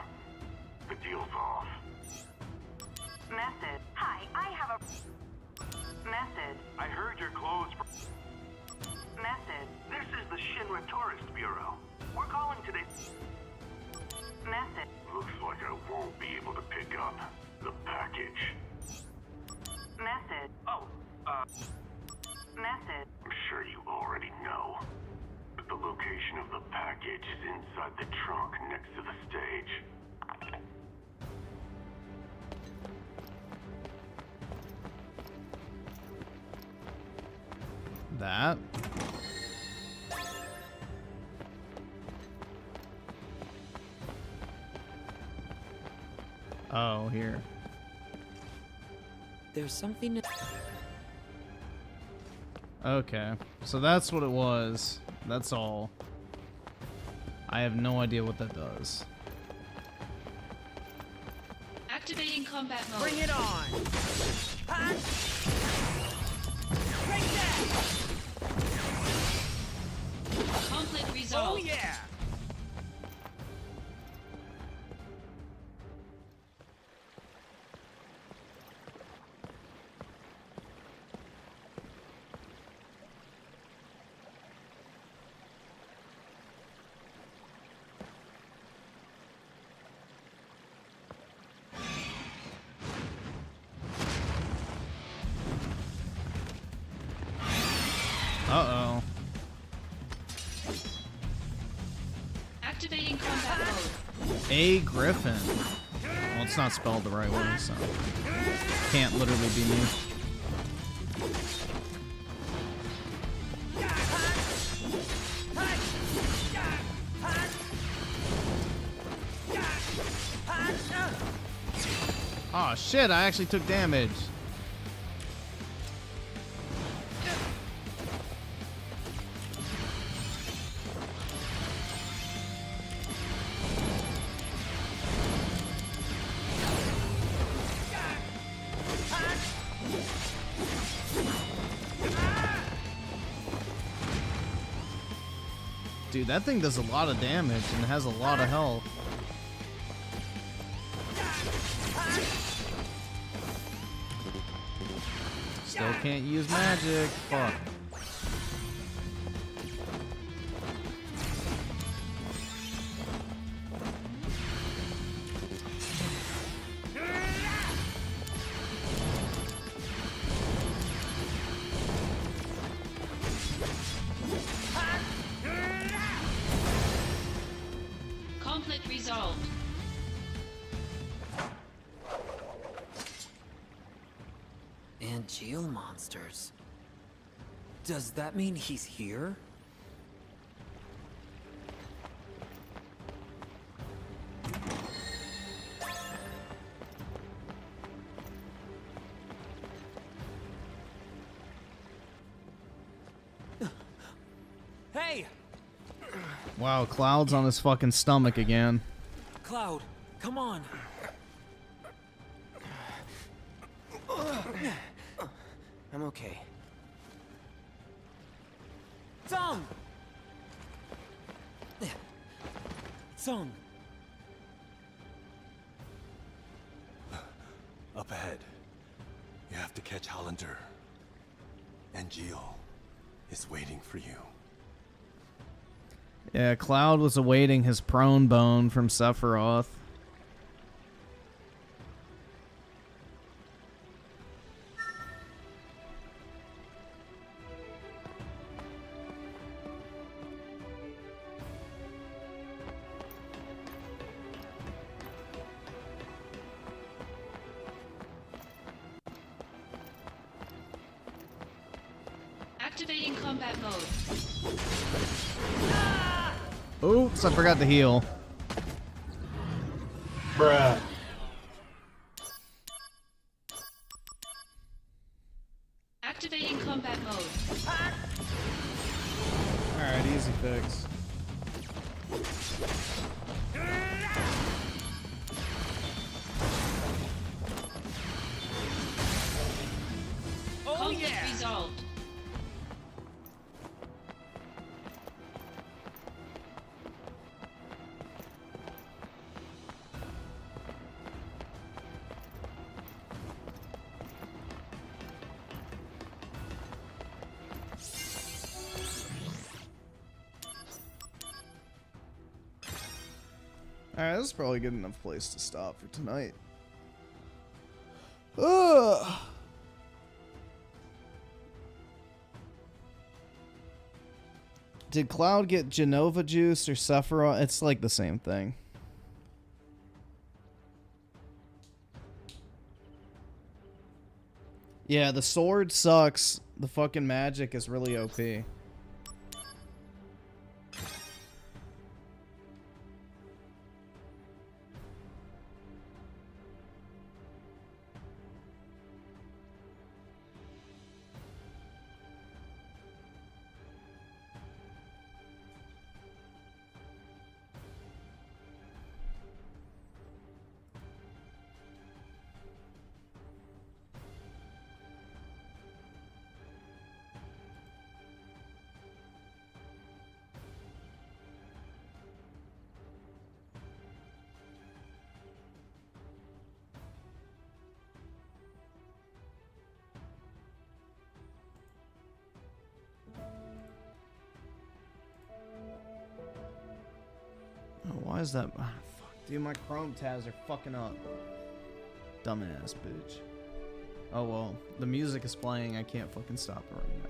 The deal's off. Message. Hi, I have a message. I heard you're closed. Message. This is the Shinra Tourist Bureau. We're calling today. Message. Looks like I won't be able to pick up the package. Message. Oh, Message. I'm sure you already know. But the location of the package is inside the trunk next to the stage. That. Oh, here. There's something. Okay, so that's what it was. That's all. I have no idea what that does. Activating combat mode. Bring it on! Pant! Break that! Conflict resolved. Oh yeah! Uh-oh. Activating combat mode. A Griffin. Well, it's not spelled the right way, so can't literally be me. Oh shit, I actually took damage. Dude, that thing does a lot of damage and has a lot of health. Still can't use magic. Fuck. Angeal monsters. Does that mean he's here? Hey! Wow, Cloud's on his fucking stomach again. Cloud, come on. I'm okay. Song! Song! Up ahead. You have to catch Hollander. And Geo is waiting for you. Yeah, Cloud was awaiting his prone bone from Sephiroth. Activating combat mode. Oops, I forgot to heal. Bruh. Activating combat mode. Alright, easy fix. Conflict resolved. Alright, this is probably a good enough place to stop for tonight. Ugh. Did Cloud get Genova juice or Sephiroth? It's like the same thing. Yeah, the sword sucks. The fucking magic is really OP. Why is that? Ah, fuck. Dude, my Chrome tabs are fucking up. Dumbass bitch. Oh well, the music is playing. I can't fucking stop it right now.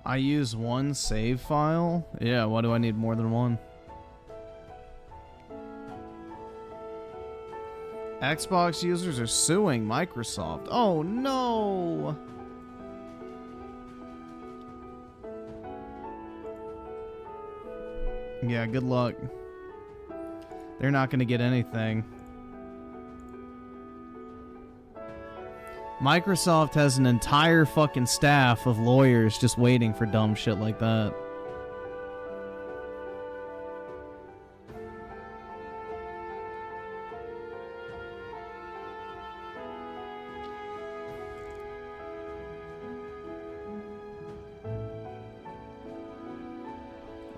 I use one save file? Yeah, why do I need more than one? Xbox users are suing Microsoft. Oh no! Yeah, good luck. They're not gonna get anything. Microsoft has an entire fucking staff of lawyers just waiting for dumb shit like that.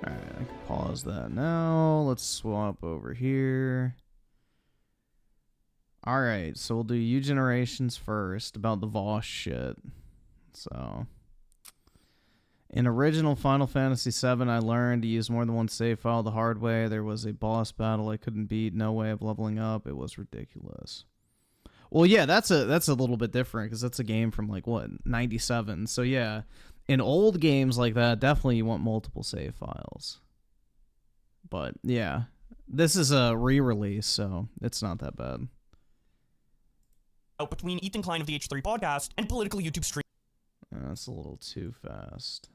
Alright, I can pause that now. Let's swap over here. Alright, so we'll do U Generations first about the Voss shit. So, In original Final Fantasy VII, I learned to use more than one save file the hard way. There was a boss battle I couldn't beat. No way of leveling up. It was ridiculous. Well, yeah, that's a little bit different because that's a game from like what 97. So yeah, in old games like that, definitely you want multiple save files. But yeah, this is a re-release, so it's not that bad. Between Ethan Klein of the H3 podcast and political YouTube stream. That's a little too fast.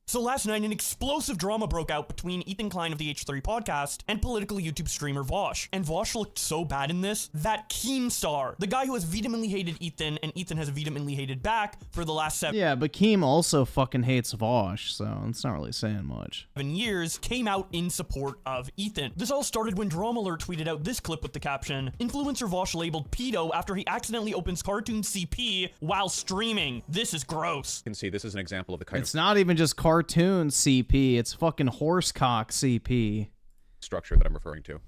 So last night, an explosive drama broke out between Ethan Klein of the H3 podcast and political YouTube streamer Vosh. And Vosh looked so bad in this that Keemstar, the guy who has vehemently hated Ethan and Ethan has vehemently hated back for the last 7 Yeah, but Keem also fucking hates Vosh, so it's not really saying much. years, came out in support of Ethan. This all started when Drama Alert tweeted out this clip with the caption, "Influencer Vosh labeled pedo after he accidentally opens cartoon CP while streaming. This is gross." You can see this is an example of the kind It's not even just cartoon CP, it's fucking horsecock CP. Structure that I'm referring to.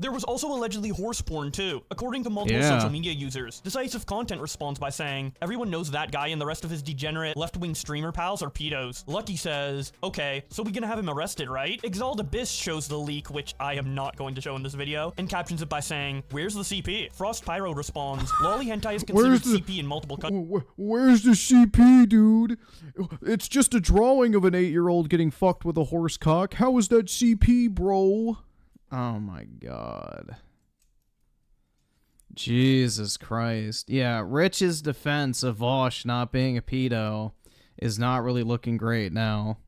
There was also allegedly horse porn too, according to multiple social media users. Decisive Content responds by saying, "Everyone knows that guy and the rest of his degenerate left-wing streamer pals are pedos." Lucky says, "Okay, so we gonna have him arrested, right?" Exalted Abyss shows the leak, which I am not going to show in this video, and captions it by saying, "Where's the CP?" Frost Pyro responds, "Lolly hentai is considered CP in multiple countries." Where's the CP, dude? It's just a drawing of an 8-year-old getting fucked with a horse cock. How is that CP, bro? Oh my god. Jesus Christ. Yeah, Rich's defense of Vosh not being a pedo is not really looking great now.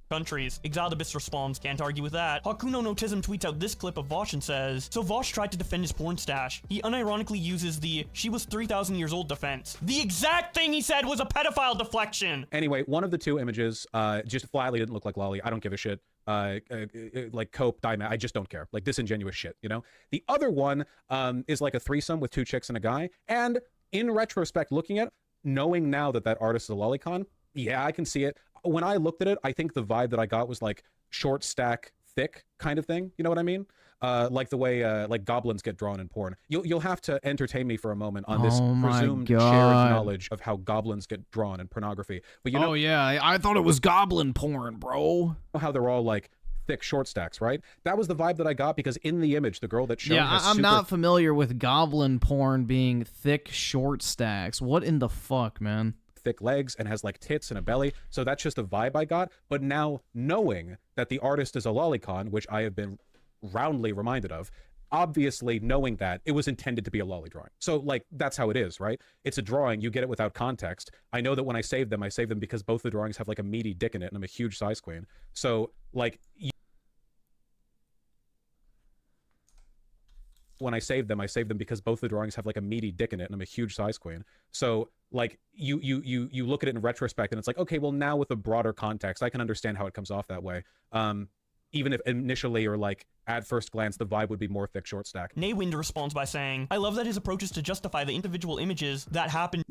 Countries. Exiled Abyss responds, "Can't argue with that." Hakuno Notism tweets out this clip of Vosh and says, "So Vosh tried to defend his porn stash. He unironically uses the 'she was 3,000 years old' defense. The exact thing he said was a pedophile deflection." Anyway, one of the two images just flatly didn't look like Lolly. I don't give a shit. Like cope, diamond, I just don't care. Like disingenuous shit, you know? The other one is like a threesome with 2 chicks and a guy. And in retrospect, looking at, knowing now that that artist is a lolicon, yeah, I can see it. When I looked at it, I think the vibe that I got was like short stack, thick kind of thing. You know what I mean? Like the way like goblins get drawn in porn. You'll have to entertain me for a moment on this presumed shared knowledge of how goblins get drawn in pornography. But you know, oh yeah, I thought it was goblin porn, bro. How they're all like thick short stacks, right? That was the vibe that I got because in the image, the girl that showed I'm not familiar with goblin porn being thick short stacks. What in the fuck, man? Thick legs and has like tits and a belly. So that's just a vibe I got. But now knowing that the artist is a lolicon, which I have been roundly reminded of, obviously knowing that it was intended to be a lolly drawing. So like that's how it is, right? It's a drawing, you get it without context. I know that when I save them because both the drawings have like a meaty dick in it and I'm a huge size queen. So like when I save them because both the drawings have like a meaty dick in it and I'm a huge size queen. So like you look at it in retrospect and it's like, okay, well now with a broader context, I can understand how it comes off that way. Even if initially or like at first glance, the vibe would be more thick short stack. Naywind responds by saying, "I love that his approach is to justify the individual images that happen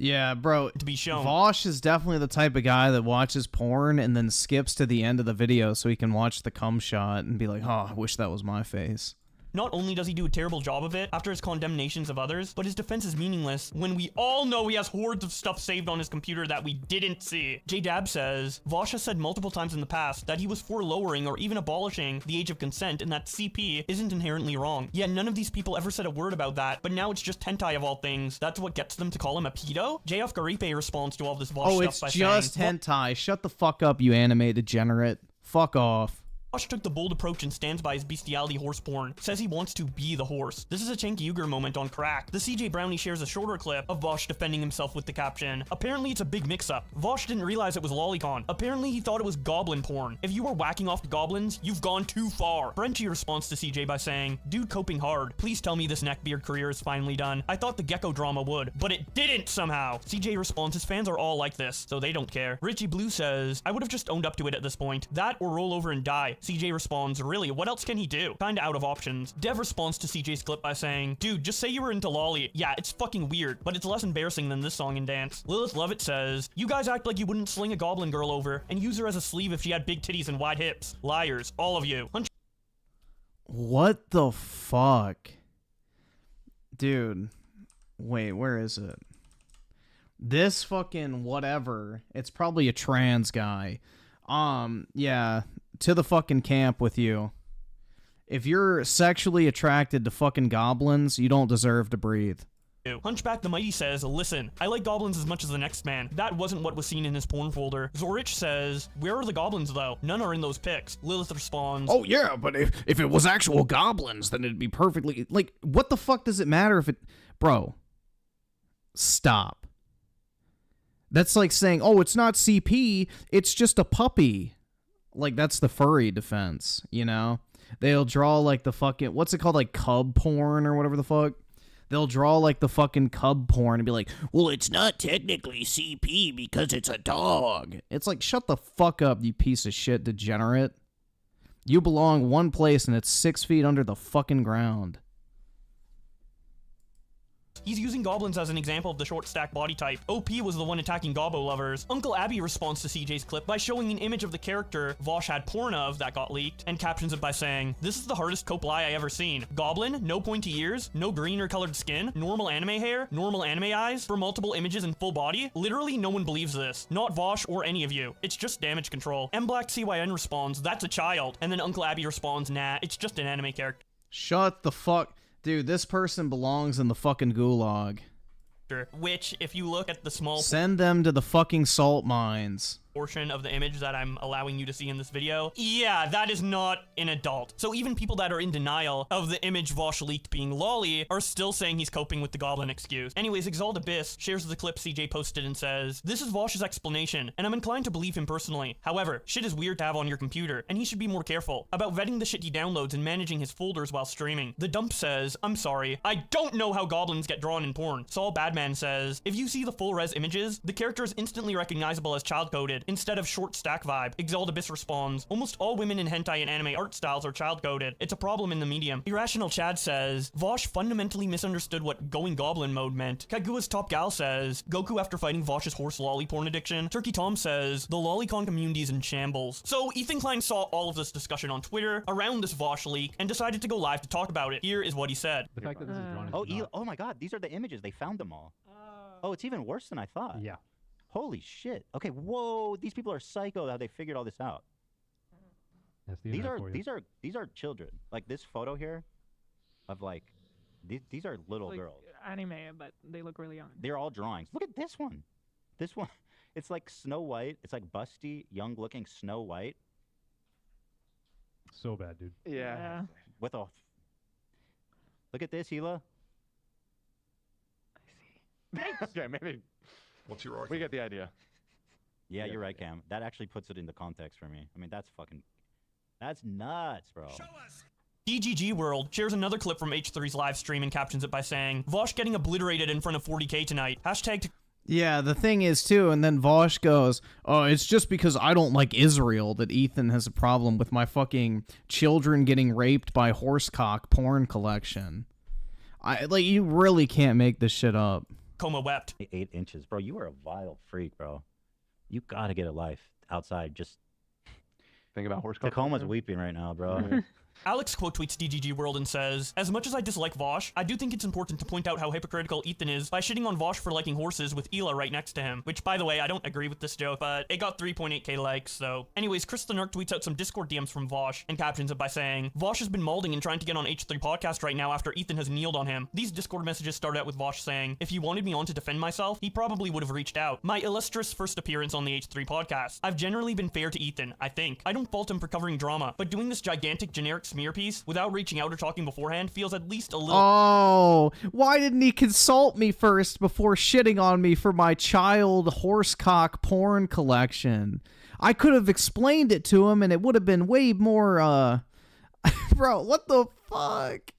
bro, to be shown." Vosh is definitely the type of guy that watches porn and then skips to the end of the video so he can watch the cum shot and be like, oh, I wish that was my face. Not only does he do a terrible job of it after his condemnations of others, but his defense is meaningless when we all know he has hordes of stuff saved on his computer that we didn't see. J-Dab says, "Vosh has said multiple times in the past that he was for lowering or even abolishing the age of consent and that CP isn't inherently wrong. Yet none of these people ever said a word about that, but now it's just hentai of all things. That's what gets them to call him a pedo?" JF Garipe responds to all this Vosh stuff by saying, "Oh, it's just hentai. Shut the fuck up, you anime degenerate. Fuck off." Vosh took the bold approach and stands by his bestiality horse porn. Says he wants to be the horse. This is a Cenk Uyghur moment on crack. The CJ Brownie shares a shorter clip of Vosh defending himself with the caption, "Apparently it's a big mix-up. Vosh didn't realize it was lolicon. Apparently he thought it was goblin porn. If you were whacking off goblins, you've gone too far." Frenchie responds to CJ by saying, "Dude coping hard. Please tell me this neckbeard career is finally done. I thought the gecko drama would, but it didn't somehow." CJ responds, his fans are all like this, so they don't care. Richie Blue says, "I would have just owned up to it at this point. That or roll over and die." CJ responds, "Really, what else can he do? Kinda out of options." Dev responds to CJ's clip by saying, "Dude, just say you were into lolly. Yeah, it's fucking weird, but it's less embarrassing than this song and dance." Lilith Lovett says, "You guys act like you wouldn't sling a goblin girl over and use her as a sleeve if she had big titties and wide hips. Liars, all of you." What the fuck? Dude, wait, where is it? This fucking whatever. It's probably a trans guy. Yeah, to the fucking camp with you. If you're sexually attracted to fucking goblins, you don't deserve to breathe. Hunchback the Mighty says, listen, I like goblins as much as the next man. That wasn't what was seen in his porn folder. Zorich says, where are the goblins though? None are in those pics. Lilith responds, oh yeah, but if it was actual goblins, then it'd be perfectly... Like, what the fuck does it matter if it... Bro. Stop. That's like saying, oh, it's not CP, it's just a puppy. Like, that's the furry defense, you know? They'll draw like the fucking... What's it called? Like cub porn or whatever the fuck? They'll draw like the fucking cub porn and be like, well, it's not technically CP because it's a dog. It's like, shut the fuck up, you piece of shit degenerate. You belong one place and it's 6 feet under the fucking ground. he's using goblins as an example of the short stack body type. OP was the one attacking gobbo lovers. Uncle Abby responds to CJ's clip by showing an image of the character Vosh had porn of that got leaked, and captions it by saying, "This is the hardest cope lie I ever seen. Goblin, no pointy ears, no green or colored skin, normal anime hair, normal anime eyes, for multiple images and full body. Literally no one believes this. Not Vosh or any of you. It's just damage control." MBlackCYN responds, "That's a child." And then Uncle Abby responds, "Nah, it's just an anime character." Shut the fuck... Dude, this person belongs in the fucking gulag. Which, if you look at the small... Send them to the fucking salt mines. Portion of the image that I'm allowing you to see in this video, yeah, that is not an adult. So even people that are in denial of the image Vosh leaked being lolly are still saying he's coping with the goblin excuse. Anyways, Exalt Abyss shares the clip CJ posted and says, "This is Vosh's explanation, and I'm inclined to believe him personally. However, shit is weird to have on your computer, and he should be more careful about vetting the shit he downloads and managing his folders while streaming." The Dump says, "I'm sorry, I don't know how goblins get drawn in porn." Saul Badman says, "If you see the full res images, the character is instantly recognizable as child-coded instead of short stack vibe." Exalt Abyss responds, "Almost all women in hentai and anime art styles are child-coded. It's a problem in the medium." Irrational Chad says, "Vosh fundamentally misunderstood what going goblin mode meant." Kagua's Top Gal says, "Goku after fighting Vosh's horse lolly porn addiction." Turkey Tom says, "The lolicon community is in shambles." So Ethan Klein saw all of this discussion on Twitter around this Vosh leak and decided to go live to talk about it. Here is what he said. The fact that this is drawn oh my god, these are the images. They found them all. Oh, it's even worse than I thought. Yeah. Holy shit. Okay, whoa, these people are psycho how they figured all this out. That's the these are children. Like this photo here of like these are little girls. Anime, but they look really young. They're all drawings. Look at this one. This one, it's like Snow White. It's like busty, young looking Snow White. So bad, dude. Yeah. With a look at this, Hila. Okay, maybe. What's your argument? We get the idea. Yeah, you're right, Cam. That actually puts it into context for me. I mean, that's nuts, bro. Show us. DGG World shares another clip from H3's live stream and captions it by saying, "Vosh getting obliterated in front of 40K tonight. Hashtag Yeah, the thing is, too, and then Vosh goes, "Oh, it's just because I don't like Israel that Ethan has a problem with my fucking children getting raped by horsecock porn collection." You really can't make this shit up. Coma wept. 8 inches, bro. You are a vile freak, bro. You gotta get a life outside. Just think about horse. Tacoma's weeping right now, bro. Alex quote tweets DGG World and says, "As much as I dislike Vosh, I do think it's important to point out how hypocritical Ethan is by shitting on Vosh for liking horses with Hila right next to him." Which, by the way, I don't agree with this joke, but it got 3.8k likes, so... Anyways, Chris the Narc tweets out some Discord DMs from Vosh and captions it by saying, "Vosh has been malding and trying to get on H3 podcast right now after Ethan has kneeled on him. These Discord messages start out with Vosh saying, 'If he wanted me on to defend myself, he probably would have reached out. My illustrious first appearance on the H3 podcast. I've generally been fair to Ethan, I think. I don't fault him for covering drama, but doing this gigantic generic smear piece without reaching out or talking beforehand feels at least a little..." Oh, why didn't he consult me first before shitting on me for my child horsecock porn collection? I could have explained it to him and it would have been way more, Bro, what the fuck?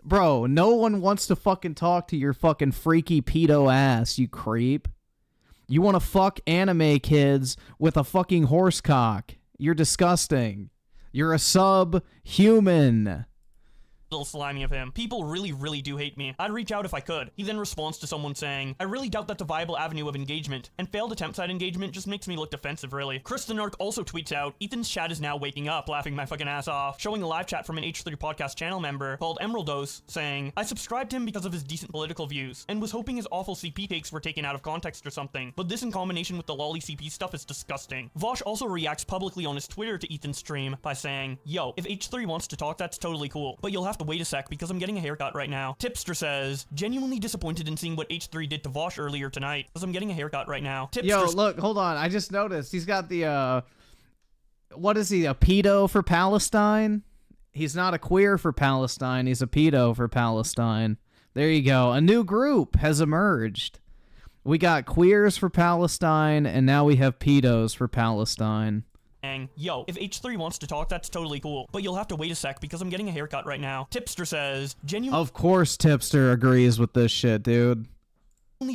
Bro, no one wants to fucking talk to your fucking freaky pedo ass, you creep. You want to fuck anime kids with a fucking horsecock. You're disgusting. You're a sub-human. little slimy of him. People really do hate me. I'd reach out if I could. He then responds to someone saying, I really doubt that's a viable avenue of engagement, and failed attempts at engagement just makes me look defensive, really. Kristenark also tweets out, Ethan's chat is now waking up, laughing my fucking ass off, showing a live chat from an H3 podcast channel member called Emeraldos, saying, I subscribed to him because of his decent political views, and was hoping his awful CP takes were taken out of context or something, but this in combination with the lolly CP stuff is disgusting. Vosh also reacts publicly on his Twitter to Ethan's stream by saying, yo, if H3 wants to talk, that's totally cool, but you'll have to wait a sec because I'm getting a haircut right now. Tipster says, genuinely disappointed in seeing what H3 did to Vosh earlier tonight, because I'm getting a haircut right now. Tipster, yo, look, hold on. I just noticed he's got the, what is he, a pedo for Palestine? He's not a queer for Palestine. He's a pedo for Palestine. There you go. A new group has emerged. We got queers for Palestine, and now we have pedos for Palestine. Yo, if H3 wants to talk, that's totally cool, but you'll have to wait a sec because I'm getting a haircut right now. Tipster says, genuinely Of course Tipster agrees with this shit, dude.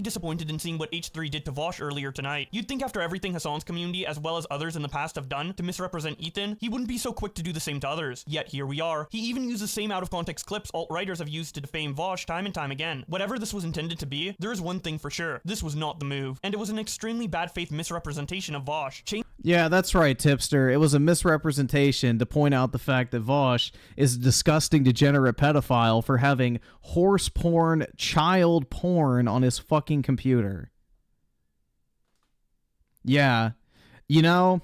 Disappointed in seeing what H3 did to Vosh earlier tonight. You'd think after everything Hassan's community as well as others in the past have done to misrepresent Ethan, he wouldn't be so quick to do the same to others. Yet here we are. He even used the same out-of-context clips alt-writers have used to defame Vosh time and time again. Whatever this was intended to be, there is one thing for sure. This was not the move, and it was an extremely bad faith misrepresentation of Vosh. Yeah, that's right, Tipster. It was a misrepresentation to point out the fact that Vosh is a disgusting, degenerate pedophile for having horse porn, child porn on his fucking computer. Yeah. You know,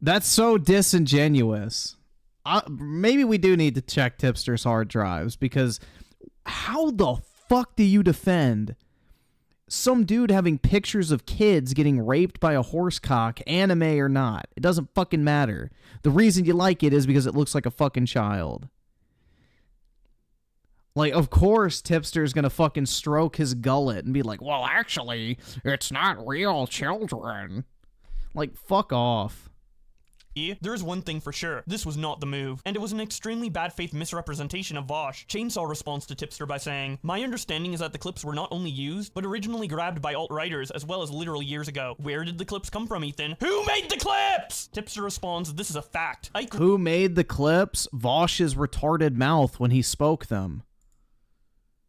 that's so disingenuous. Maybe we do need to check Tipster's hard drives, because how the fuck do you defend some dude having pictures of kids getting raped by a horsecock, anime or not? It doesn't fucking matter. The reason you like it is because it looks like a fucking child. Like, of course Tipster's gonna fucking stroke his gullet and be like, well, actually, it's not real children. Like, fuck off. There is one thing for sure. This was not the move, and it was an extremely bad faith misrepresentation of Vosh. Chainsaw responds to Tipster by saying, my understanding is that the clips were not only used, but originally grabbed by alt-writers as well as literal years ago. Where did the clips come from, Ethan? Who made the clips? Tipster responds, this is a fact. Who made the clips? Vosh's retarded mouth when he spoke them.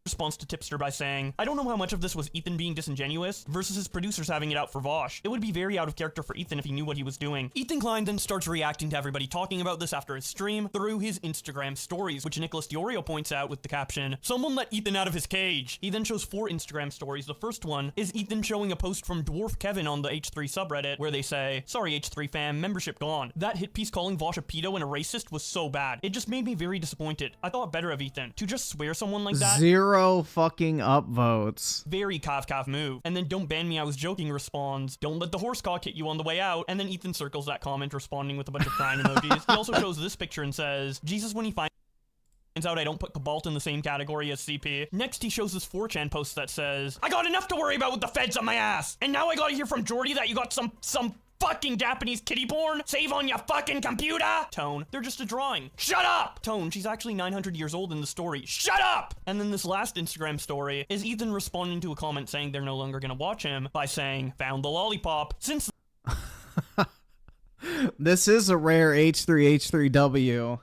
Response to Tipster by saying, I don't know how much of this was Ethan being disingenuous versus his producers having it out for Vosh. It would be very out of character for Ethan if he knew what he was doing. Ethan Klein then starts reacting to everybody talking about this after his stream through his Instagram stories, which Nicholas Diorio points out with the caption, someone let Ethan out of his cage. He then shows 4 Instagram stories. The first one is Ethan showing a post from Dwarf Kevin on the H3 subreddit where they say, sorry H3 fam, membership gone. That hit piece calling Vosh a pedo and a racist was so bad. It just made me very disappointed. I thought better of Ethan. To just swear someone like that. 0 fucking upvotes. Very Kav move. And then don't ban me, I was joking responds, don't let the horsecock hit you on the way out. And then Ethan circles that comment responding with a bunch of crying emojis. He also shows this picture and says, Jesus when he finds out I don't put Cobalt in the same category as CP. Next he shows this 4chan post that says, I got enough to worry about with the feds on my ass. And now I gotta hear from Jordy that you got some fucking Japanese kitty porn? Save on your fucking computer? Tone, they're just a drawing. Shut up! Tone, she's actually 900 years old in the story. Shut up! And then this last Instagram story is Ethan responding to a comment saying they're no longer gonna watch him by saying, found the lollipop. Since this is a rare H3H3W.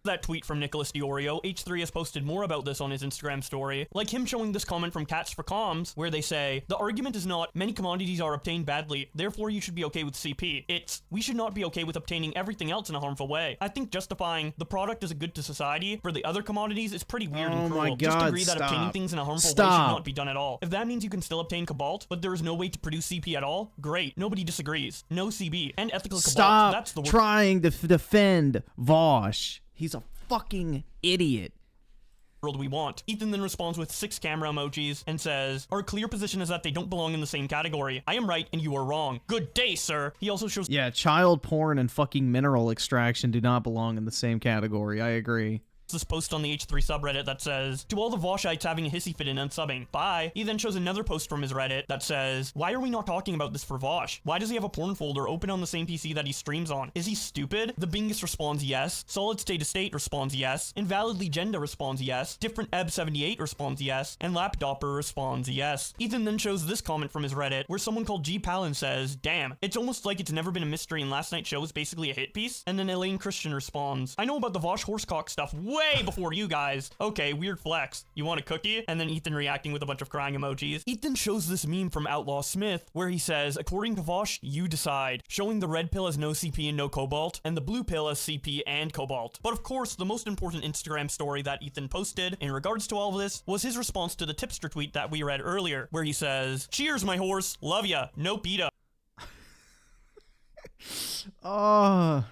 That tweet from Nicholas Diorio, H3 has posted more about this on his Instagram story, like him showing this comment from Cats for Comms, where they say, the argument is not, many commodities are obtained badly, therefore you should be okay with CP. It's, we should not be okay with obtaining everything else in a harmful way. I think justifying the product is a good to society for the other commodities is pretty weird and cruel. My God, just agree that stop. obtaining things in a harmful way should not be done at all. If that means you can still obtain Cobalt, but there is no way to produce CP at all, great. Nobody disagrees. No CB. And ethical Cobalt. Stop That's the trying to defend Vosh. He's a fucking idiot. World we want. Ethan then responds with 6 camera emojis and says, our clear position is that they don't belong in the same category. I am right and you are wrong. Good day, sir. He also shows, yeah, child porn and fucking mineral extraction do not belong in the same category. I agree. this post on the H3 subreddit that says, to all the Voshites having a hissy fit and unsubbing, bye. He then shows another post from his Reddit that says, why are we not talking about this for Vosh? Why does he have a porn folder open on the same PC that he streams on? Is he stupid? The Bingus responds yes. Solid State of State responds yes. Invalidly Genda responds yes. Different Eb78 responds yes. And Lapdopper responds yes. Ethan then shows this comment from his Reddit where someone called G Palin says, damn, it's almost like it's never been a mystery and last night's show was basically a hit piece. And then Elaine Christian responds, I know about the Vosh horsecock stuff way before you guys. Okay, weird flex. You want a cookie? And then Ethan reacting with a bunch of crying emojis. Ethan shows this meme from Outlaw Smith where he says, according to Vosh, you decide, showing the red pill as no CP and no cobalt, and the blue pill as CP and cobalt. But of course, the most important Instagram story that Ethan posted in regards to all of this was his response to the tipster tweet that we read earlier, where he says, cheers, my horse, love ya, no PETA. Oh,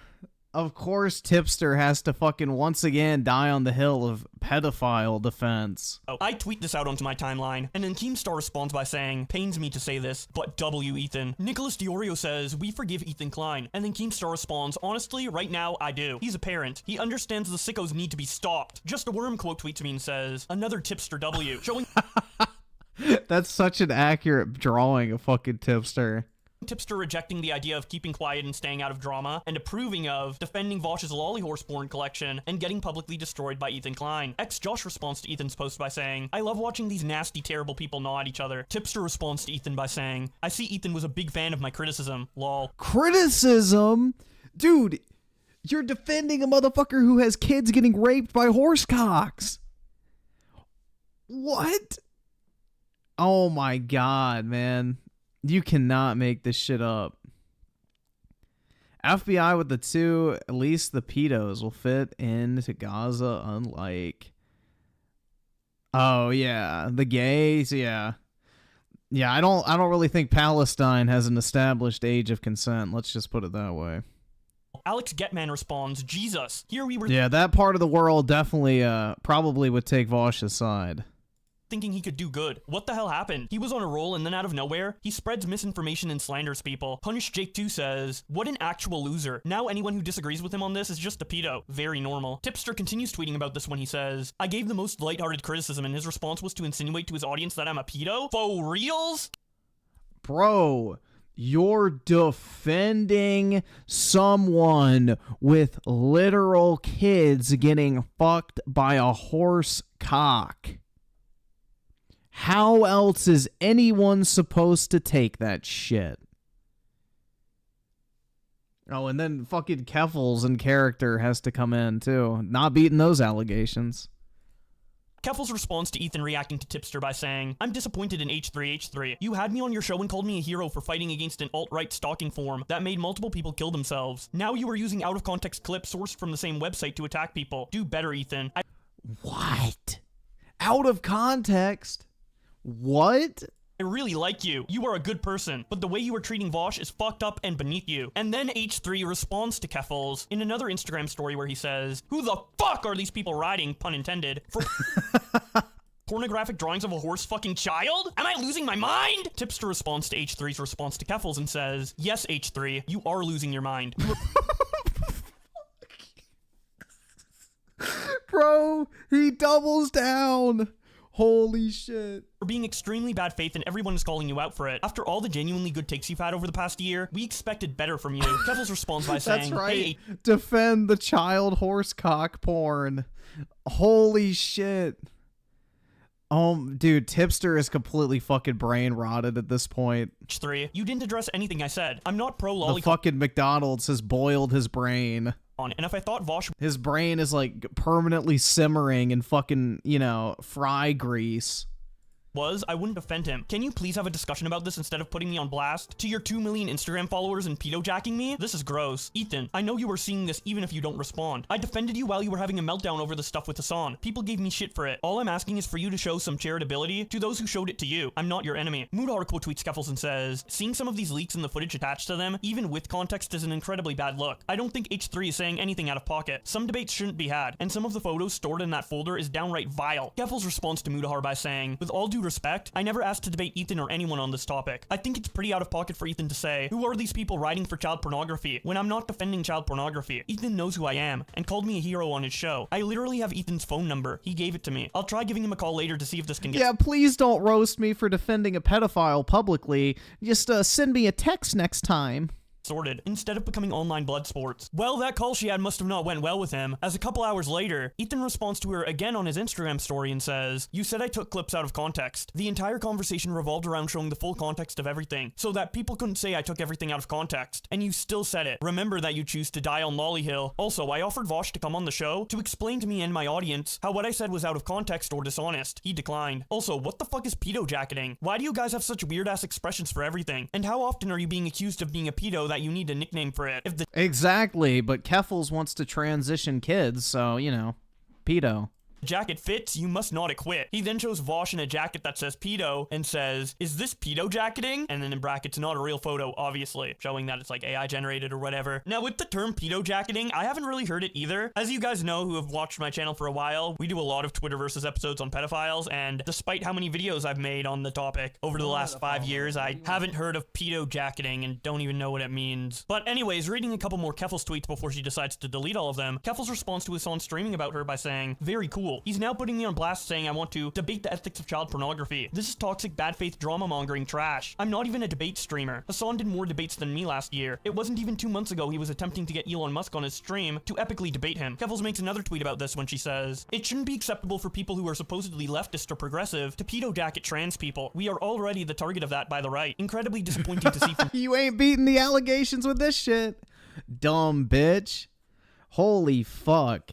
of course Tipster has to fucking once again die on the hill of pedophile defense. Oh, I tweet this out onto my timeline, and then Keemstar responds by saying, pains me to say this, but W Ethan. Nicholas Diorio says, we forgive Ethan Klein, and then Keemstar responds, honestly, right now, I do. He's a parent. He understands the sickos need to be stopped. Just a Worm quote tweets me and says, another Tipster W, showing... That's such an accurate drawing of fucking Tipster. Tipster rejecting the idea of keeping quiet and staying out of drama, and approving of defending Vosh's lolly horse porn collection and getting publicly destroyed by Ethan Klein. Josh responds to Ethan's post by saying, I love watching these nasty, terrible people gnaw at each other. Tipster responds to Ethan by saying, I see Ethan was a big fan of my criticism, lol. Criticism? Dude, you're defending a motherfucker who has kids getting raped by horsecocks. What? Oh my god, man. You cannot make this shit up. FBI with the two, at least the pedos will fit into Gaza, unlike... Oh, yeah. The gays, yeah. Yeah, I don't really think Palestine has an established age of consent. Let's just put it that way. Alex Getman responds, Jesus, here we were... Yeah, that part of the world definitely, probably would take Vosh's side. Thinking he could do good. What the hell happened? He was on a roll and then out of nowhere, he spreads misinformation and slanders people. Punish Jake 2 says, what an actual loser. Now anyone who disagrees with him on this is just a pedo. Very normal. Tipster continues tweeting about this when he says, I gave the most lighthearted criticism and his response was to insinuate to his audience that I'm a pedo? Faux reals? Bro, you're defending someone with literal kids getting fucked by a horse cock. How else is anyone supposed to take that shit? Oh, and then fucking Keffels in character has to come in, too. Not beating those allegations. Keffels responds to Ethan reacting to Tipster by saying, I'm disappointed in H3H3. You had me on your show and called me a hero for fighting against an alt-right stalking forum that made multiple people kill themselves. Now you are using out-of-context clips sourced from the same website to attack people. Do better, Ethan. What? Out of context? What? I really like you. You are a good person, but the way you are treating Vosh is fucked up and beneath you. And then H3 responds to Keffels in another Instagram story where he says, who the fuck are these people riding, pun intended, for pornographic drawings of a horse fucking child? Am I losing my mind? Tipster responds to H3's response to Keffels and says, yes, H3, you are losing your mind. Bro, he doubles down. Holy shit. For being extremely bad faith and everyone is calling you out for it. After all the genuinely good takes you've had over the past year, we expected better from you. Keffels responds by saying, that's right. Hey, defend the child horse cock porn. Holy shit. Dude, Tipster is completely fucking brain rotted at this point. H3, you didn't address anything I said. I'm not pro lollipop. The fucking McDonald's has boiled his brain. And if I thought Vosh... His brain is like permanently simmering in fucking, you know, fry grease. I wouldn't defend him. Can you please have a discussion about this instead of putting me on blast? To your 2 million Instagram followers and pedo-jacking me? This is gross. Ethan, I know you were seeing this even if you don't respond. I defended you while you were having a meltdown over the stuff with Hassan. People gave me shit for it. All I'm asking is for you to show some charitability to those who showed it to you. I'm not your enemy. Moodar quote tweets Keffels and says, seeing some of these leaks and the footage attached to them, even with context, is an incredibly bad look. I don't think H3 is saying anything out of pocket. Some debates shouldn't be had, and some of the photos stored in that folder is downright vile. Keffels responds to Moodar by saying, with all due respect, I never asked to debate Ethan or anyone on this topic. I think it's pretty out of pocket for Ethan to say, who are these people writing for child pornography, when I'm not defending child pornography. Ethan knows who I am, and called me a hero on his show. I literally have Ethan's phone number. He gave it to me. I'll try giving him a call later to see if this can get— Yeah, please don't roast me for defending a pedophile publicly. Just send me a text next time. Sorted, instead of becoming online blood sports. Well, that call she had must have not went well with him, as a couple hours later, Ethan responds to her again on his Instagram story and says, "You said I took clips out of context. The entire conversation revolved around showing the full context of everything, so that people couldn't say I took everything out of context. And you still said it. Remember that you choose to die on Lolly Hill. Also, I offered Vosh to come on the show to explain to me and my audience how what I said was out of context or dishonest. He declined. Also, what the fuck is pedo jacketing? Why do you guys have such weird-ass expressions for everything? And how often are you being accused of being a pedo that you need a nickname for it? If the Exactly, but Keffels wants to transition kids, so, you know, pedo. jacket fits, you must not acquit. He then shows Vosh in a jacket that says pedo and says, "Is this pedo jacketing?" And then in brackets, not a real photo, obviously, showing that it's like AI generated or whatever. Now with the term pedo jacketing, I haven't really heard it either. As you guys know who have watched my channel for a while, we do a lot of Twitterversus episodes on pedophiles, and despite how many videos I've made on the topic over the last 5 years, I haven't heard of pedo jacketing and don't even know what it means. But anyways, reading a couple more Keffels tweets before she decides to delete all of them, Keffels responds to his son streaming about her by saying, "Very cool. He's now putting me on blast saying I want to debate the ethics of child pornography. This is toxic, bad faith, drama mongering trash. I'm not even a debate streamer. Hassan did more debates than me last year. It wasn't even 2 months ago he was attempting to get Elon Musk on his stream to epically debate him." Keffels makes another tweet about this when she says, "It shouldn't be acceptable for people who are supposedly leftist or progressive to pedo jacket trans people. We are already the target of that by the right. Incredibly disappointing to see from— You ain't beating the allegations with this shit. Dumb bitch. Holy fuck.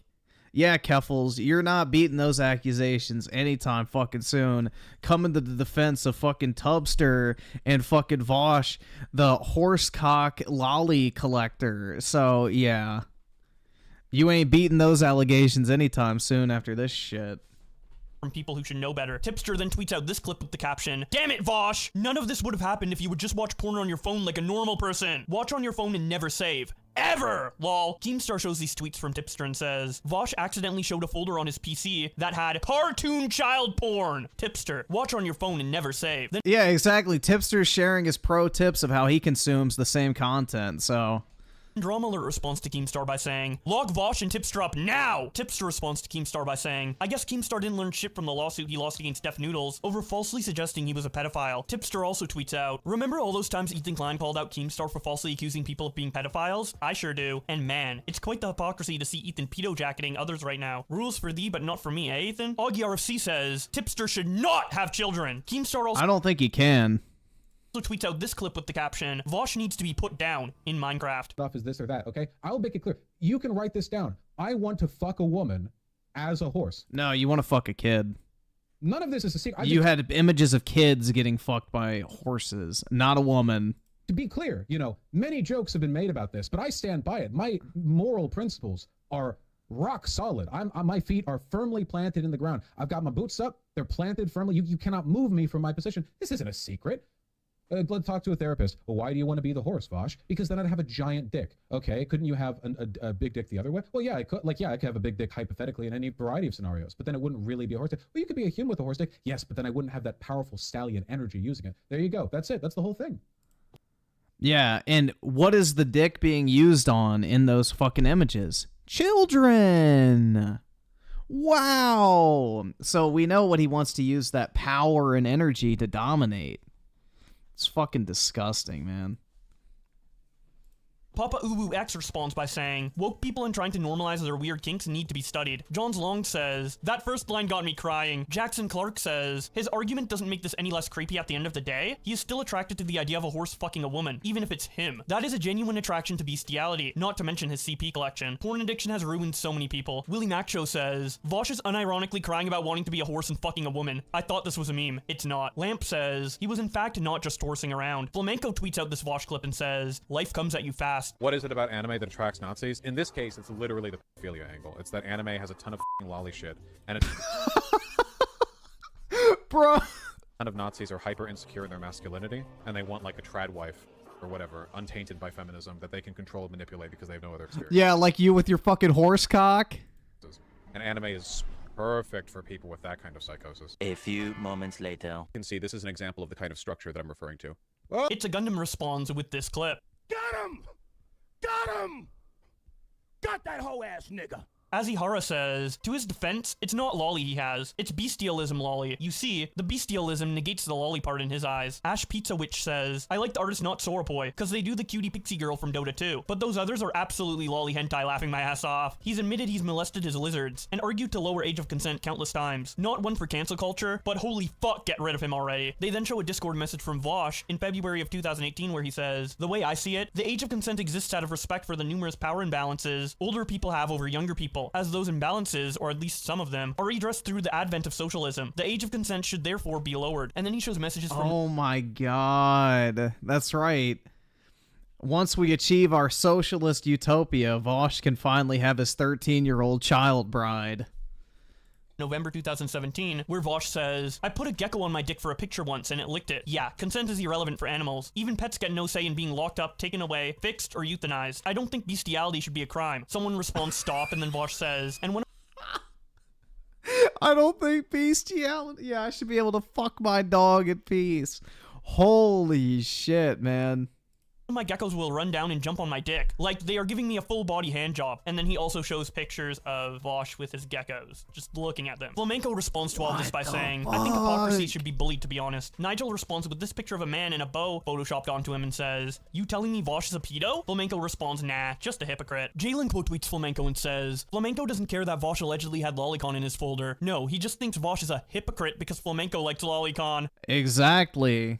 Yeah, Keffels, you're not beating those accusations anytime fucking soon. Coming to the defense of fucking Tubster and fucking Vosh, the horsecock lolly collector. So, yeah. You ain't beating those allegations anytime soon after this shit. From people who should know better. Tipster then tweets out this clip with the caption, "Damn it, Vosh! None of this would have happened if you would just watch porn on your phone like a normal person. Watch on your phone and never save. Ever! Lol." Keemstar shows these tweets from Tipster and says, "Vosh accidentally showed a folder on his PC that had cartoon child porn. Tipster, watch on your phone and never save." Then yeah, exactly. Tipster's sharing his pro tips of how he consumes the same content, so... Drama Alert responds to Keemstar by saying, "Log Vosh and Tipster up now!" Tipster responds to Keemstar by saying, "I guess Keemstar didn't learn shit from the lawsuit he lost against Def Noodles over falsely suggesting he was a pedophile." Tipster also tweets out, "Remember all those times Ethan Klein called out Keemstar for falsely accusing people of being pedophiles? I sure do. And man, it's quite the hypocrisy to see Ethan pedo jacketing others right now. Rules for thee, but not for me, eh, Ethan?" Augie RFC says, "Tipster should not have children." Keemstar also— I don't think he can. tweets out this clip with the caption, "Vosh needs to be put down in Minecraft." Stuff is this or that, okay? I'll make it clear. You can write this down. I want to fuck a woman as a horse. No, you want to fuck a kid. None of this is a secret. You had images of kids getting fucked by horses, not a woman. To be clear, you know, many jokes have been made about this, but I stand by it. My moral principles are rock solid. My feet are firmly planted in the ground. I've got my boots up. They're planted firmly. You cannot move me from my position. This isn't a secret. Let's talk to a therapist. Well, why do you want to be the horse, Vosh? Because then I'd have a giant dick. Okay, couldn't you have a big dick the other way? Well, yeah, I could. Like, yeah, I could have a big dick hypothetically in any variety of scenarios, but then it wouldn't really be a horse dick. Well, you could be a human with a horse dick. Yes, but then I wouldn't have that powerful stallion energy using it. There you go. That's it. That's the whole thing. Yeah, and what is the dick being used on in those fucking images? Children! Wow! So we know what he wants to use that power and energy to dominate. It's fucking disgusting, man. Papa Uwu X responds by saying, "Woke people and trying to normalize their weird kinks need to be studied." Johns Long says, "That first line got me crying." Jackson Clark says, "His argument doesn't make this any less creepy at the end of the day. He is still attracted to the idea of a horse fucking a woman, even if it's him. That is a genuine attraction to bestiality, not to mention his CP collection. Porn addiction has ruined so many people." Willie Macshow says, "Vosh is unironically crying about wanting to be a horse and fucking a woman. I thought this was a meme. It's not." Lamp says, "He was in fact not just horsing around." Flamenco tweets out this Vosh clip and says, "Life comes at you fast." What is it about anime that attracts Nazis? In this case, it's literally the pedophilia angle. It's that anime has a ton of lolly shit, and it's bro. A ton of Nazis are hyper insecure in their masculinity, and they want like a trad wife or whatever, untainted by feminism, that they can control and manipulate because they have no other experience. Yeah, like you with your fucking horse cock. And anime is Perfect for people with that kind of psychosis. A few moments later. You can see this is an example of the kind of structure that I'm referring to. It's a Gundam responds with this clip. Got him! Got him! Got that hoe ass nigga! As Ihara says, to his defense, it's not lolly he has, it's bestialism lolly. You see, the bestialism negates the lolly part in his eyes. Ash Pizza Witch says, I like the artist not Sorapoi, cause they do the cutie pixie girl from Dota 2, but those others are absolutely lolly hentai laughing my ass off. He's admitted he's molested his lizards, and argued to lower age of consent countless times. Not one for cancel culture, but holy fuck, get rid of him already. They then show a Discord message from Vosh in February of 2018 where he says, the way I see it, the age of consent exists out of respect for the numerous power imbalances older people have over younger people, as those imbalances, or at least some of them, are redressed through the advent of socialism. The age of consent should therefore be lowered. And then he shows messages from— Oh my god. That's right. Once we achieve our socialist utopia, Vosh can finally have his 13-year-old child bride. November 2017, where Vosh says, I put a gecko on my dick for a picture once and it licked it. Yeah, consent is irrelevant for animals. Even pets get no say in being locked up, taken away, fixed, or euthanized. I don't think bestiality should be a crime. Someone responds, stop, and then Vosh says, and when I don't think bestiality. Yeah, I should be able to fuck my dog in peace. Holy shit, man. my geckos will run down and jump on my dick. Like, they are giving me a full body hand job. And then he also shows pictures of Vosh with his geckos, just looking at them. Flamenco responds to all this by saying, I think hypocrisy should be bullied, to be honest. Nigel responds with this picture of a man in a bow photoshopped onto him and says, you telling me Vosh is a pedo? Flamenco responds, nah, just a hypocrite. Jalen quote tweets Flamenco and says, Flamenco doesn't care that Vosh allegedly had lolicon in his folder. No, he just thinks Vosh is a hypocrite because Flamenco likes lolicon. Exactly.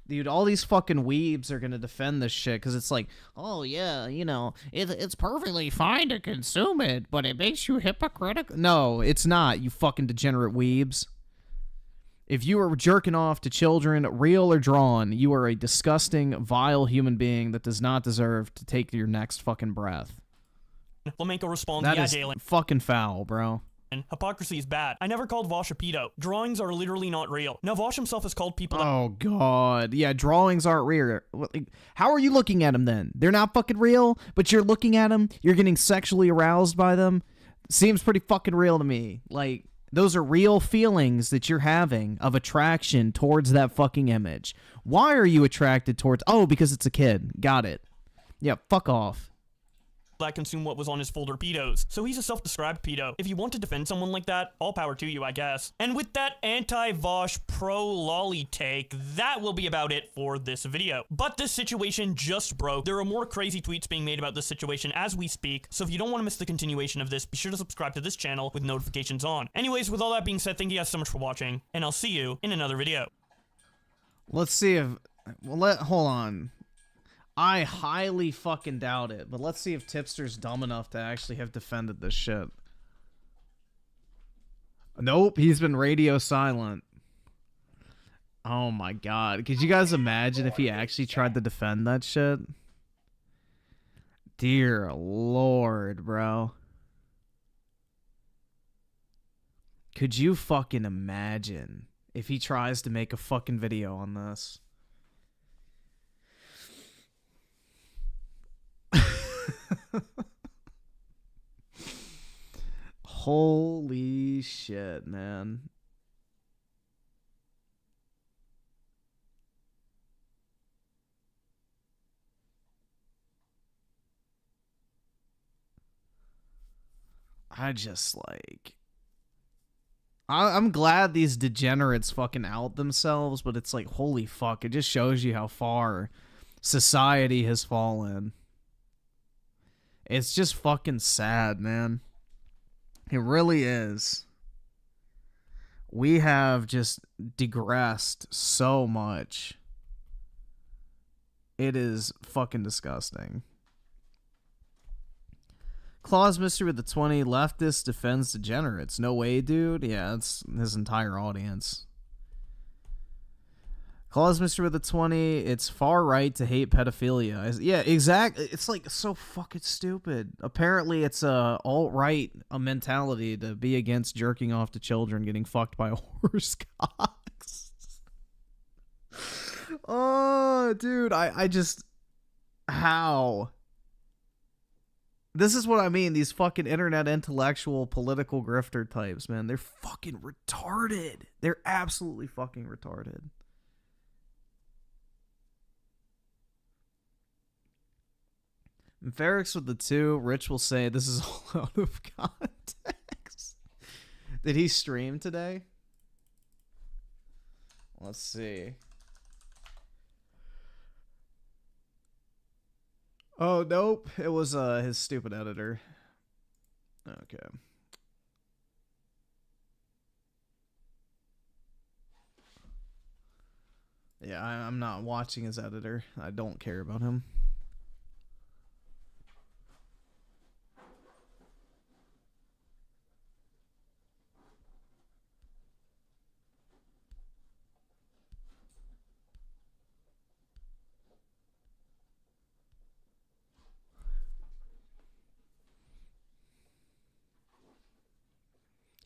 Dude, all these fucking weebs are gonna defend this shit because it's like, oh yeah, you know, it's perfectly fine to consume it, but it makes you hypocritical. No, it's not, you fucking degenerate weebs. If you are jerking off to children, real or drawn, you are a disgusting, vile human being that does not deserve to take your next fucking breath. Flamenco responds, That yeah, is Jalen. fucking foul, bro. Hypocrisy is bad. I never called Vosh a pedo. Drawings are literally not real. Now, Vosh himself has called people that— Oh, God. Yeah, drawings aren't real. How are you looking at them, then? They're not fucking real, but you're looking at them, you're getting sexually aroused by them? Seems pretty fucking real to me. Like, those are real feelings that you're having of attraction towards that fucking image. Why are you attracted towards— Oh, because it's a kid. Got it. Yeah, fuck off. that consume what was on his folder pedos. So he's a self-described pedo. If you want to defend someone like that, all power to you, I guess. And with that anti-Vosh pro-lolly take, that will be about it for this video. But this situation just broke. There are more crazy tweets being made about this situation as we speak, so if you don't want to miss the continuation of this, be sure to subscribe to this channel with notifications on. Anyways, with all that being said, thank you guys so much for watching, and I'll see you in another video. Let's see if... Well, hold on. I highly fucking doubt it, but let's see if Tipster's dumb enough to actually have defended this shit. Nope, he's been radio silent. Oh my god. Could you guys imagine if he actually tried to defend that shit? Dear Lord, bro. Could you fucking imagine if he tries to make a fucking video on this? Holy shit, man. I just like... I'm glad these degenerates fucking out themselves, but it's like, holy fuck, it just shows you how far society has fallen. It's just fucking sad, man. It really is. We have just digressed so much. It is fucking disgusting. Claus Mystery with the 20, leftist defends degenerates. No way, dude. Yeah, that's his entire audience. Claus Mystery with the 20, it's far right to hate pedophilia. Yeah, exactly. It's like so fucking stupid. Apparently it's a alt-right mentality to be against jerking off to children getting fucked by horse cocks. Oh, dude, I just... How? This is what I mean. These fucking internet intellectual political grifter types, man. They're fucking retarded. They're absolutely fucking retarded. And Ferrix with the 2. Rich will say this is all out of context. Did he stream today? Let's see. Oh, nope. It was his stupid editor. Okay. Yeah, I'm not watching his editor. I don't care about him.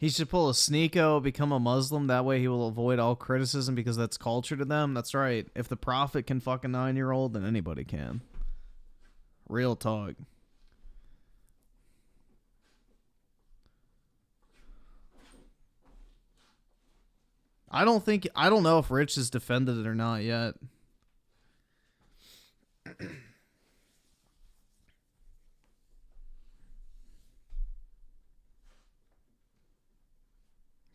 He should pull a Sneeko, become a Muslim. That way he will avoid all criticism because that's culture to them. That's right. If the Prophet can fuck a 9-year-old, then anybody can. Real talk. I don't know if Rich has defended it or not yet.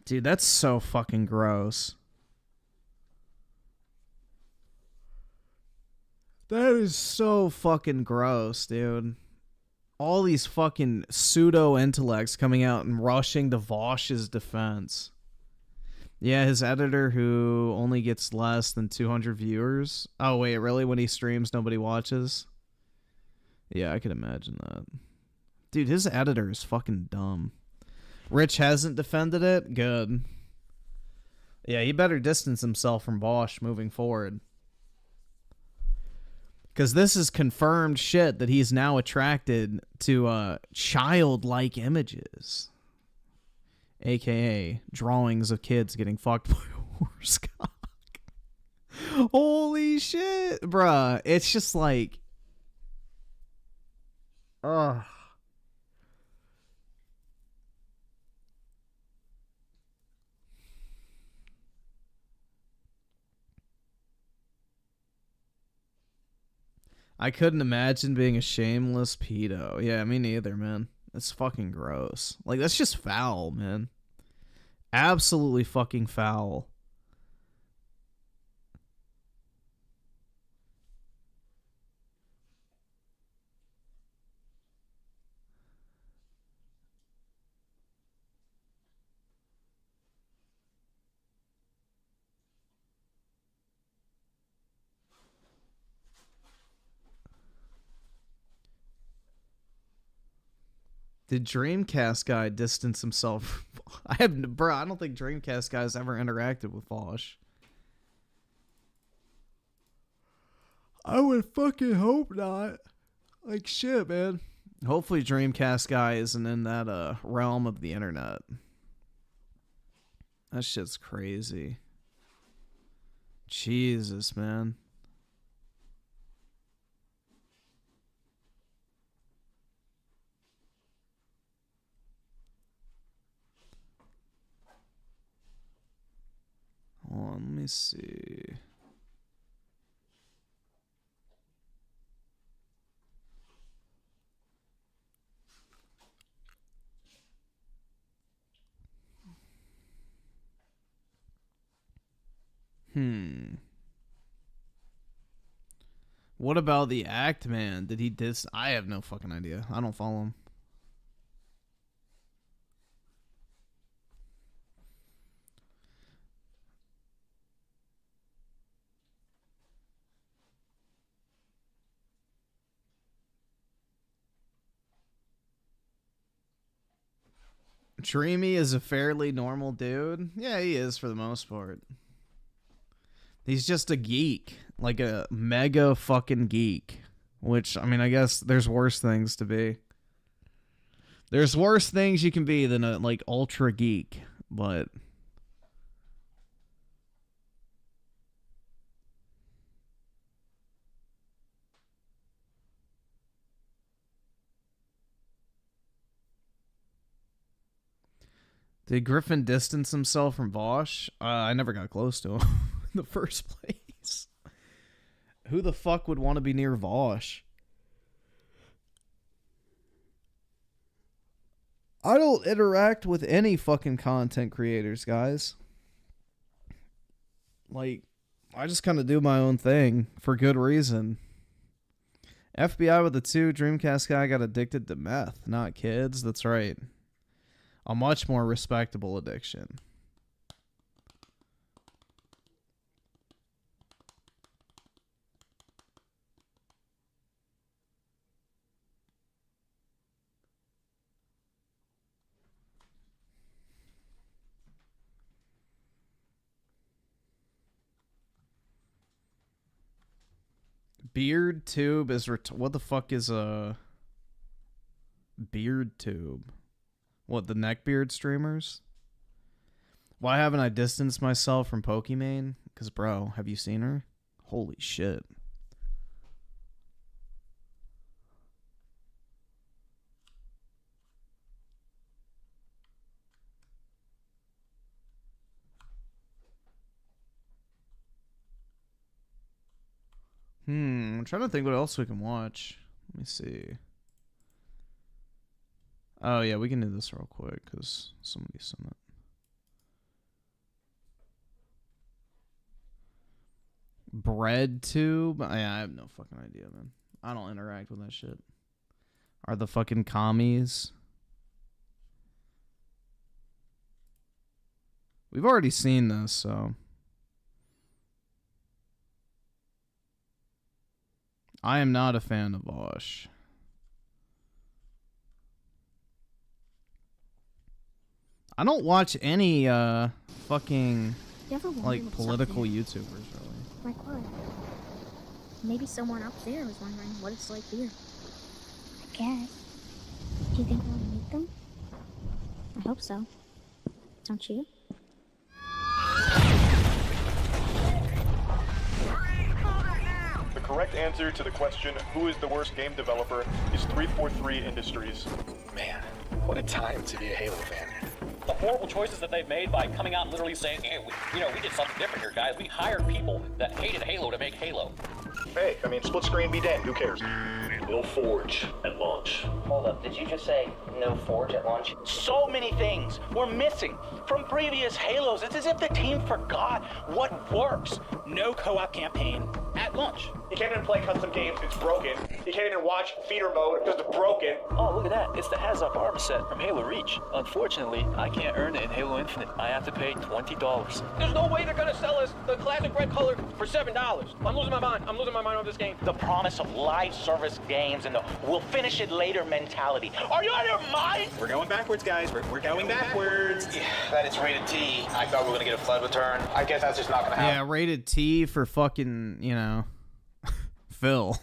Dude, that's so fucking gross. That is so fucking gross, dude. All these fucking pseudo-intellects coming out and rushing to Vosh's defense. Yeah, his editor who only gets less than 200 viewers. Oh, wait, really? When he streams, nobody watches? Yeah, I can imagine that. Dude, his editor is fucking dumb. Rich hasn't defended it? Good. Yeah, he better distance himself from Bosch moving forward. Because this is confirmed shit that he's now attracted to childlike images. AKA drawings of kids getting fucked by a horse cock. Holy shit, bruh. It's just like... Ugh. I couldn't imagine being a shameless pedo. Yeah, me neither, man. That's fucking gross. Like, that's just foul, man. Absolutely fucking foul. Did Dreamcast guy distance himself? I don't think Dreamcast guy's ever interacted with Vosh. I would fucking hope not. Like shit, man. Hopefully Dreamcast guy isn't in that realm of the internet. That shit's crazy. Jesus, man. Hold on, let me see. What about the Act Man? Did he diss? I have no fucking idea. I don't follow him. Dreamy is a fairly normal dude. Yeah, he is for the most part. He's just a geek. Like a mega fucking geek. Which, I mean, I guess there's worse things to be. There's worse things you can be than a, like, ultra geek. But... Did Griffin distance himself from Vosh? I never got close to him in the first place. Who the fuck would want to be near Vosh? I don't interact with any fucking content creators, guys. Like, I just kind of do my own thing for good reason. FBI with the 2, Dreamcast guy got addicted to meth, not kids. That's right. A much more respectable addiction. Beard tube is what the fuck is a beard tube? What, the neckbeard streamers? Why haven't I distanced myself from Pokimane? Because, bro, have you seen her? Holy shit. I'm trying to think what else we can watch. Let me see. Oh, yeah, we can do this real quick because somebody sent it. Bread tube? I have no fucking idea, man. I don't interact with that shit. Are the fucking commies? We've already seen this, so. I am not a fan of Vosh. I don't watch any fucking like political YouTubers really. Like what? Maybe someone up there was wondering what it's like here. I guess. Do you think we'll meet them? I hope so. Don't you? The correct answer to the question, who is the worst game developer, is 343 Industries. Man, what a time to be a Halo fan. The horrible choices that they've made by coming out and literally saying, hey, we did something different here, guys. We hired people that hated Halo to make Halo. Hey, I mean, split screen be damned, who cares? No Forge at launch. Hold up, did you just say no Forge at launch? So many things were missing from previous Halos. It's as if the team forgot what works. No co-op campaign at launch. You can't even play custom games, it's broken. You can't even watch feeder mode because it's broken. Oh, look at that. It's the heads-up armor set from Halo Reach. Unfortunately, I can't earn it in Halo Infinite. I have to pay $20. There's no way they're gonna sell us the classic red color for $7. I'm losing my mind. I'm losing my mind on this game. The promise of live service games and the we'll finish it later mentality. Are you out of your mind? We're going backwards, guys. We're going backwards. Yeah, that is rated T. I thought we were gonna get a flood return. I guess that's just not gonna happen. Yeah, rated T for fucking, you know, Phil.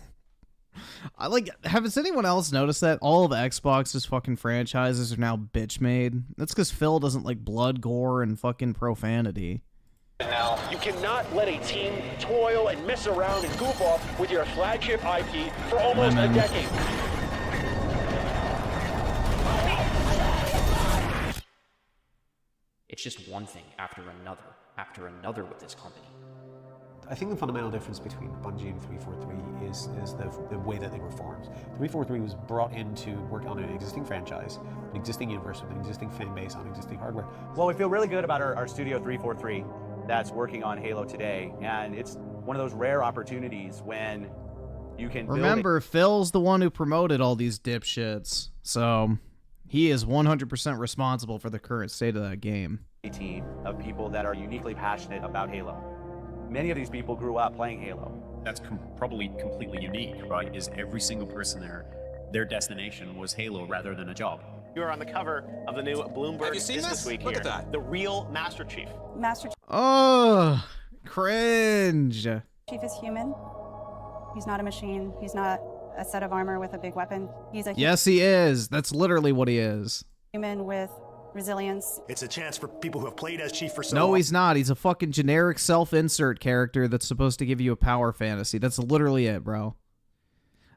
Has anyone else noticed that all of Xbox's fucking franchises are now bitch made? That's because Phil doesn't like blood, gore, and fucking profanity. Now, you cannot let a team toil and mess around and goof off with your flagship IP for almost a decade. It's just one thing after another with this company. I think the fundamental difference between Bungie and 343 is the way that they were formed. 343 was brought in to work on an existing franchise, an existing universe with an existing fan base on existing hardware. Well, we feel really good about our studio 343 that's working on Halo today, and it's one of those rare opportunities when you can remember Phil's the one who promoted all these dipshits, so he is 100% responsible for the current state of that game. A team of people that are uniquely passionate about Halo. Many of these people grew up playing Halo. That's probably completely unique, right? Is every single person there, their destination was Halo rather than a job. You're on the cover of the new Bloomberg Business Week Look here. at that. The real Master Chief. Master Oh, cringe. Chief is human. He's not a machine. He's not a set of armor with a big weapon. He's a Yes, he is. That's literally what he is. human with resilience. It's a chance for people who have played as Chief for so long. No, he's not. He's a fucking generic self-insert character that's supposed to give you a power fantasy. That's literally it, bro.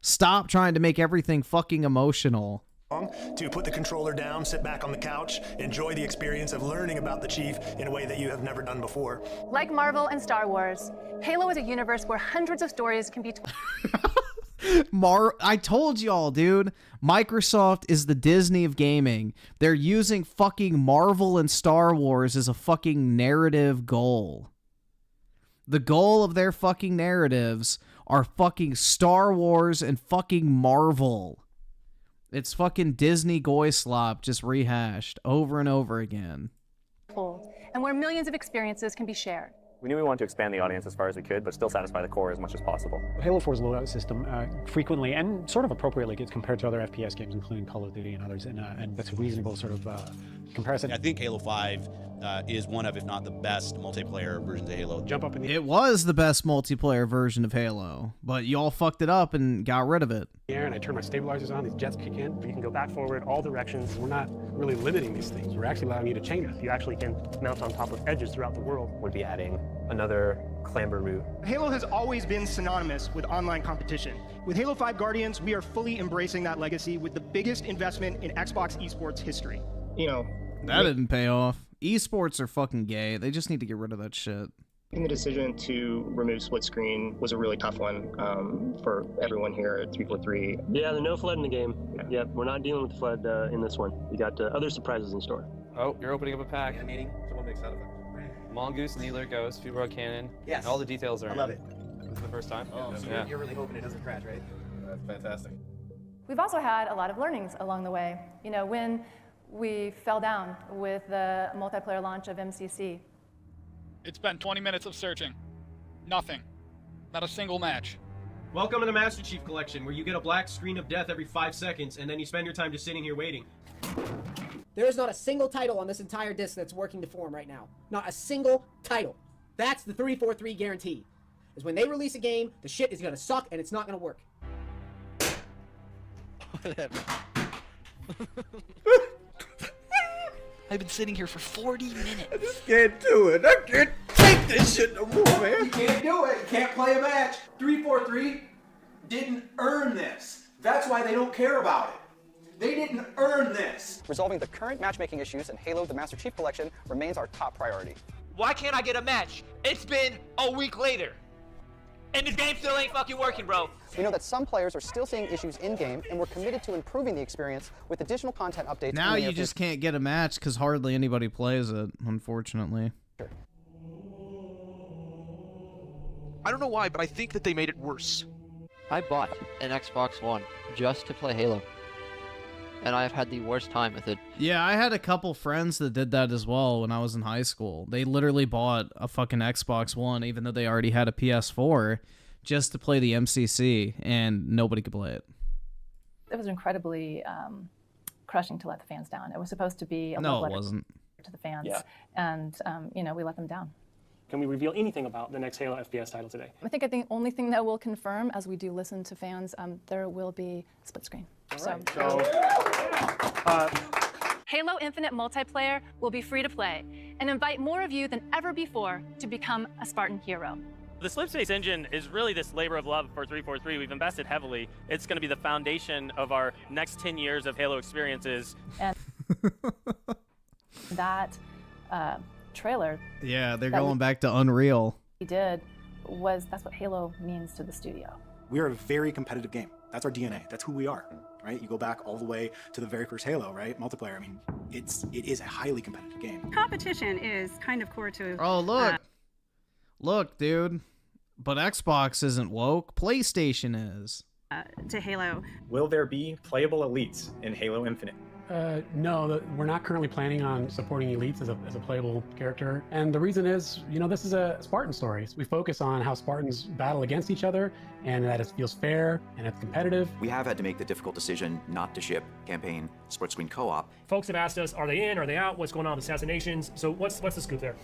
Stop trying to make everything fucking emotional. To put the controller down, sit back on the couch, enjoy the experience of learning about the Chief in a way that you have never done before. Like Marvel and Star Wars, Halo is a universe where hundreds of stories can be told. I told y'all, dude. Microsoft is the Disney of gaming. They're using fucking Marvel and Star Wars as a fucking narrative goal. The goal of their fucking narratives are fucking Star Wars and fucking Marvel. It's fucking Disney goy slop just rehashed over and over again. And where millions of experiences can be shared. We knew we wanted to expand the audience as far as we could, but still satisfy the core as much as possible. Halo 4's loadout system frequently and sort of appropriately gets compared to other FPS games, including Call of Duty and others, and that's a reasonable sort of comparison. I think Halo 5 is one of, if not the best, multiplayer versions of Halo. Jump up in the It was the best multiplayer version of Halo, but y'all fucked it up and got rid of it. Air, and I turn my stabilizers on, these jets kick in. You can go back, forward, all directions. We're not really limiting these things. We're actually allowing you to chain it. You actually can mount on top of edges throughout the world. Would be adding another clamber route. Halo has always been synonymous with online competition. With Halo 5 Guardians, we are fully embracing that legacy with the biggest investment in Xbox esports history. You know, that didn't pay off. Esports are fucking gay. They just need to get rid of that shit. The decision to remove split screen was a really tough one for everyone here at 343. Yeah, there's no flood in the game. Yep, we're not dealing with flood in this one. We got other surprises in store. Oh, you're opening up a pack. Meeting. Someone makes sound effect. Mongoose, Needler, Ghost, Fibro Cannon. Yes. All the details are I love it. This is the first time? Oh, so yeah. you're really hoping it doesn't crash, right? That's fantastic. We've also had a lot of learnings along the way. You know, when we fell down with the multiplayer launch of MCC. It's been 20 minutes of searching. Nothing. Not a single match. Welcome to the Master Chief Collection, where you get a black screen of death every 5 seconds, and then you spend your time just sitting here waiting. There is not a single title on this entire disc that's working to form right now. Not a single title. That's the 343 guarantee. Is when they release a game, the shit is gonna suck and it's not gonna work. Whatever. I've been sitting here for 40 minutes. I just can't do it. I can't take this shit no more, man. You can't do it. You can't play a match. 343 didn't earn this. That's why they don't care about it. They didn't earn this. Resolving the current matchmaking issues in Halo the Master Chief Collection remains our top priority. Why can't I get a match? It's been a week later. And this game still ain't fucking working, bro. We know that some players are still seeing issues in-game, and we're committed to improving the experience with additional content updates. Now you just can't get a match because hardly anybody plays it, unfortunately. Sure. I don't know why, but I think that they made it worse. I bought an Xbox One just to play Halo, and I've had the worst time with it. Yeah, I had a couple friends that did that as well when I was in high school. They literally bought a fucking Xbox One, even though they already had a PS4, just to play the MCC, and nobody could play it. It was incredibly crushing to let the fans down. It was supposed to be a No, love it letter wasn't. to the fans, Yeah. and you know, we let them down. Can we reveal anything about the next Halo FPS title today? I think the only thing that will confirm, as we do listen to fans, there will be split screen. Halo Infinite multiplayer will be free to play and invite more of you than ever before to become a Spartan hero. The Slipspace engine is really this labor of love for 343. We've invested heavily. It's going to be the foundation of our next 10 years of Halo experiences. And that trailer. Yeah, they're going back to Unreal. We did that's what Halo means to the studio. We are a very competitive game. That's our DNA. That's who we are, right? You go back all the way to the very first Halo, right? Multiplayer. I mean, it is a highly competitive game. Competition is kind of core to. Oh, look. Look, dude. But Xbox isn't woke. PlayStation is. To Halo. Will there be playable elites in Halo Infinite? No, we're not currently planning on supporting elites as a playable character. And the reason is, this is a Spartan story. So we focus on how Spartans battle against each other and that it feels fair and it's competitive. We have had to make the difficult decision not to ship campaign split screen co-op. Folks have asked us, are they in, are they out, what's going on with assassinations? So what's the scoop there?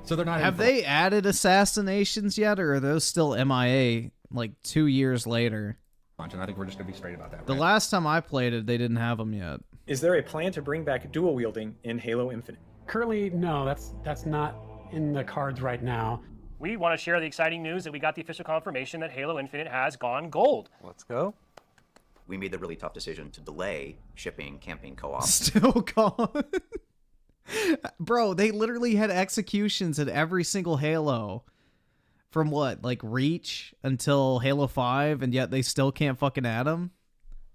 So they're not. Have they added assassinations yet, or are those still MIA like 2 years later? And I think we're just gonna be straight about that. The last time I played it, they didn't have them yet. Is there a plan to bring back dual wielding in Halo Infinite? Currently, no, that's not in the cards right now. We want to share the exciting news that we got the official confirmation that Halo Infinite has gone gold. Let's go. we made the really tough decision to delay shipping campaign co-op. Still gone. Bro, they literally had executions at every single Halo. From what, like Reach until Halo 5, and yet they still can't fucking add them?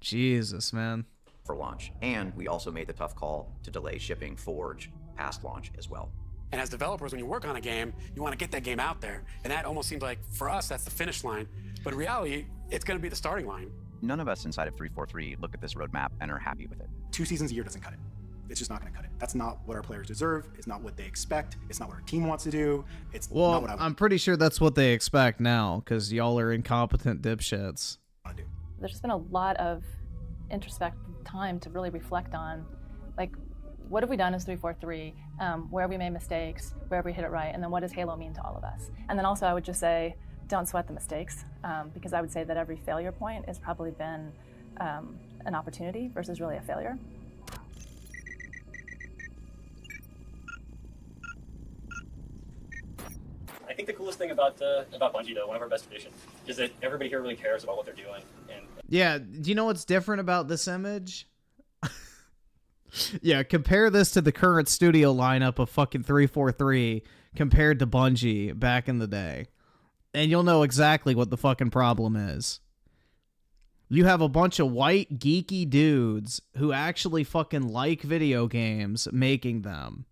Jesus, man. For launch. And we also made the tough call to delay shipping Forge past launch as well. And as developers, when you work on a game, you want to get that game out there. And that almost seems like, for us, that's the finish line. But in reality, it's going to be the starting line. None of us inside of 343 look at this roadmap and are happy with it. 2 seasons a year doesn't cut it. It's just not going to cut it. That's not what our players deserve. It's not what they expect. It's not what our team wants to do. It's not what I'm pretty sure that's what they expect now, because y'all are incompetent dipshits. There's just been a lot of introspective time to really reflect on, like, what have we done as 343? Where have we made mistakes? Where have we hit it right? And then what does Halo mean to all of us? And then also I would just say, don't sweat the mistakes, because I would say that every failure point has probably been an opportunity versus really a failure. I think the coolest thing about Bungie, though, one of our best traditions, is that everybody here really cares about what they're doing. And Yeah, do you know what's different about this image? Yeah, compare this to the current studio lineup of fucking 343 compared to Bungie back in the day. And you'll know exactly what the fucking problem is. You have a bunch of white geeky dudes who actually fucking like video games making them.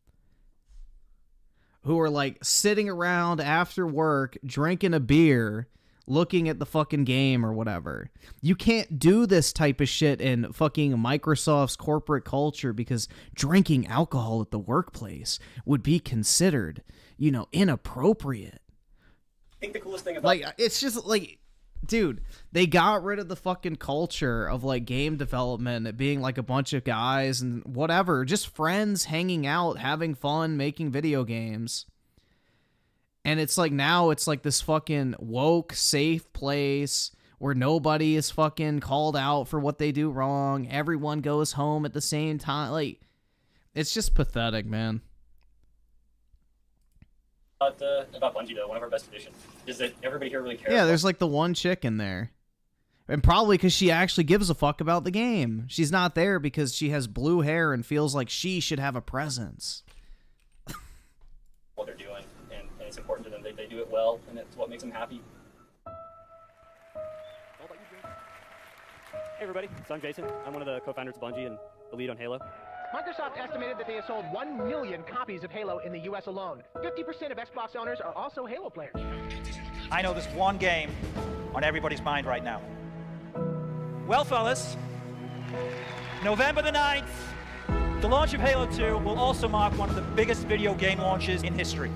Who are like sitting around after work, drinking a beer, looking at the fucking game or whatever. You can't do this type of shit in fucking Microsoft's corporate culture because drinking alcohol at the workplace would be considered, you know, inappropriate. I think the coolest thing about Like, it's just like, dude, they got rid of the fucking culture of like game development, it being like a bunch of guys and whatever, just friends hanging out, having fun, making video games. And it's like now it's like this fucking woke, safe place where nobody is fucking called out for what they do wrong. Everyone goes home at the same time. Like, it's just pathetic, man. About Bungie, though, one of our best traditions, is that everybody here really cares. Yeah, there's like the one chick in there. And probably because she actually gives a fuck about the game. She's not there because she has blue hair and feels like she should have a presence. What they're doing, and it's important to them. They do it well, and that's what makes them happy. Hey everybody, so I'm Jason. I'm one of the co-founders of Bungie and the lead on Halo. Microsoft estimated that they have sold 1 million copies of Halo in the US alone. 50% of Xbox owners are also Halo players. I know there's one game on everybody's mind right now. Well, fellas, November the 9th, the launch of Halo 2 will also mark one of the biggest video game launches in history.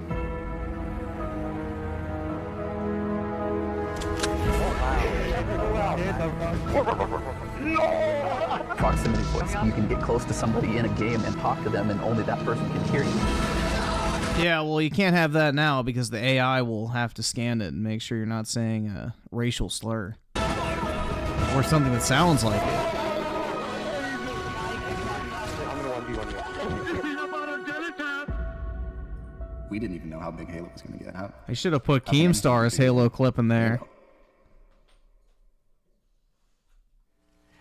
Proximity voice. You can get close to somebody in a game and talk to them, and only that person can hear you. Yeah, well, you can't have that now because the AI will have to scan it and make sure you're not saying a racial slur. Or something that sounds like it. We didn't even know how big Halo was going to get. I should have put Keemstar's Halo clip in there.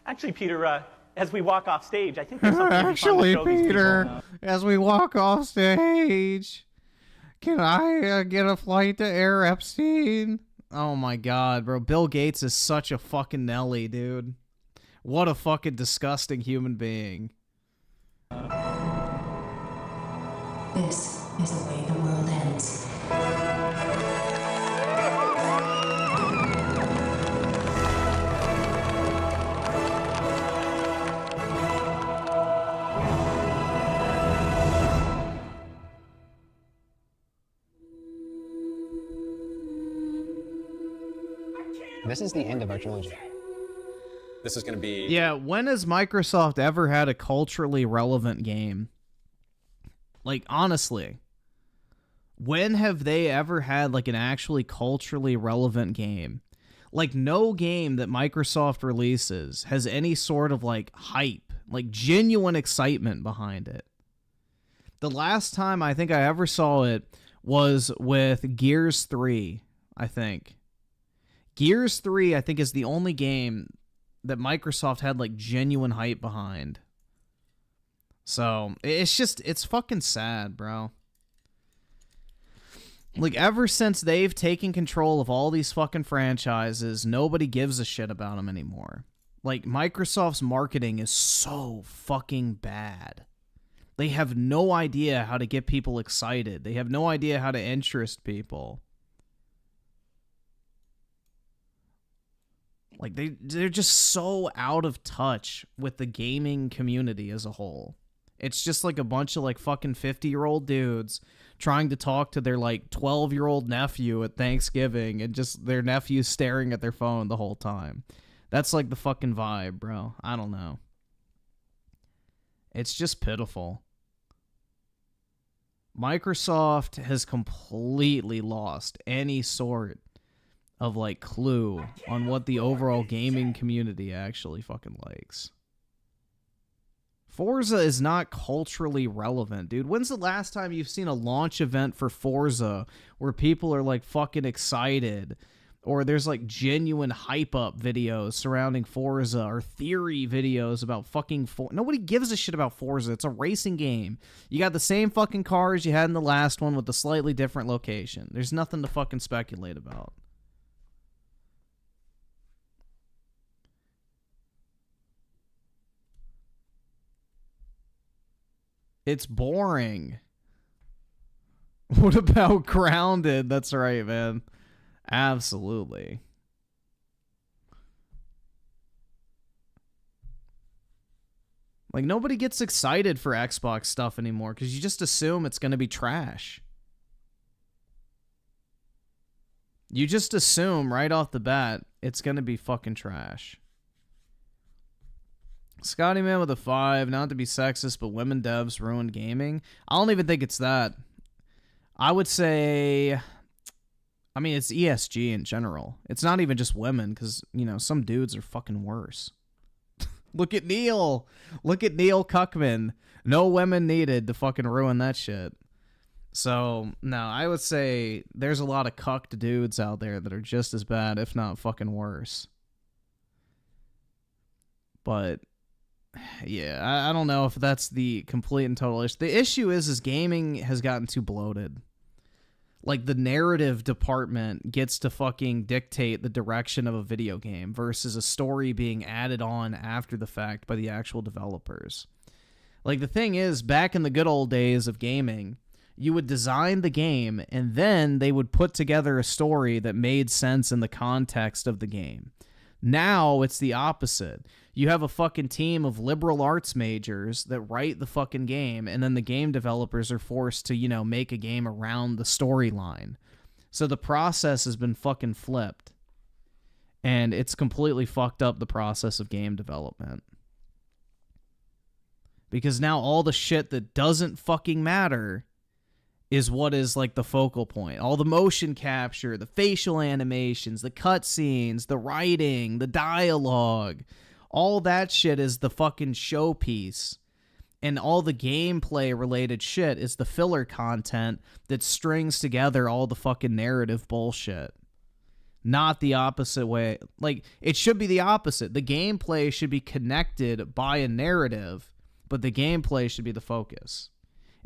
Actually, Peter, as we walk off stage, I think there's something Actually, fun to show these Peter, people. as we walk off stage, can I get a flight to Air Epstein? Oh my god, bro. Bill Gates is such a fucking Nelly, dude. What a fucking disgusting human being. This is the way the world ends. This is the end of our trilogy. This is going to be... Yeah, when has Microsoft ever had a culturally relevant game? Like, honestly. When have they ever had, like, an actually culturally relevant game? Like, no game that Microsoft releases has any sort of, like, hype. Like, genuine excitement behind it. The last time I think I ever saw it was with Gears 3, I think. Gears 3, I think, is the only game that Microsoft had like genuine hype behind. So it's fucking sad, bro. Like, ever since they've taken control of all these fucking franchises, nobody gives a shit about them anymore. Like, Microsoft's marketing is so fucking bad. They have no idea how to get people excited. They have no idea how to interest people. Like, they're just so out of touch with the gaming community as a whole. It's just like a bunch of like fucking 50-year-old dudes trying to talk to their like 12-year-old nephew at Thanksgiving, and just their nephew staring at their phone the whole time. That's like the fucking vibe, bro. I don't know. It's just pitiful. Microsoft has completely lost any sort of like clue on what the overall gaming community actually fucking likes. Forza is not culturally relevant, dude. When's the last time you've seen a launch event for Forza where people are like fucking excited, or there's like genuine hype up videos surrounding Forza, or theory videos about fucking Forza? Nobody gives a shit about Forza. It's a racing game. You got the same fucking cars you had in the last one with a slightly different location. There's nothing to fucking speculate about. It's boring. What about Grounded? That's right, man. Absolutely. Like, nobody gets excited for Xbox stuff anymore because you just assume it's going to be trash. You just assume right off the bat it's going to be fucking trash. Scotty Man with a 5, not to be sexist, but women devs ruined gaming. I don't even think it's that. I would say, I mean, it's ESG in general. It's not even just women, because, you know, some dudes are fucking worse. Look at Neil. Look at Neil Cuckman. No women needed to fucking ruin that shit. So, no, I would say there's a lot of cucked dudes out there that are just as bad, if not fucking worse. But yeah, I don't know if that's the complete and total issue. The issue is gaming has gotten too bloated. Like, the narrative department gets to fucking dictate the direction of a video game versus a story being added on after the fact by the actual developers. Like, the thing is, back in the good old days of gaming, you would design the game and then they would put together a story that made sense in the context of the game. Now it's the opposite. You have a fucking team of liberal arts majors that write the fucking game, and then the game developers are forced to, you know, make a game around the storyline. So the process has been fucking flipped. And it's completely fucked up the process of game development. Because now all the shit that doesn't fucking matter is what is like the focal point. All the motion capture, the facial animations, the cutscenes, the writing, the dialogue, all that shit is the fucking showpiece. And all the gameplay related shit is the filler content that strings together all the fucking narrative bullshit. Not the opposite way. Like, it should be the opposite. The gameplay should be connected by a narrative, but the gameplay should be the focus.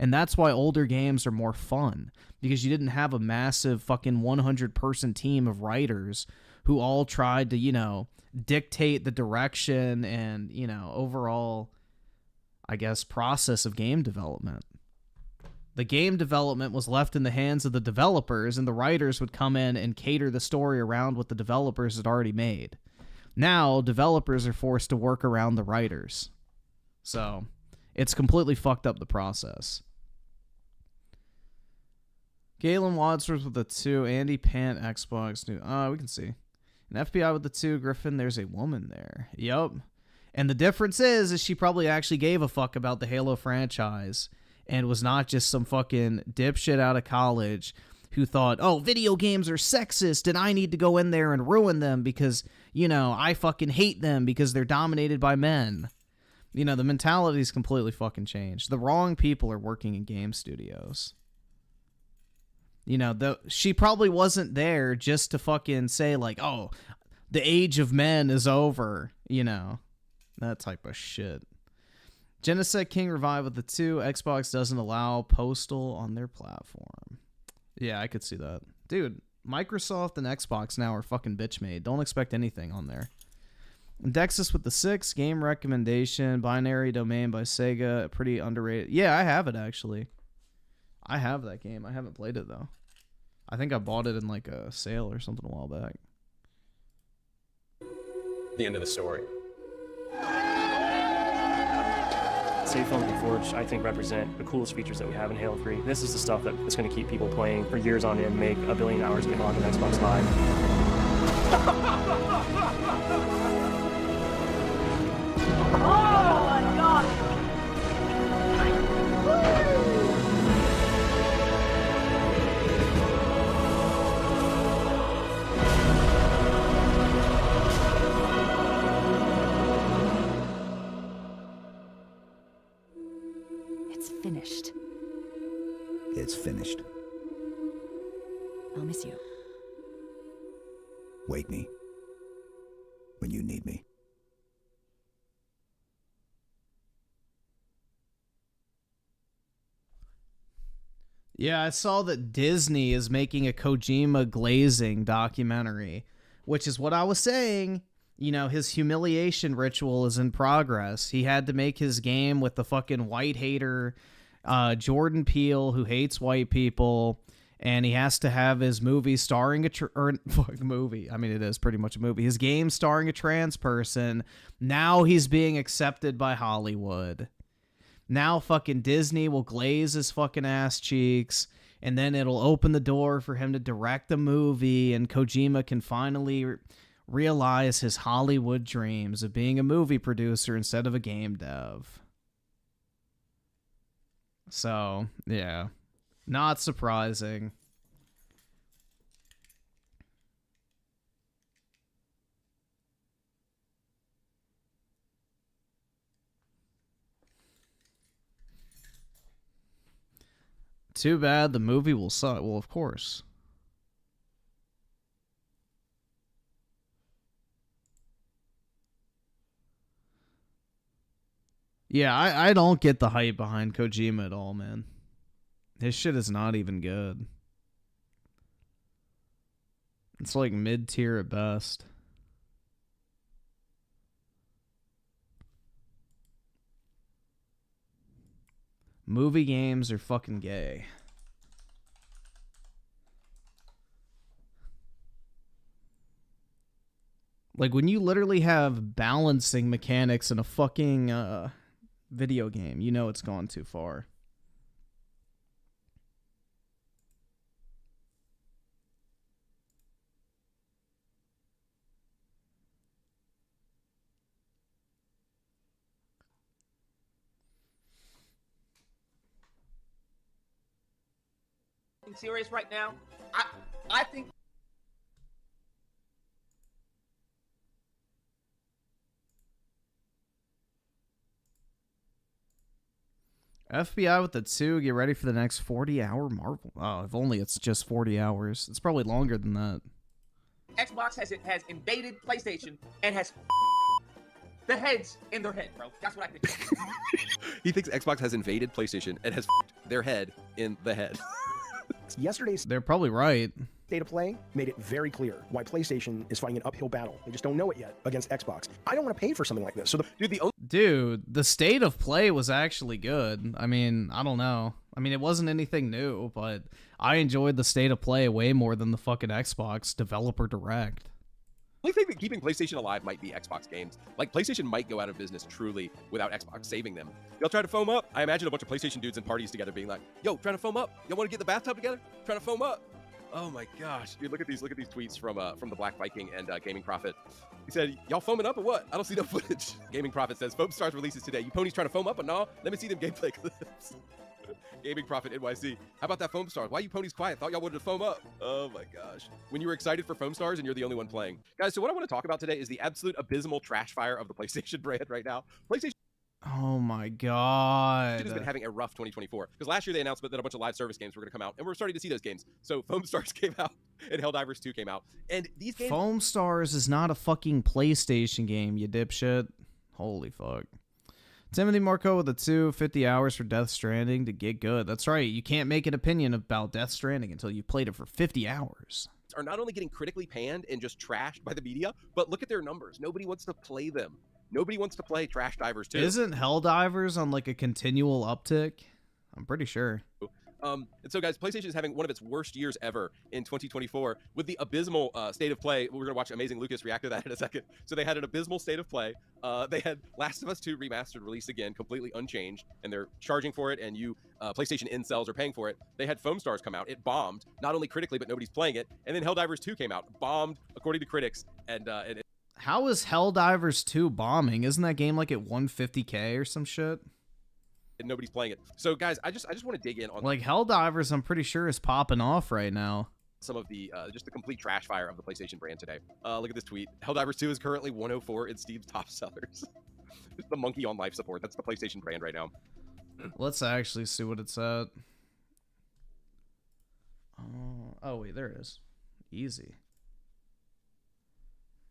And that's why older games are more fun, because you didn't have a massive fucking 100-person team of writers who all tried to, you know, dictate the direction and, you know, overall, I guess, process of game development. The game development was left in the hands of the developers, and the writers would come in and cater the story around what the developers had already made. Now, developers are forced to work around the writers. So, it's completely fucked up the process. Galen Wadsworth with the 2. Andy Pant, Xbox. New. We can see. An FBI with the 2. Griffin, there's a woman there. Yup. And the difference is she probably actually gave a fuck about the Halo franchise and was not just some fucking dipshit out of college who thought, oh, video games are sexist and I need to go in there and ruin them because, you know, I fucking hate them because they're dominated by men. You know, the mentality's completely fucking changed. The wrong people are working in game studios. You know, she probably wasn't there just to fucking say, like, oh, the age of men is over, you know, that type of shit. Genesect King Revive with the 2. Xbox doesn't allow Postal on their platform. Yeah, I could see that. Dude, Microsoft and Xbox now are fucking bitch made. Don't expect anything on there. Dexus with the 6. Game recommendation. Binary Domain by Sega. Pretty underrated. Yeah, I have it, actually. I have that game. I haven't played it, though. I think I bought it in, like, a sale or something a while back. The end of the story. Safe Phone and Forge, I think, represent the coolest features that we have in Halo 3. This is the stuff that is going to keep people playing for years on end, make 1 billion hours of on Xbox Live. Oh my god! It's finished. It's finished. I'll miss you. Wake me when you need me. Yeah, I saw that Disney is making a Kojima glazing documentary, which is what I was saying. You know, his humiliation ritual is in progress. He had to make his game with the fucking white hater, Jordan Peele, who hates white people, and he has to have his movie starring a movie. I mean, it is pretty much a movie. His game starring a trans person. Now he's being accepted by Hollywood. Now fucking Disney will glaze his fucking ass cheeks, and then it'll open the door for him to direct a movie, and Kojima can finally realize his Hollywood dreams of being a movie producer instead of a game dev. So, yeah. Not surprising. Too bad the movie will suck. Well, of course. Yeah, I don't get the hype behind Kojima at all, man. His shit is not even good. It's like mid-tier at best. Movie games are fucking gay. Like, when you literally have balancing mechanics in a fucking video game, you know it's gone too far. Serious right now. I think FBI with the 2, get ready for the next 40-hour Marvel. Oh, if only it's just 40 hours. It's probably longer than that. Xbox has invaded PlayStation and has the heads in their head, bro. That's what I think. He thinks Xbox has invaded PlayStation and has their head in the head. Yesterday's They're probably right. State of Play made it very clear why PlayStation is fighting an uphill battle. They just don't know it yet against Xbox. I don't want to pay for something like this. So Dude, the State of Play was actually good. I mean, I don't know. I mean, it wasn't anything new, but I enjoyed the State of Play way more than the fucking Xbox Developer Direct. I think that keeping PlayStation alive might be Xbox games. Like, PlayStation might go out of business truly without Xbox saving them. Y'all try to foam up? I imagine a bunch of PlayStation dudes in parties together being like, yo, trying to foam up? Y'all want to get in the bathtub together? Trying to foam up? Oh my gosh. Dude, look at these tweets from the Black Viking and Gaming Prophet. He said, y'all foaming up or what? I don't see no footage. Gaming Prophet says, Foam Stars releases today. You ponies trying to foam up or no? Let me see them gameplay clips. Gaming Prophet NYC. How about that Foam Stars? Why you ponies quiet? Thought y'all wanted to foam up. Oh my gosh. When you were excited for Foam Stars and you're the only one playing. Guys, so what I want to talk about today is the absolute abysmal trash fire of the PlayStation brand right now. PlayStation. Oh my Has god. been having a rough 2024 because last year they announced that a bunch of live service games were going to come out, and we're starting to see those games. So Foam Stars came out and Helldivers 2 came out, and these games. Foam Stars is not a fucking PlayStation game, you dipshit. Holy fuck. Timothy Marco with a 50 hours for Death Stranding to get good. That's right. You can't make an opinion about Death Stranding until you've played it for 50 hours. Are not only getting critically panned and just trashed by the media, but look at their numbers. Nobody wants to play them. Nobody wants to play Trash Divers 2. Isn't Helldivers on like a continual uptick? I'm pretty sure. And so, guys, PlayStation is having one of its worst years ever in 2024 with the abysmal state of play. We're going to watch Amazing Lucas react to that in a second. So they had an abysmal state of play. They had Last of Us 2 remastered release again, completely unchanged, and they're charging for it, and you PlayStation incels are paying for it. They had Foam Stars come out. It bombed, not only critically, but nobody's playing it. And then Helldivers 2 came out, bombed according to critics, and how is Helldivers 2 bombing? Isn't that game like at 150K or some shit? and nobody's playing it. So guys, I just want to dig in on like Helldivers. I'm pretty sure is popping off right now. Some of the just the complete trash fire of the PlayStation brand today. Look at this tweet. Helldivers 2 is currently 104 in Steam's top sellers. Just the monkey on life support. That's the PlayStation brand right now. Let's actually see what it's at. Oh wait, there it is. Easy.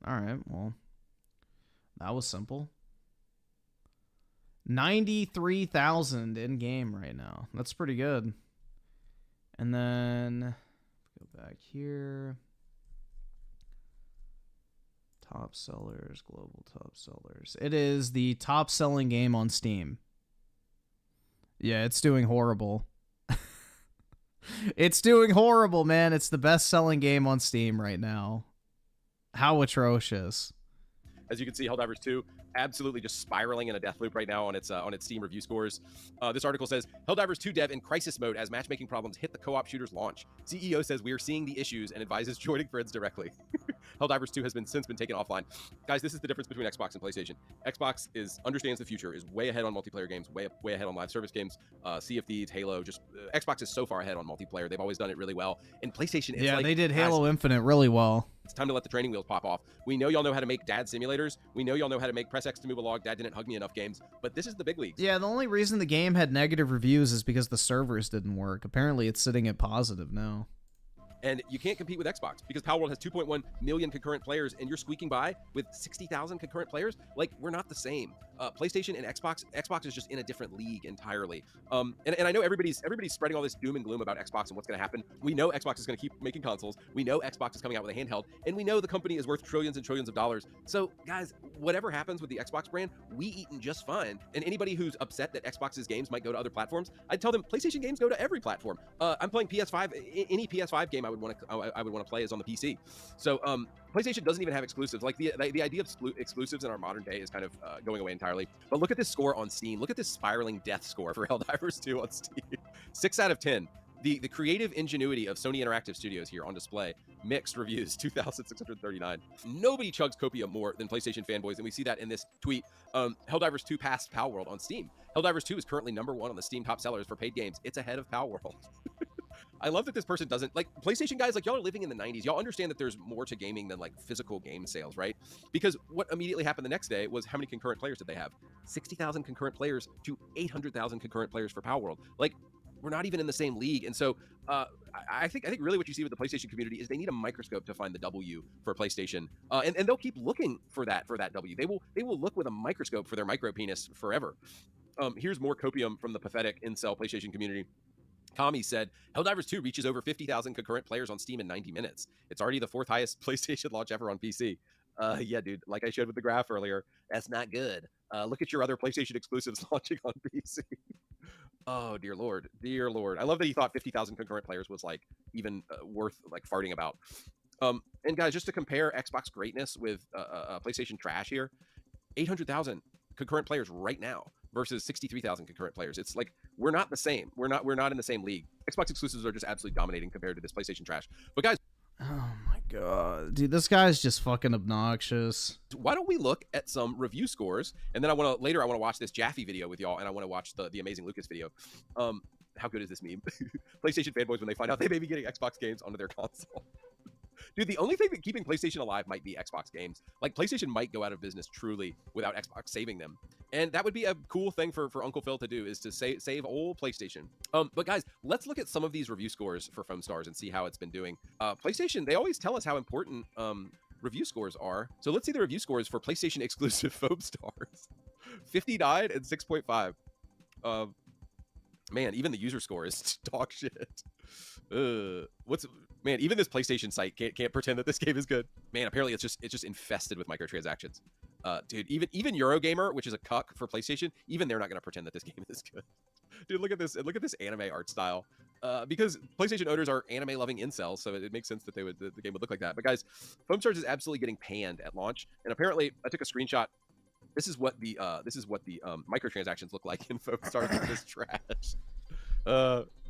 All right, well, that was simple. 93,000 in game right now. That's pretty good. And then go back here. Top sellers, global top sellers. It is the top selling game on Steam. Yeah, it's doing horrible. It's doing horrible, man. It's the best selling game on Steam right now. How atrocious. As you can see, Helldivers 2 absolutely just spiraling in a death loop right now on its Steam review scores. This article says, Helldivers 2 dev in crisis mode as matchmaking problems hit the co-op shooter's launch. CEO says we are seeing the issues and advises joining friends directly. Helldivers 2 has since been taken offline. Guys, this is the difference between Xbox and PlayStation. Xbox understands the future, is way ahead on multiplayer games, way ahead on live service games. Sea of Thieves, Halo, Xbox is so far ahead on multiplayer. They've always done it really well. And PlayStation is they did Halo Infinite really well. It's time to let the training wheels pop off. We know y'all know how to make dad simulators. We know y'all know how to make press X to move a log. Dad didn't hug me enough games. But this is the big leagues. Yeah, the only reason the game had negative reviews is because the servers didn't work. Apparently, it's sitting at positive now. And you can't compete with Xbox because Palworld has 2.1 million concurrent players, and you're squeaking by with 60,000 concurrent players. Like, we're not the same. PlayStation and Xbox is just in a different league entirely. And I know everybody's spreading all this doom and gloom about Xbox and what's going to happen. We know Xbox is going to keep making consoles. We know Xbox is coming out with a handheld, and we know the company is worth trillions and trillions of dollars. So, guys, whatever happens with the Xbox brand, we eatin' just fine. And anybody who's upset that Xbox's games might go to other platforms, I'd tell them PlayStation games go to every platform. I'm playing PS5. Any PS5 game I would want to play is on the PC. So PlayStation doesn't even have exclusives. Like the idea of exclusives in our modern day is kind of going away entirely. But look at this score on Steam. Look at this spiraling death score for Helldivers 2 on Steam. 6 out of 10. The creative ingenuity of Sony Interactive Studios here on display. Mixed reviews, 2,639. Nobody chugs copium more than PlayStation fanboys, and we see that in this tweet. Helldivers 2 passed Palworld on Steam. Helldivers 2 is currently #1 on the Steam top sellers for paid games. It's ahead of Palworld. I love that this person doesn't, like, PlayStation guys, like, y'all are living in the 90s. Y'all understand that there's more to gaming than, like, physical game sales, right? Because what immediately happened the next day was how many concurrent players did they have? 60,000 concurrent players to 800,000 concurrent players for Palworld. Like, we're not even in the same league. And so I think really what you see with the PlayStation community is they need a microscope to find the W for PlayStation. And they'll keep looking for that W. They will look with a microscope for their micro penis forever. Here's more copium from the pathetic incel PlayStation community. Tommy said, Helldivers 2 reaches over 50,000 concurrent players on Steam in 90 minutes. It's already the 4th highest PlayStation launch ever on PC. Yeah, dude, like I showed with the graph earlier, that's not good. Look at your other PlayStation exclusives launching on PC. Oh, dear Lord. Dear Lord. I love that he thought 50,000 concurrent players was, like, even worth, like, farting about. And guys, just to compare Xbox greatness with PlayStation trash here, 800,000 concurrent players right now versus 63,000 concurrent players. It's like, we're not the same. We're not in the same league. Xbox exclusives are just absolutely dominating compared to this PlayStation trash. But guys, oh my god, dude, this guy's just fucking obnoxious. Why don't we look at some review scores, and then I want to watch this Jaffe video with y'all, and I want to watch the Amazing Lucas video. How good is this meme? PlayStation fanboys when they find out they may be getting Xbox games onto their console. Dude, the only thing that keeping PlayStation alive might be Xbox games. Like, PlayStation might go out of business truly without Xbox saving them. And that would be a cool thing for Uncle Phil to do, is to save old PlayStation. But guys, let's look at some of these review scores for Foam Stars and see how it's been doing. PlayStation, they always tell us how important review scores are. So let's see the review scores for PlayStation exclusive Foam Stars. 59 and 6.5. Man, even the user score is dog shit. Man, even this PlayStation site can't pretend that this game is good. Man, apparently it's just infested with microtransactions. Dude, even Eurogamer, which is a cuck for PlayStation, even they're not gonna pretend that this game is good. Dude, look at this anime art style. Because PlayStation owners are anime-loving incels, so it makes sense that the game would look like that. But guys, Foam Stars is absolutely getting panned at launch, and apparently I took a screenshot. This is what the microtransactions look like in Foam Stars. This trash.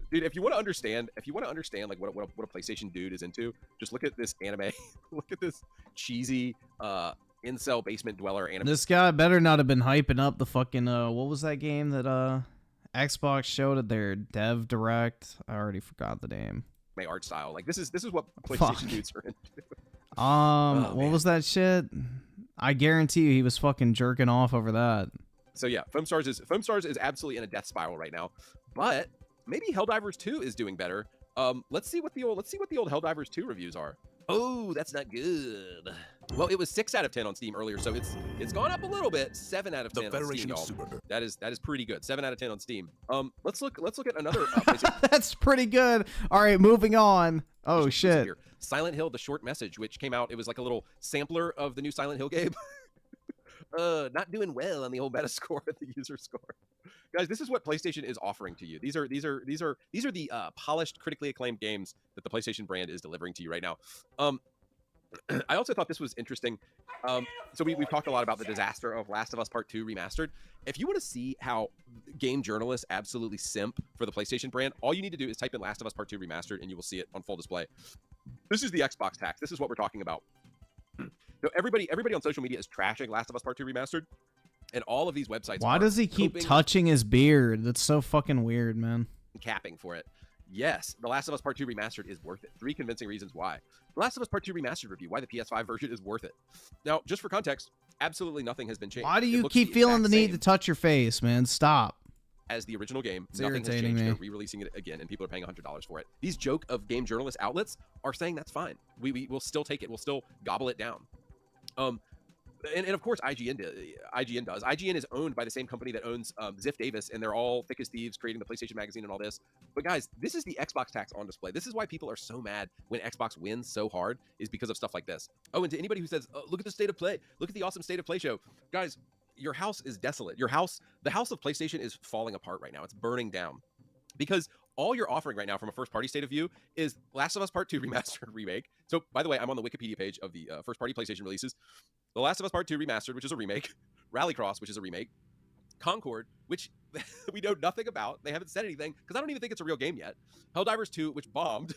Dude, if you want to understand like what a PlayStation dude is into, just look at this anime. Look at this cheesy incel basement dweller anime. This guy better not have been hyping up the fucking what was that game that Xbox showed at their dev direct? I already forgot the name. My art style, like this is what PlayStation dudes are into. What was that shit? I guarantee you he was fucking jerking off over that. So yeah, Foam Stars is absolutely in a death spiral right now, but maybe Helldivers 2 is doing better. Let's see what the old Helldivers 2 reviews are. Oh, that's not good. Well, it was 6 out of 10 on Steam earlier, so it's gone up a little bit. 7 out of 10 on Steam, y'all. That is pretty good. 7 out of 10 on Steam. Let's look at another. That's pretty good. All right, moving on. Oh shit. Silent Hill: The Short Message, which came out. It was like a little sampler of the new Silent Hill game. Not doing well on the old Metascore, the user score. Guys, this is what PlayStation is offering to you. These are the polished, critically acclaimed games that the PlayStation brand is delivering to you right now. I also thought this was interesting. So we've talked a lot about the disaster of Last of Us Part 2 Remastered. If you want to see how game journalists absolutely simp for the PlayStation brand, all you need to do is type in Last of Us Part 2 Remastered and you will see it on full display. This is the Xbox tax. This is what we're talking about. So everybody on social media is trashing Last of Us Part 2 Remastered, and all of these websites. Why does he keep touching his beard? That's so fucking weird, man. Capping for it. Yes, The Last of Us Part 2 Remastered is worth it. 3 convincing reasons why. The Last of Us Part 2 Remastered review, why the PS5 version is worth it. Now, just for context, absolutely nothing has been changed. Why do you keep feeling the need to touch your face, man? Stop. As the original game, It's nothing has irritating changed. me. They're re-releasing it again, and people are paying $100 for it. These joke of game journalist outlets are saying that's fine. We'll still take it. We'll still gobble it down. And of course, IGN does. IGN is owned by the same company that owns Ziff Davis, and they're all thick as thieves creating the PlayStation Magazine and all this. But guys, this is the Xbox tax on display. This is why people are so mad when Xbox wins so hard, is because of stuff like this. Oh, and to anybody who says, look at the state of play, look at the awesome state of play show. Guys, your house is desolate. The house of PlayStation is falling apart right now. It's burning down. Because all you're offering right now from a first-party state of view is Last of Us Part 2 Remastered Remake. So, by the way, I'm on the Wikipedia page of the first-party PlayStation releases. The Last of Us Part 2 Remastered, which is a remake. Rallycross, which is a remake. Concord, which we know nothing about. They haven't said anything, because I don't even think it's a real game yet. Helldivers 2, which bombed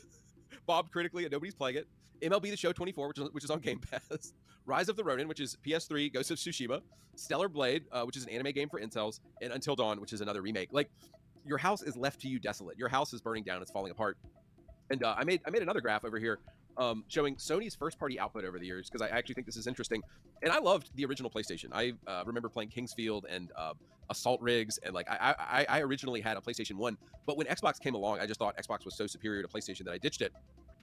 critically, and nobody's playing it. MLB The Show 24, which is on Game Pass. Rise of the Ronin, which is PS3, Ghost of Tsushima. Stellar Blade, which is an anime game for incels. And Until Dawn, which is another remake. Like, your house is left to you desolate. Your house is burning down. It's falling apart. And I made another graph over here showing Sony's first-party output over the years, because I actually think this is interesting. And I loved the original PlayStation. I remember playing Kingsfield and Assault Rigs, and like I originally had a PlayStation 1. But when Xbox came along, I just thought Xbox was so superior to PlayStation that I ditched it.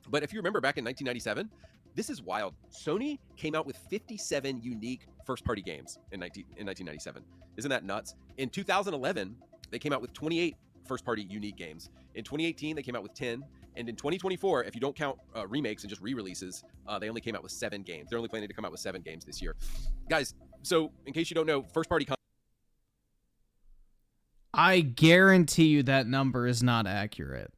But if you remember back in 1997, this is wild. Sony came out with 57 unique first-party games in 1997. Isn't that nuts? In 2011, they came out with 28 first-party unique games. In 2018, they came out with 10. And in 2024, if you don't count remakes and just re-releases, they only came out with 7 games. They're only planning to come out with 7 games this year. Guys, so in case you don't know, first-party... I guarantee you that number is not accurate.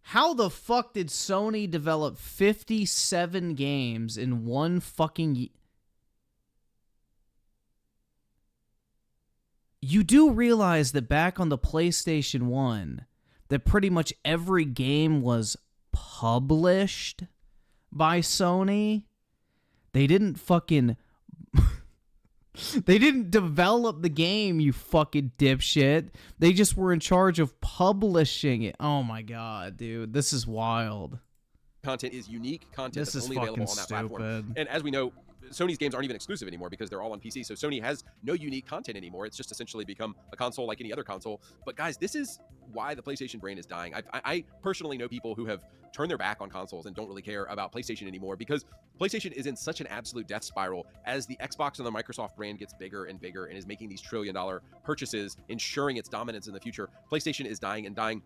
How the fuck did Sony develop 57 games in one fucking... You do realize that back on the PlayStation 1, that pretty much every game was published by Sony? They didn't fucking... They didn't develop the game, you fucking dipshit. They just were in charge of publishing it. Oh my god, dude. This is wild. content is unique content This that's is only available on fucking that platform. stupid. And as we know, Sony's games aren't even exclusive anymore because they're all on PC. So Sony has no unique content anymore. It's just essentially become a console like any other console. But guys, this is why the PlayStation brand is dying. I personally know people who have turned their back on consoles and don't really care about PlayStation anymore because PlayStation is in such an absolute death spiral as the Xbox and the Microsoft brand gets bigger and bigger and is making these trillion-dollar purchases, ensuring its dominance in the future. PlayStation is dying and dying.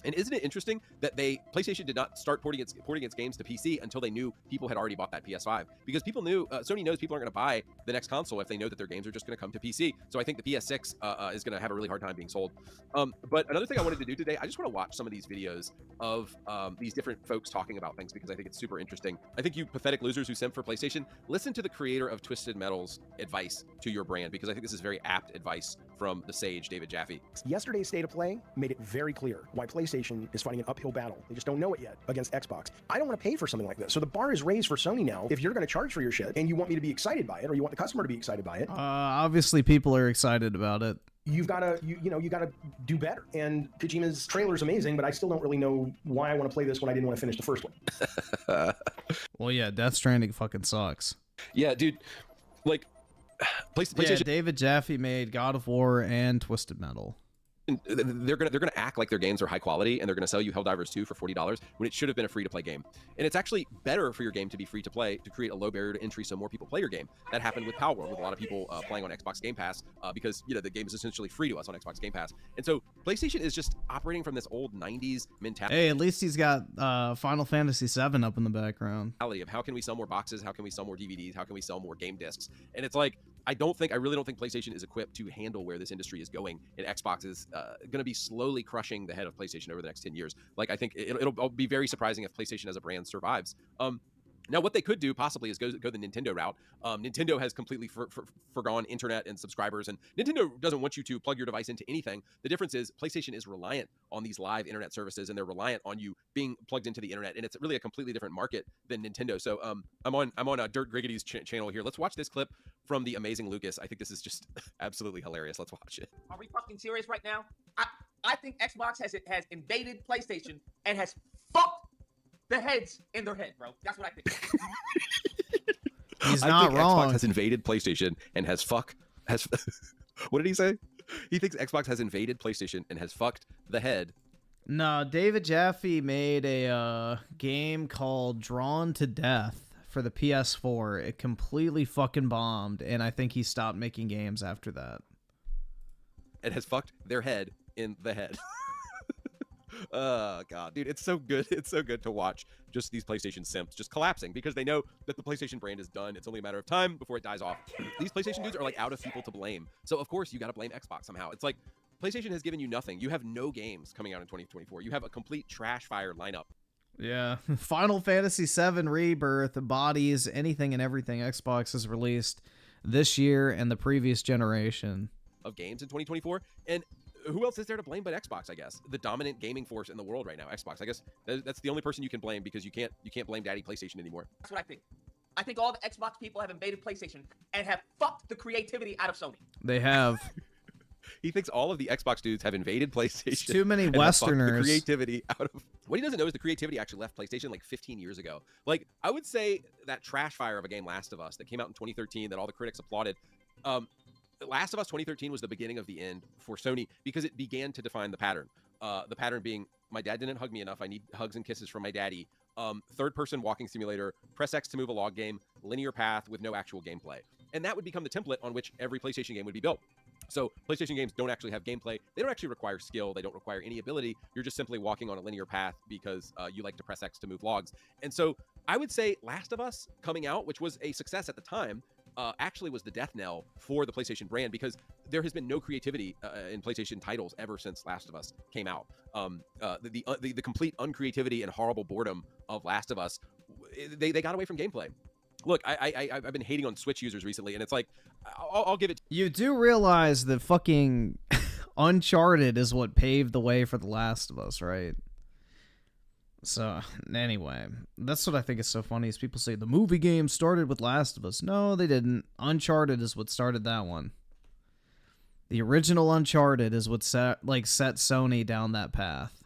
And isn't it interesting that PlayStation did not start porting its games to PC until they knew people had already bought that PS5? Because people knew, Sony knows people aren't going to buy the next console if they know that their games are just going to come to PC. So I think the PS6 is going to have a really hard time being sold. But another thing I wanted to do today, I just want to watch some of these videos of these different folks talking about things because I think it's super interesting. I think you pathetic losers who simp for PlayStation, listen to the creator of Twisted Metal's advice to your brand because I think this is very apt advice from the sage, David Jaffe. Yesterday's State of Play made it very clear why PlayStation is fighting an uphill battle. They just don't know it yet against Xbox. I don't want to pay for something like this. So the bar is raised for Sony now. If you're going to charge for your shit and you want me to be excited by it or you want the customer to be excited by it, Obviously people are excited about it. you've got to you got to do better. And Kojima's trailer is amazing, but I still don't really know why I want to play this when I didn't want to finish the first one. Well, yeah, Death Stranding fucking sucks. Yeah, dude. Like, PlayStation. Yeah, David Jaffe made God of War and Twisted Metal. They're gonna act like their games are high quality and they're gonna sell you Helldivers 2 for $40 when it should have been a free-to-play game. And it's actually better for your game to be free to play to create a low barrier to entry so more people play your game. That happened with Palworld with a lot of people playing on Xbox Game Pass because the game is essentially free to us on Xbox Game Pass. And so PlayStation is just operating from this old 90s mentality. Hey, at least he's got Final Fantasy VII up in the background. Of how can we sell more boxes? How can we sell more DVDs? How can we sell more game discs? And it's like, I really don't think PlayStation is equipped to handle where this industry is going, and Xbox is going to be slowly crushing the head of PlayStation over the next 10 years. Like, I think it'll be very surprising if PlayStation as a brand survives. Now, what they could do possibly is go the Nintendo route. Nintendo has completely forgone internet and subscribers, and Nintendo doesn't want you to plug your device into anything. The difference is PlayStation is reliant on these live internet services, and they're reliant on you being plugged into the internet, and it's really a completely different market than Nintendo. So I'm on Dirt Griggity's channel here. Let's watch this clip from the amazing Lucas. I think this is just absolutely hilarious. Let's watch it. Are we fucking serious right now? I think Xbox has invaded PlayStation and has fucked the heads in their head, bro. That's what I think. He's not wrong. Xbox has invaded PlayStation and has what did he say? He thinks Xbox has invaded PlayStation and has fucked the head. No, David Jaffe made a game called Drawn to Death for the PS4. It completely fucking bombed, and I think he stopped making games after that. It has fucked their head in the head. Oh god, dude, it's so good. It's so good to watch just these PlayStation simps just collapsing because they know that the PlayStation brand is done. It's only a matter of time before it dies off. These PlayStation dudes are like out of people to blame. So of course you got to blame Xbox somehow. It's like PlayStation has given you nothing. You have no games coming out in 2024. You have a complete trash fire lineup. Yeah, Final Fantasy VII Rebirth embodies anything and everything Xbox has released this year and the previous generation of games in 2024. And who else is there to blame but Xbox, I guess? The dominant gaming force in the world right now, Xbox. I guess that's the only person you can blame because you can't blame Daddy PlayStation anymore. That's what I think. I think all the Xbox people have invaded PlayStation and have fucked the creativity out of Sony. They have. He thinks all of the Xbox dudes have invaded PlayStation. It's too many Westerners. The creativity out of what he doesn't know is the creativity actually left PlayStation like 15 years ago. Like, I would say that trash fire of a game, Last of Us, that came out in 2013, that all the critics applauded. Last of Us 2013 was the beginning of the end for Sony because it began to define the pattern. The pattern being, my dad didn't hug me enough. I need hugs and kisses from my daddy. Third-person walking simulator, press X to move a log game, linear path with no actual gameplay. And that would become the template on which every PlayStation game would be built. So PlayStation games don't actually have gameplay. They don't actually require skill. They don't require any ability. You're just simply walking on a linear path because you like to press X to move logs. And so I would say Last of Us coming out, which was a success at the time, actually was the death knell for the PlayStation brand because there has been no creativity in PlayStation titles ever since Last of Us came out. The complete uncreativity and horrible boredom of Last of Us, they got away from gameplay. Look, I've been hating on Switch users recently, and it's like, I'll give it. You do realize that fucking Uncharted is what paved the way for The Last of Us, right? So, anyway, that's what I think is so funny is people say the movie game started with Last of Us. No, they didn't. Uncharted is what started that one. The original Uncharted is what set Sony down that path.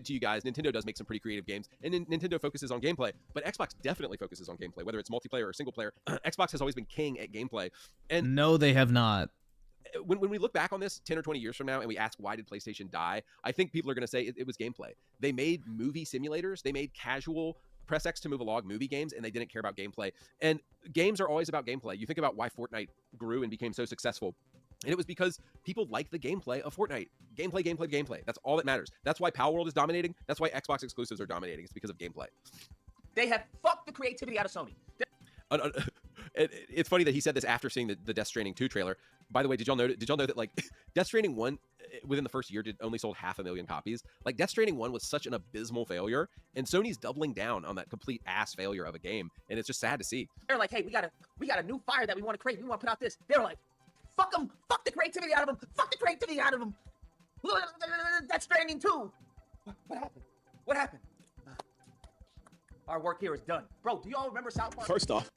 to you guys, Nintendo does make some pretty creative games, and Nintendo focuses on gameplay, but Xbox definitely focuses on gameplay, whether it's multiplayer or single player. Xbox has always been king at gameplay. And no, they have not. When we look back on this 10 or 20 years from now and we ask why did PlayStation die, I think people are going to say it was gameplay. They made movie simulators. They made casual press X to move along movie games, and they didn't care about gameplay. And games are always about gameplay. You think about why Fortnite grew and became so successful. And it was because people like the gameplay of Fortnite. Gameplay, gameplay, gameplay. That's all that matters. That's why Power World is dominating. That's why Xbox exclusives are dominating. It's because of gameplay. They have fucked the creativity out of Sony. It's funny that he said this after seeing the Death Stranding 2 trailer. By the way, did y'all know that like Death Stranding 1 within the first year only sold 500,000 copies? Like Death Stranding 1 was such an abysmal failure, and Sony's doubling down on that complete ass failure of a game, and it's just sad to see. They're like, hey, we got a new fire that we want to create. We want to put out this. They're like, fuck them. Fuck the creativity out of them. Fuck the creativity out of them. Death Stranding 2. What happened? What happened? Our work here is done. Bro, do y'all remember South Park? First off,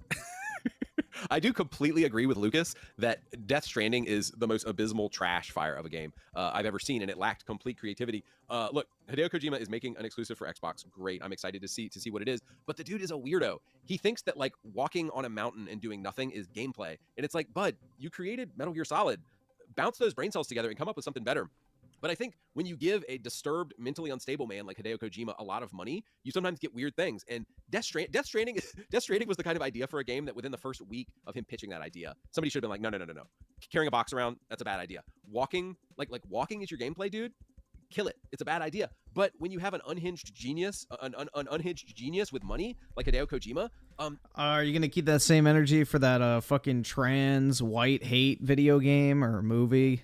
I do completely agree with Lucas that Death Stranding is the most abysmal trash fire of a game I've ever seen, and it lacked complete creativity. Look, Hideo Kojima is making an exclusive for Xbox. Great, I'm excited to see what it is. But the dude is a weirdo. He thinks that like walking on a mountain and doing nothing is gameplay, and it's like, bud, you created Metal Gear Solid. Bounce those brain cells together and come up with something better. But I think when you give a disturbed, mentally unstable man like Hideo Kojima a lot of money, you sometimes get weird things. And Death Stranding was the kind of idea for a game that within the first week of him pitching that idea, somebody should have been like, no. Carrying a box around, that's a bad idea. Walking, like walking is your gameplay, dude. Kill it. It's a bad idea. But when you have an unhinged genius, an unhinged genius with money like Hideo Kojima, are you gonna keep that same energy for that fucking trans white hate video game or movie?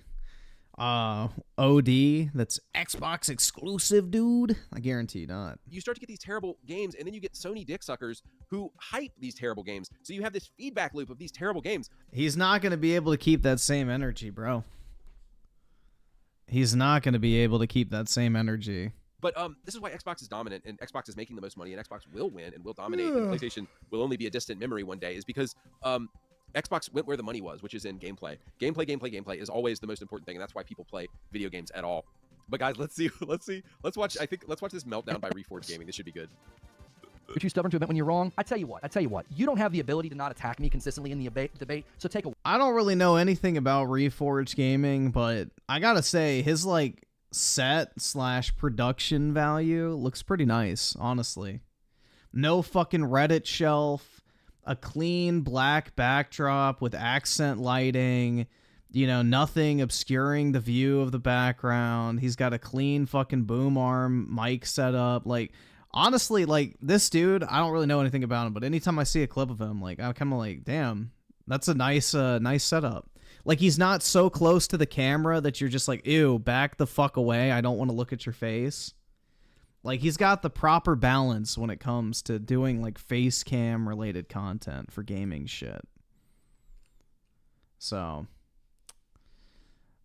OD that's Xbox exclusive, dude. I guarantee not. You start to get these terrible games, and then you get Sony dick suckers who hype these terrible games. So you have this feedback loop of these terrible games. He's not going to be able to keep that same energy, bro. He's not going to be able to keep that same energy. But this is why Xbox is dominant, and Xbox is making the most money, and Xbox will win and will dominate, and PlayStation will only be a distant memory one day, is because Xbox went where the money was, which is in gameplay. Gameplay is always the most important thing, and that's why people play video games at all. But guys, let's watch this meltdown by Reforged Gaming. This should be good. You're too stubborn to admit when you're wrong. I tell you what. You don't have the ability to not attack me consistently in the debate. So take a. I don't really know anything about Reforged Gaming, but I gotta say his like set/production value looks pretty nice, honestly. No fucking Reddit shelf. A clean black backdrop with accent lighting, you know, nothing obscuring the view of the background. He's got a clean fucking boom arm mic set up. Like, honestly, like, this dude, I don't really know anything about him, but anytime I see a clip of him, like, I'm kind of like, damn, that's a nice setup. Like, he's not so close to the camera that you're just like, ew, back the fuck away. I don't want to look at your face. Like, he's got the proper balance when it comes to doing, like, face cam related content for gaming shit. So,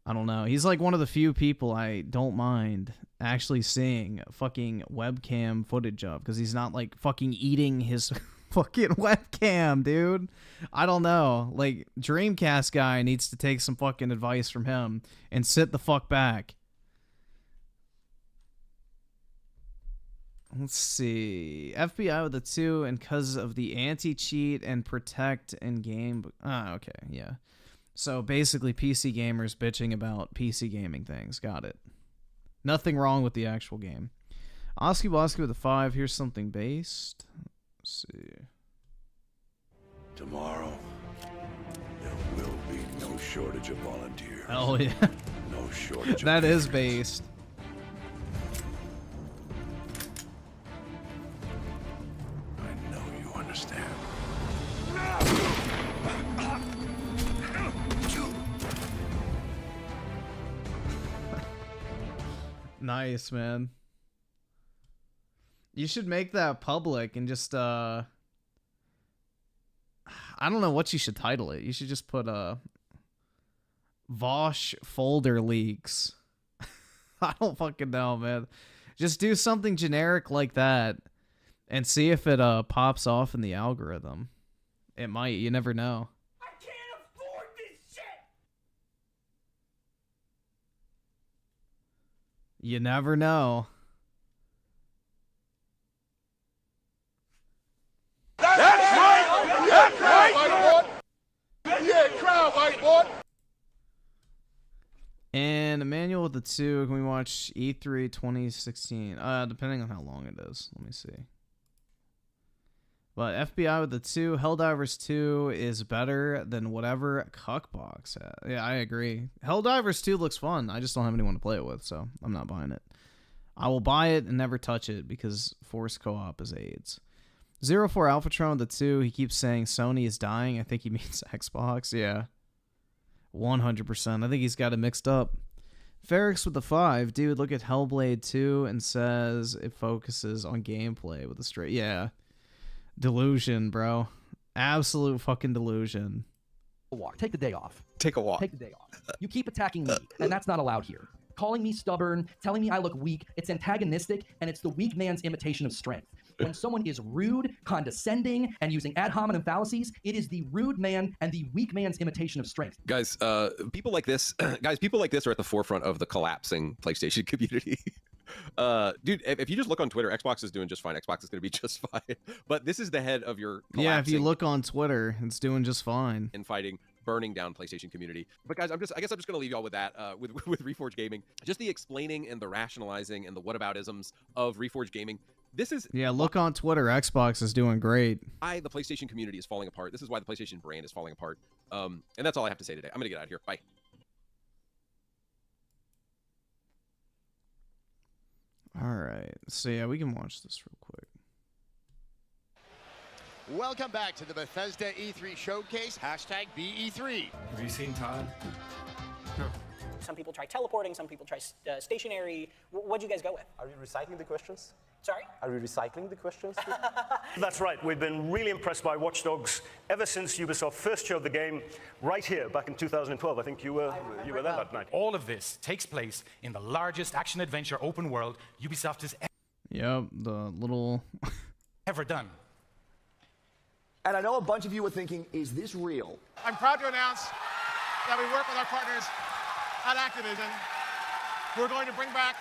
I don't know. He's, like, one of the few people I don't mind actually seeing fucking webcam footage of, because he's not, like, fucking eating his fucking webcam, dude. I don't know. Like, Dreamcast guy needs to take some fucking advice from him and sit the fuck back. Let's see. FBI with a 2, and because of the anti-cheat and protect in game. Okay, yeah. So basically, PC gamers bitching about PC gaming things. Got it. Nothing wrong with the actual game. Oski Bosky with a 5. Here's something based. Let's see. Tomorrow, there will be no shortage of volunteers. Oh yeah. No shortage. That is based. Understand. Nice, man. You should make that public and just I don't know what you should title it. You should just put Vosh folder leaks. I don't fucking know, man. Just do something generic like that. And see if it pops off in the algorithm. It might. You never know. I can't afford this shit. You never know. out, whiteboard! And Emmanuel with the 2. Can we watch E3 2016? Depending on how long it is. Let me see. But FBI with the 2. Helldivers 2 is better than whatever Cuckbox had. Yeah, I agree. Helldivers 2 looks fun. I just don't have anyone to play it with, so I'm not buying it. I will buy it and never touch it because forced co-op is AIDS. 04 Alphatron with the 2. He keeps saying Sony is dying. I think he means Xbox. Yeah. 100%. I think he's got it mixed up. Ferrix with the 5. Dude, look at Hellblade 2 and says it focuses on gameplay with a straight... Yeah. Delusion, bro. Absolute fucking delusion. Walk. Take the day off. Take a walk. Take the day off. You keep attacking me, and that's not allowed here. Calling me stubborn, telling me I look weak, it's antagonistic, and it's the weak man's imitation of strength. When someone is rude, condescending, and using ad hominem fallacies, it is the rude man and the weak man's imitation of strength. Guys, people like this, people like this are at the forefront of the collapsing PlayStation community. Dude, if you just look on Twitter, Xbox is doing just fine. Xbox is going to be just fine. But this is the head of your collapsing. Yeah, if you look on Twitter, it's doing just fine. And fighting, burning down PlayStation community. But guys, I guess I'm just going to leave y'all with that, with Reforged Gaming. Just the explaining and the rationalizing and the whataboutisms of Reforged Gaming. This is... Yeah, look on Twitter. Xbox is doing great. The PlayStation community is falling apart. This is why the PlayStation brand is falling apart. And that's all I have to say today. I'm going to get out of here. Bye. All right. So, yeah, we can watch this real quick. Welcome back to the Bethesda E3 Showcase, hashtag BE3. Have you seen Todd? No. Some people try teleporting, some people try stationary. What'd you guys go with? Are you recycling the questions? Sorry? Are you recycling the questions? That's right. We've been really impressed by Watch Dogs ever since Ubisoft first showed the game right here back in 2012. I think you were there that night. All of this takes place in the largest action-adventure open world Ubisoft has Yep, the little... ever done. And I know a bunch of you were thinking, is this real? I'm proud to announce that we work with our partners at Activision. We're going to bring back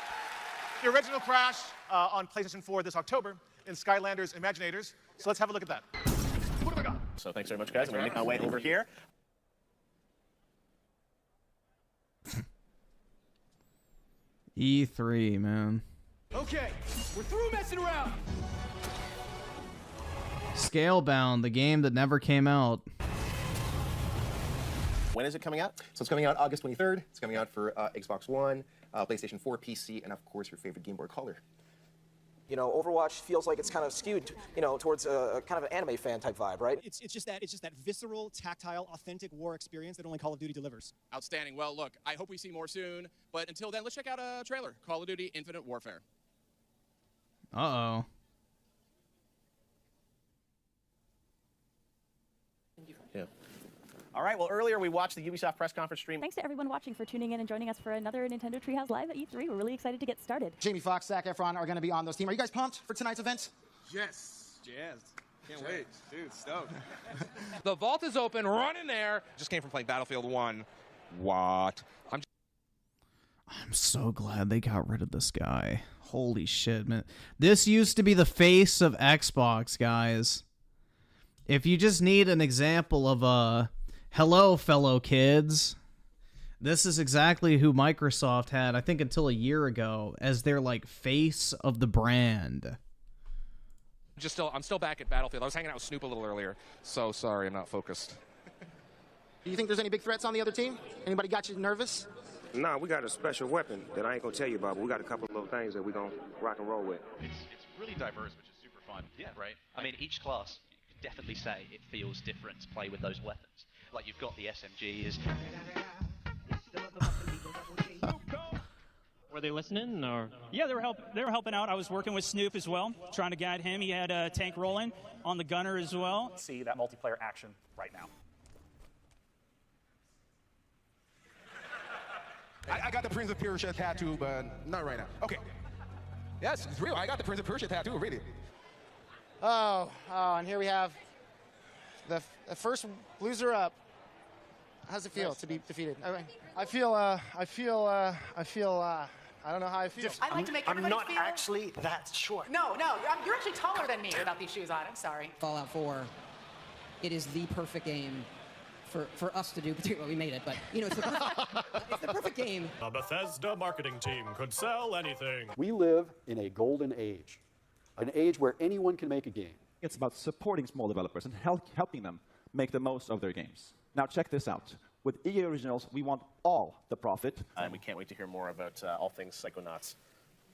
the original Crash on PlayStation 4 this October in Skylanders Imaginators. So let's have a look at that. What have we got? So thanks very much, guys. I'm going to make my way over here. E3, man. Okay, we're through messing around. Scalebound, the game that never came out. When is it coming out? So it's coming out August 23rd. It's coming out for Xbox One, PlayStation 4, PC, and of course your favorite Game Boy Color. You know, Overwatch feels like it's kind of skewed, you know, towards a kind of an anime fan type vibe, right? It's just that visceral, tactile, authentic war experience that only Call of Duty delivers. Outstanding. Well, look, I hope we see more soon. But until then, let's check out a trailer. Call of Duty Infinite Warfare. Uh-oh. Yeah. All right, well, earlier we watched the Ubisoft press conference stream. Thanks to everyone watching for tuning in and joining us for another Nintendo Treehouse Live at E3. We're really excited to get started. Jamie Foxx, Zac Efron are going to be on those teams. Are you guys pumped for tonight's event? Yes. Can't wait. Dude, stoked. The vault is open. Run in there. Just came from playing Battlefield 1. What? I'm so glad they got rid of this guy. Holy shit, man. This used to be the face of Xbox, guys. If you just need an example of a... hello, fellow kids. This is exactly who Microsoft had, I think until a year ago, as their, like, face of the brand. I'm still back at Battlefield. I was hanging out with Snoop a little earlier. So sorry, I'm not focused. Do you think there's any big threats on the other team? Anybody got you nervous? Nah, we got a special weapon that I ain't gonna tell you about, but we got a couple of little things that we gonna rock and roll with. It's really diverse, which is super fun. Yeah, right? I mean, each class, you could definitely say it feels different to play with those weapons. Like, you've got the SMGs. Were they listening, or? Yeah, they were helping out. I was working with Snoop as well, trying to guide him. He had a tank rolling on the gunner as well. See that multiplayer action right now. I got the Prince of Persia tattoo, but not right now. Okay. Yes, it's real. I got the Prince of Persia tattoo, really. Oh, and here we have the first loser up. How's it feel to be defeated? I feel, I don't know how I feel. I like to make everybody I'm not feel... actually that short. No, you're actually taller than me without these shoes on. I'm sorry. Fallout 4, it is the perfect game for us to do, particularly we made it, but you know, it's the perfect game. A Bethesda marketing team could sell anything. We live in a golden age, an age where anyone can make a game. It's about supporting small developers and helping them make the most of their games. Now check this out. With EA Originals, we want all the profit. And we can't wait to hear more about all things Psychonauts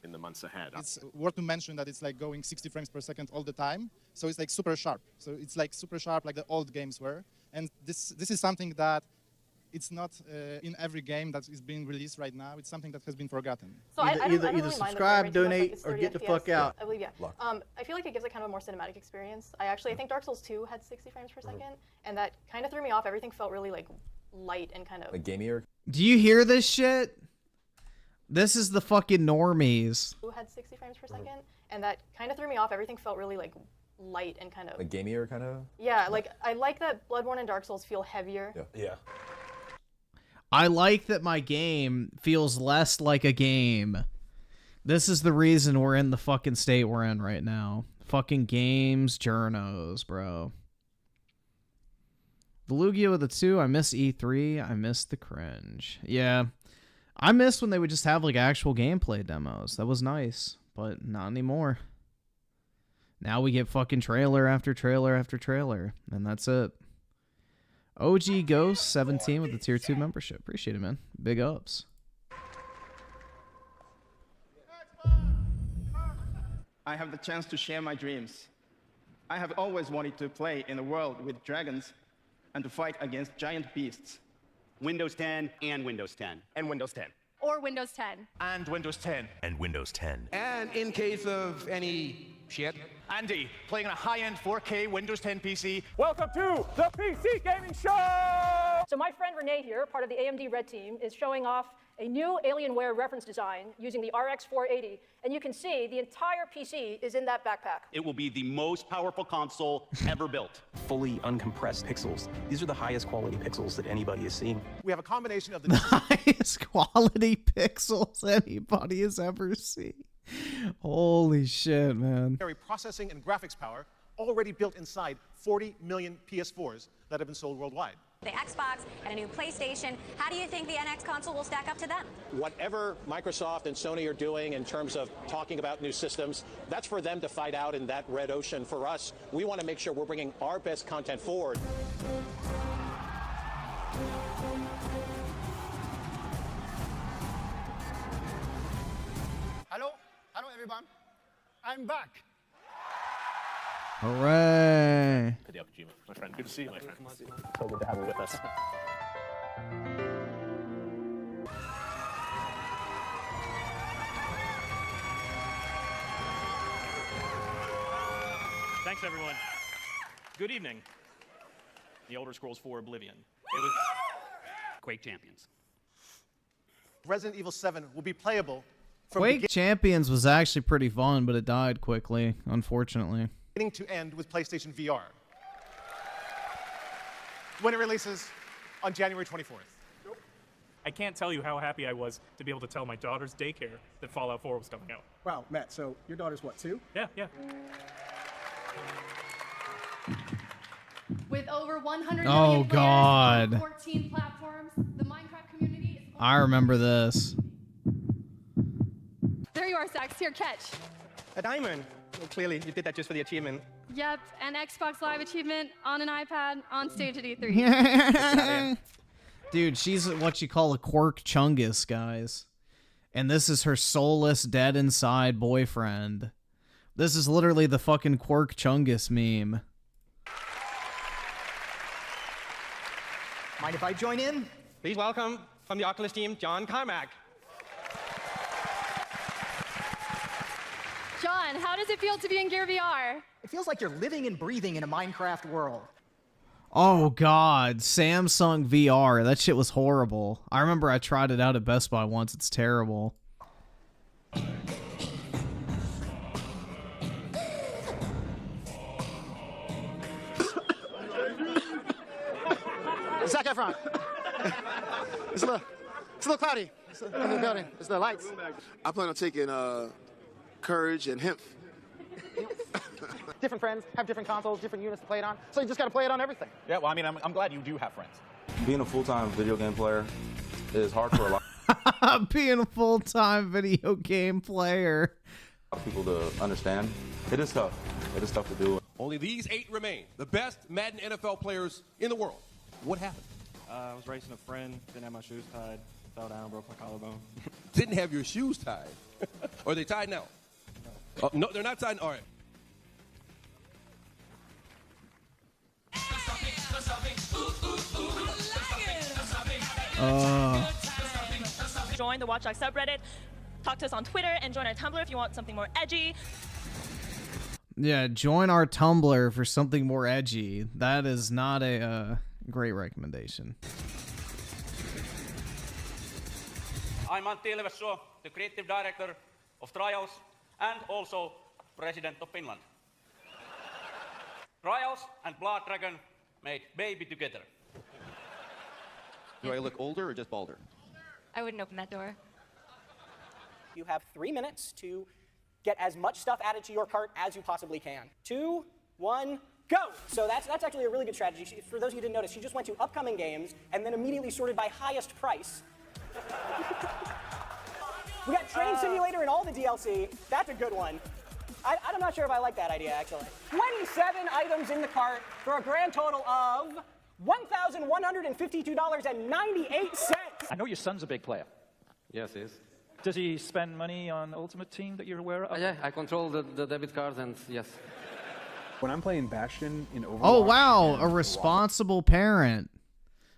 in the months ahead. It's worth to mention that it's like going 60 frames per second all the time. So it's like super sharp. So it's like super sharp like the old games were. And this is something that it's not in every game that is being released right now. It's something that has been forgotten. So I don't really subscribe, donate, or get the fuck out. I believe, yeah. I feel like it gives it kind of a more cinematic experience. I think Dark Souls 2 had 60 frames per second, and that kind of threw me off. Everything felt really like light and kind of like gamier. Do you hear this shit? This is the fucking normies. Who had 60 frames per second, and that kind of threw me off. Everything felt really like light and kind of like gamier, kind of. Yeah, like I like that Bloodborne and Dark Souls feel heavier. Yeah. I like that my game feels less like a game. This is the reason we're in the fucking state we're in right now. Fucking games journos, bro. The Lugia with the 2, I miss E3, I miss the cringe. Yeah, I miss when they would just have like actual gameplay demos. That was nice, but not anymore. Now we get fucking trailer after trailer after trailer, and that's it. OG Ghost 17 with the tier 2 membership. Appreciate it, man. Big ups. I have the chance to share my dreams. I have always wanted to play in a world with dragons and to fight against giant beasts. Windows 10 and Windows 10. And Windows 10. Or Windows 10. And Windows 10. And Windows 10. And in case of any shit, Andy, playing on a high-end 4K Windows 10 PC. Welcome to the PC Gaming Show! So my friend Renee here, part of the AMD Red Team, is showing off a new Alienware reference design using the RX 480. And you can see the entire PC is in that backpack. It will be the most powerful console ever built. Fully uncompressed pixels. These are the highest quality pixels that anybody has seen. We have a combination of the highest quality pixels anybody has ever seen. Holy shit, man. Processing and graphics power already built inside 40 million PS4s that have been sold worldwide. The Xbox and a new PlayStation. How do you think the NX console will stack up to them? Whatever Microsoft and Sony are doing in terms of talking about new systems, that's for them to fight out in that red ocean. For us, we want to make sure we're bringing our best content forward. Hello everyone. I'm back. Hooray. Hideo Kojima, my friend. Good to see you, my friend. So good to have you with us. Thanks, everyone. Good evening. The Elder Scrolls 4 Oblivion. It was Quake Champions. Resident Evil 7 will be playable from Quake Champions was actually pretty fun, but it died quickly, unfortunately. beginning to end with PlayStation VR when it releases on January 24th. I can't tell you how happy I was to be able to tell my daughter's daycare that Fallout 4 was coming out. Wow, Matt, so your daughter's what, 2? Yeah. With over 100 Oh, million players God. on 14 platforms, the Minecraft community is... I remember this. There you are, Sax. Here, catch. A diamond. Well, clearly, you did that just for the achievement. Yep, an Xbox Live achievement on an iPad on stage at E3. Dude, she's what you call a quirk chungus, guys. And this is her soulless, dead inside boyfriend. This is literally the fucking quirk chungus meme. Mind if I join in? Please welcome, from the Oculus team, John Carmack. John, how does it feel to be in Gear VR? It feels like you're living and breathing in a Minecraft world. Oh, God. Samsung VR. That shit was horrible. I remember I tried it out at Best Buy once. It's terrible. Zac Efron. It's a little cloudy. It's in the building. It's the lights. I plan on taking Courage and Hemp. Different friends have different consoles, different units to play it on. So you just got to play it on everything. Yeah, well, I mean, I'm glad you do have friends. Being a full-time video game player is hard for a lot Being a full-time video game player. of people to understand. It is tough. It is tough to do. Only these 8 remain, the best Madden NFL players in the world. What happened? I was racing a friend, didn't have my shoes tied, fell down, broke my collarbone. Didn't have your shoes tied. Are they tied now? No, they're not tied. All right. Join the Watch Dogs subreddit, talk to us on Twitter, and join our Tumblr if you want something more edgy. Yeah, join our Tumblr for something more edgy. That is not a great recommendation. I'm Antti Ilvessuo, the creative director of Trials and also president of Finland. Trials and Blood Dragon made baby together. Do I look older or just balder? I wouldn't open that door. You have 3 minutes to get as much stuff added to your cart as you possibly can. 2, 1, go! So that's actually a really good strategy. For those of you who didn't notice, she just went to upcoming games and then immediately sorted by highest price. We got Train Simulator and all the DLC. That's a good one. I'm not sure if I like that idea, actually. 27 items in the cart for a grand total of $1,152.98. I know your son's a big player. Yes, he is. Does he spend money on Ultimate Team that you're aware of? Yeah, I control the debit card and yes. When I'm playing Bastion in Overwatch... Oh, wow. A responsible parent.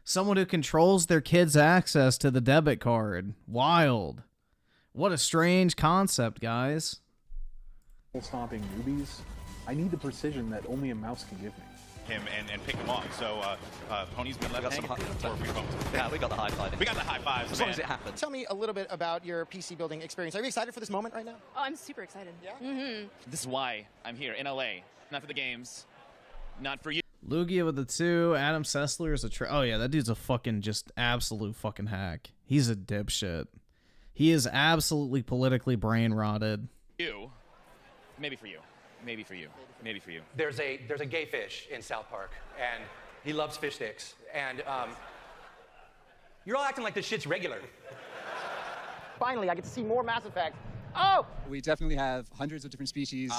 Someone who controls their kid's access to the debit card. Wild. What a strange concept, guys. Stomping newbies, I need the precision that only a mouse can give me. Him and pick him off. So Pony's been left hanging. Yeah, we got the high five. We got the high fives. As long as it happens. Tell me a little bit about your PC building experience. Are you excited for this moment right now? Oh, I'm super excited. Yeah? Mm-hmm. This is why I'm here in LA. Not for the games, not for you. Lugia with the 2. Adam Sessler is a oh yeah, that dude's a fucking just absolute fucking hack. He's a dipshit. He is absolutely politically brain rotted. You. Maybe for you. Maybe for you. Maybe for you. There's a gay fish in South Park, and he loves fish sticks. And you're all acting like this shit's regular. Finally, I get to see more Mass Effect. Oh! We definitely have hundreds of different species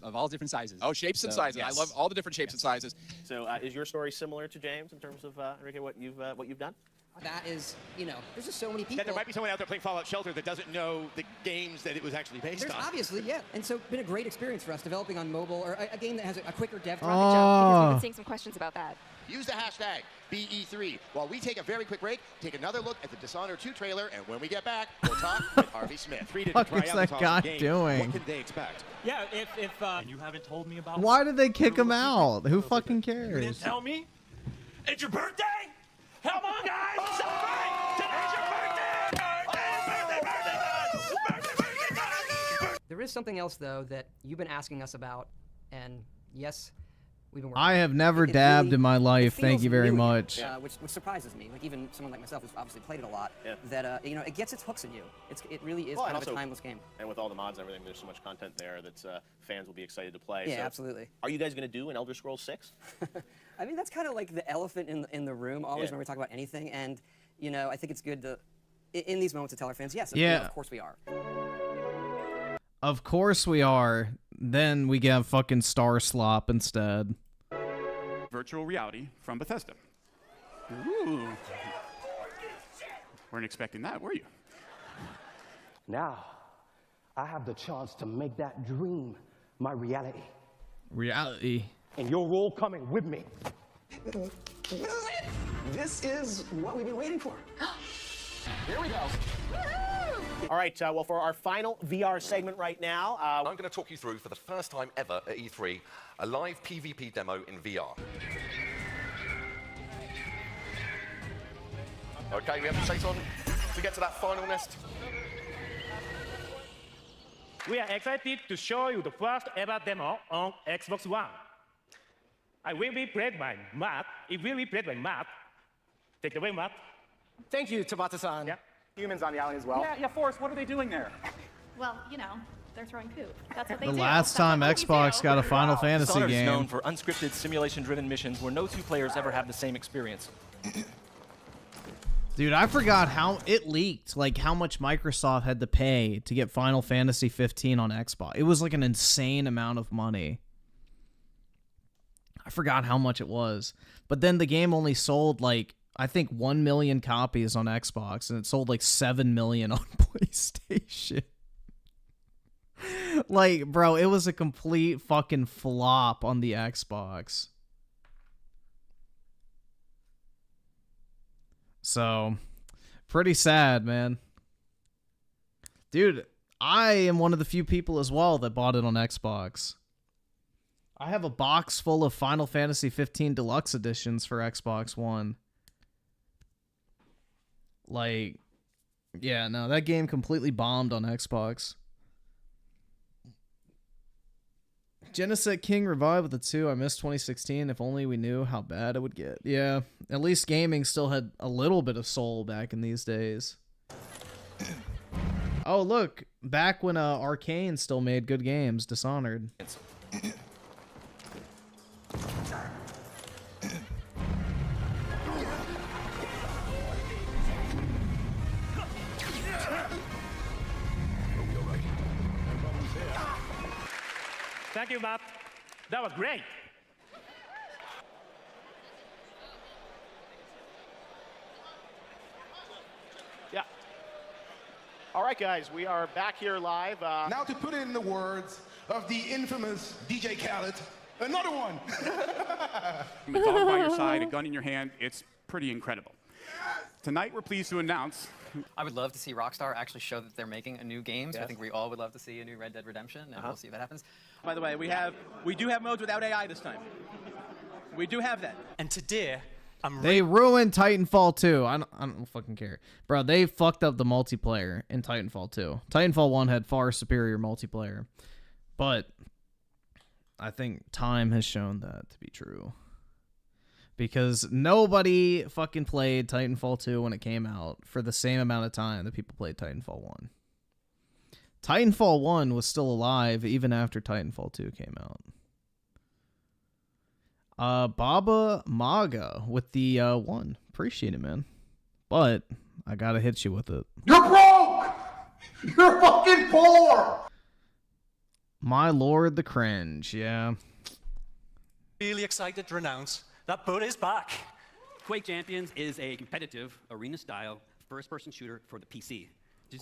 of all different sizes. Oh, shapes and sizes. Yes. I love all the different shapes and sizes. So is your story similar to James in terms of Enrique, what you've done? That is, there's just so many people. Then there might be someone out there playing Fallout Shelter that doesn't know the games that it was actually based There's on. obviously, yeah. And so been a great experience for us developing on mobile, or a game that has a quicker dev time. Because we've been seeing some questions about that. Use the hashtag BE3 while we take a very quick break, take another look at the Dishonored 2 trailer, and when we get back, we'll talk with Harvey Smith. What is that guy doing? What can they expect? Yeah, if and you haven't told me about. Why did they kick him out? Who fucking cares? You didn't tell me? It's your birthday? Come on, guys! Celebrate! Today's your birthday! There is something else, though, that you've been asking us about, and yes, we've been working I have never dabbed in my life. Thank you very much. Which surprises me. Like, even someone like myself who's obviously played it a lot, that, it gets its hooks in you. It really is kind of a timeless game. And with all the mods and everything, there's so much content there that fans will be excited to play. Yeah, so absolutely. Are you guys going to do an Elder Scrolls 6? I mean, that's kind of like the elephant in the room always when we talk about anything. And, I think it's good to, in these moments, to tell our fans, yes, of course we are. Of course we are. Then we get fucking Star Slop instead. Virtual reality from Bethesda. Ooh. Weren't expecting that, were you? Now, I have the chance to make that dream my reality. Reality. And you're all coming with me. This is what we've been waiting for. Here we go. All right, well, for our final VR segment right now, I'm going to talk you through, for the first time ever at E3, a live PvP demo in VR. Okay, we have the chase on to get to that final nest. We are excited to show you the first ever demo on Xbox One. I will be played by Matt. It will be played by Matt. Take it away, Matt. Thank you, Tabata-san. Yeah. Humans on the island as well. Yeah, Forrest, what are they doing there? Well, they're throwing poop. That's what they The do. last time Xbox got a Final Fantasy Dishonored is game. known for unscripted simulation-driven missions where no two players ever have the same experience. Dude, I forgot how it leaked, like how much Microsoft had to pay to get Final Fantasy 15 on Xbox. It was like an insane amount of money. I forgot how much it was. But then the game only sold like, I think 1 million copies on Xbox, and it sold like 7 million on PlayStation. Like, bro, it was a complete fucking flop on the Xbox. So, pretty sad, man. Dude, I am one of the few people as well that bought it on Xbox. I have a box full of Final Fantasy 15 Deluxe editions for Xbox One. Like, yeah, no, that game completely bombed on Xbox. Geneset King Revive with the 2. I missed 2016. If only we knew how bad it would get. Yeah, at least gaming still had a little bit of soul back in these days. Oh, look, back when Arcane still made good games, Dishonored. Thank you, Matt. That was great. Yeah. All right, guys, we are back here live. Now to put it in the words of the infamous DJ Khaled, another one. A dog by your side, a gun in your hand, it's pretty incredible. Tonight, we're pleased to announce... I would love to see Rockstar actually show that they're making a new game. So I think we all would love to see a new Red Dead Redemption, and we'll see if that happens. By the way, we do have modes without AI this time. We do have that. And today, They ruined Titanfall 2. I don't fucking care. Bro, they fucked up the multiplayer in Titanfall 2. Titanfall 1 had far superior multiplayer. But I think time has shown that to be true. Because nobody fucking played Titanfall 2 when it came out for the same amount of time that people played Titanfall 1. Titanfall 1 was still alive even after Titanfall 2 came out. Baba Maga with the 1. Appreciate it, man. But I gotta hit you with it. You're broke! You're fucking poor! My lord, the cringe, yeah. really excited to announce that Boot is back. Quake Champions is a competitive, arena-style, first-person shooter for the PC.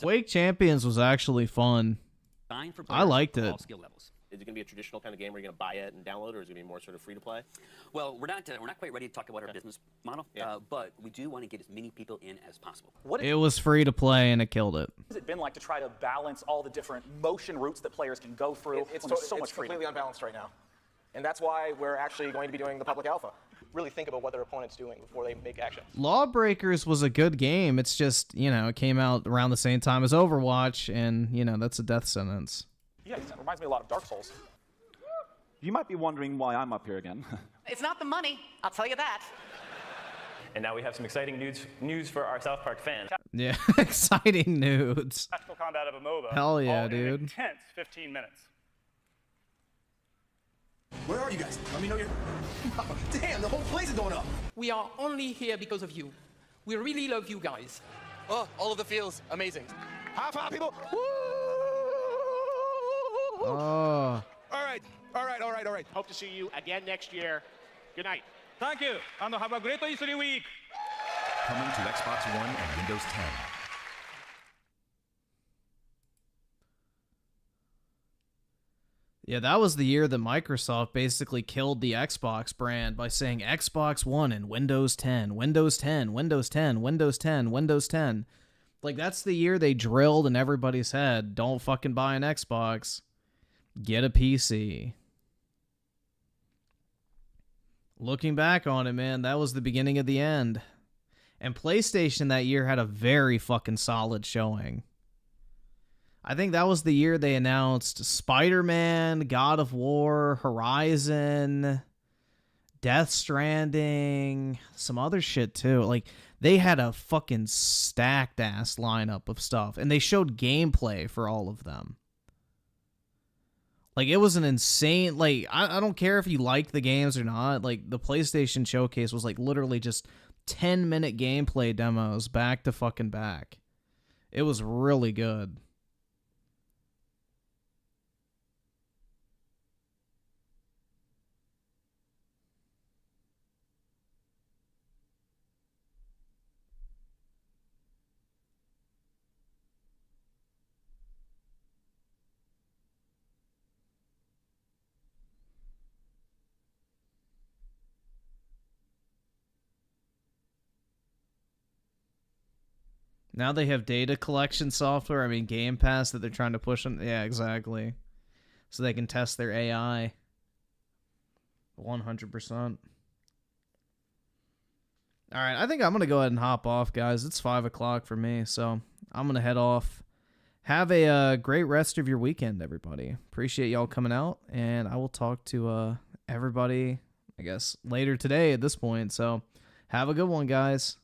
Quake Champions was actually fun. I liked it. All skill levels. Is it going to be a traditional kind of game where you're going to buy it and download, or is it going to be more sort of free to play? Well, we're not quite ready to talk about our business model, but we do want to get as many people in as possible. It was free to play and it killed it. What has it been like to try to balance all the different motion routes that players can go through? It's so much freedom. completely unbalanced right now. And that's why we're actually going to be doing the public alpha. Really think about what their opponent's doing before they make action. Lawbreakers was a good game. It's just, it came out around the same time as Overwatch, and, that's a death sentence. Yeah, it reminds me a lot of Dark Souls. You might be wondering why I'm up here again. It's not the money, I'll tell you that. And now we have some exciting news for our South Park fans. Yeah, exciting nudes. Tactical combat of a MOBA. Hell yeah, all in dude. an intense 15 minutes. Where are you guys? Let me know you're... Damn, the whole place is going up. We are only here because of you. We really love you guys. Oh, all of the feels. Amazing. High five, people. Woo! Oh. All right. Hope to see you again next year. Good night. Thank you, and have a great E3 week. Coming to Xbox One and Windows 10. Yeah, that was the year that Microsoft basically killed the Xbox brand by saying Xbox One and Windows 10, Windows 10, Windows 10, Windows 10, Windows 10. Like, that's the year they drilled in everybody's head, don't fucking buy an Xbox, get a PC. Looking back on it, man, that was the beginning of the end. And PlayStation that year had a very fucking solid showing. I think that was the year they announced Spider-Man, God of War, Horizon, Death Stranding, some other shit too. Like, they had a fucking stacked ass lineup of stuff, and they showed gameplay for all of them. Like, it was an insane, like, I don't care if you liked the games or not, like, the PlayStation Showcase was, like, literally just 10-minute gameplay demos back to fucking back. It was really good. Now they have data collection software. I mean, Game Pass that they're trying to push them. Yeah, exactly. So they can test their AI. 100%. All right, I think I'm going to go ahead and hop off, guys. It's 5 o'clock for me, so I'm going to head off. Have a great rest of your weekend, everybody. Appreciate y'all coming out, and I will talk to everybody, I guess, later today at this point. So have a good one, guys.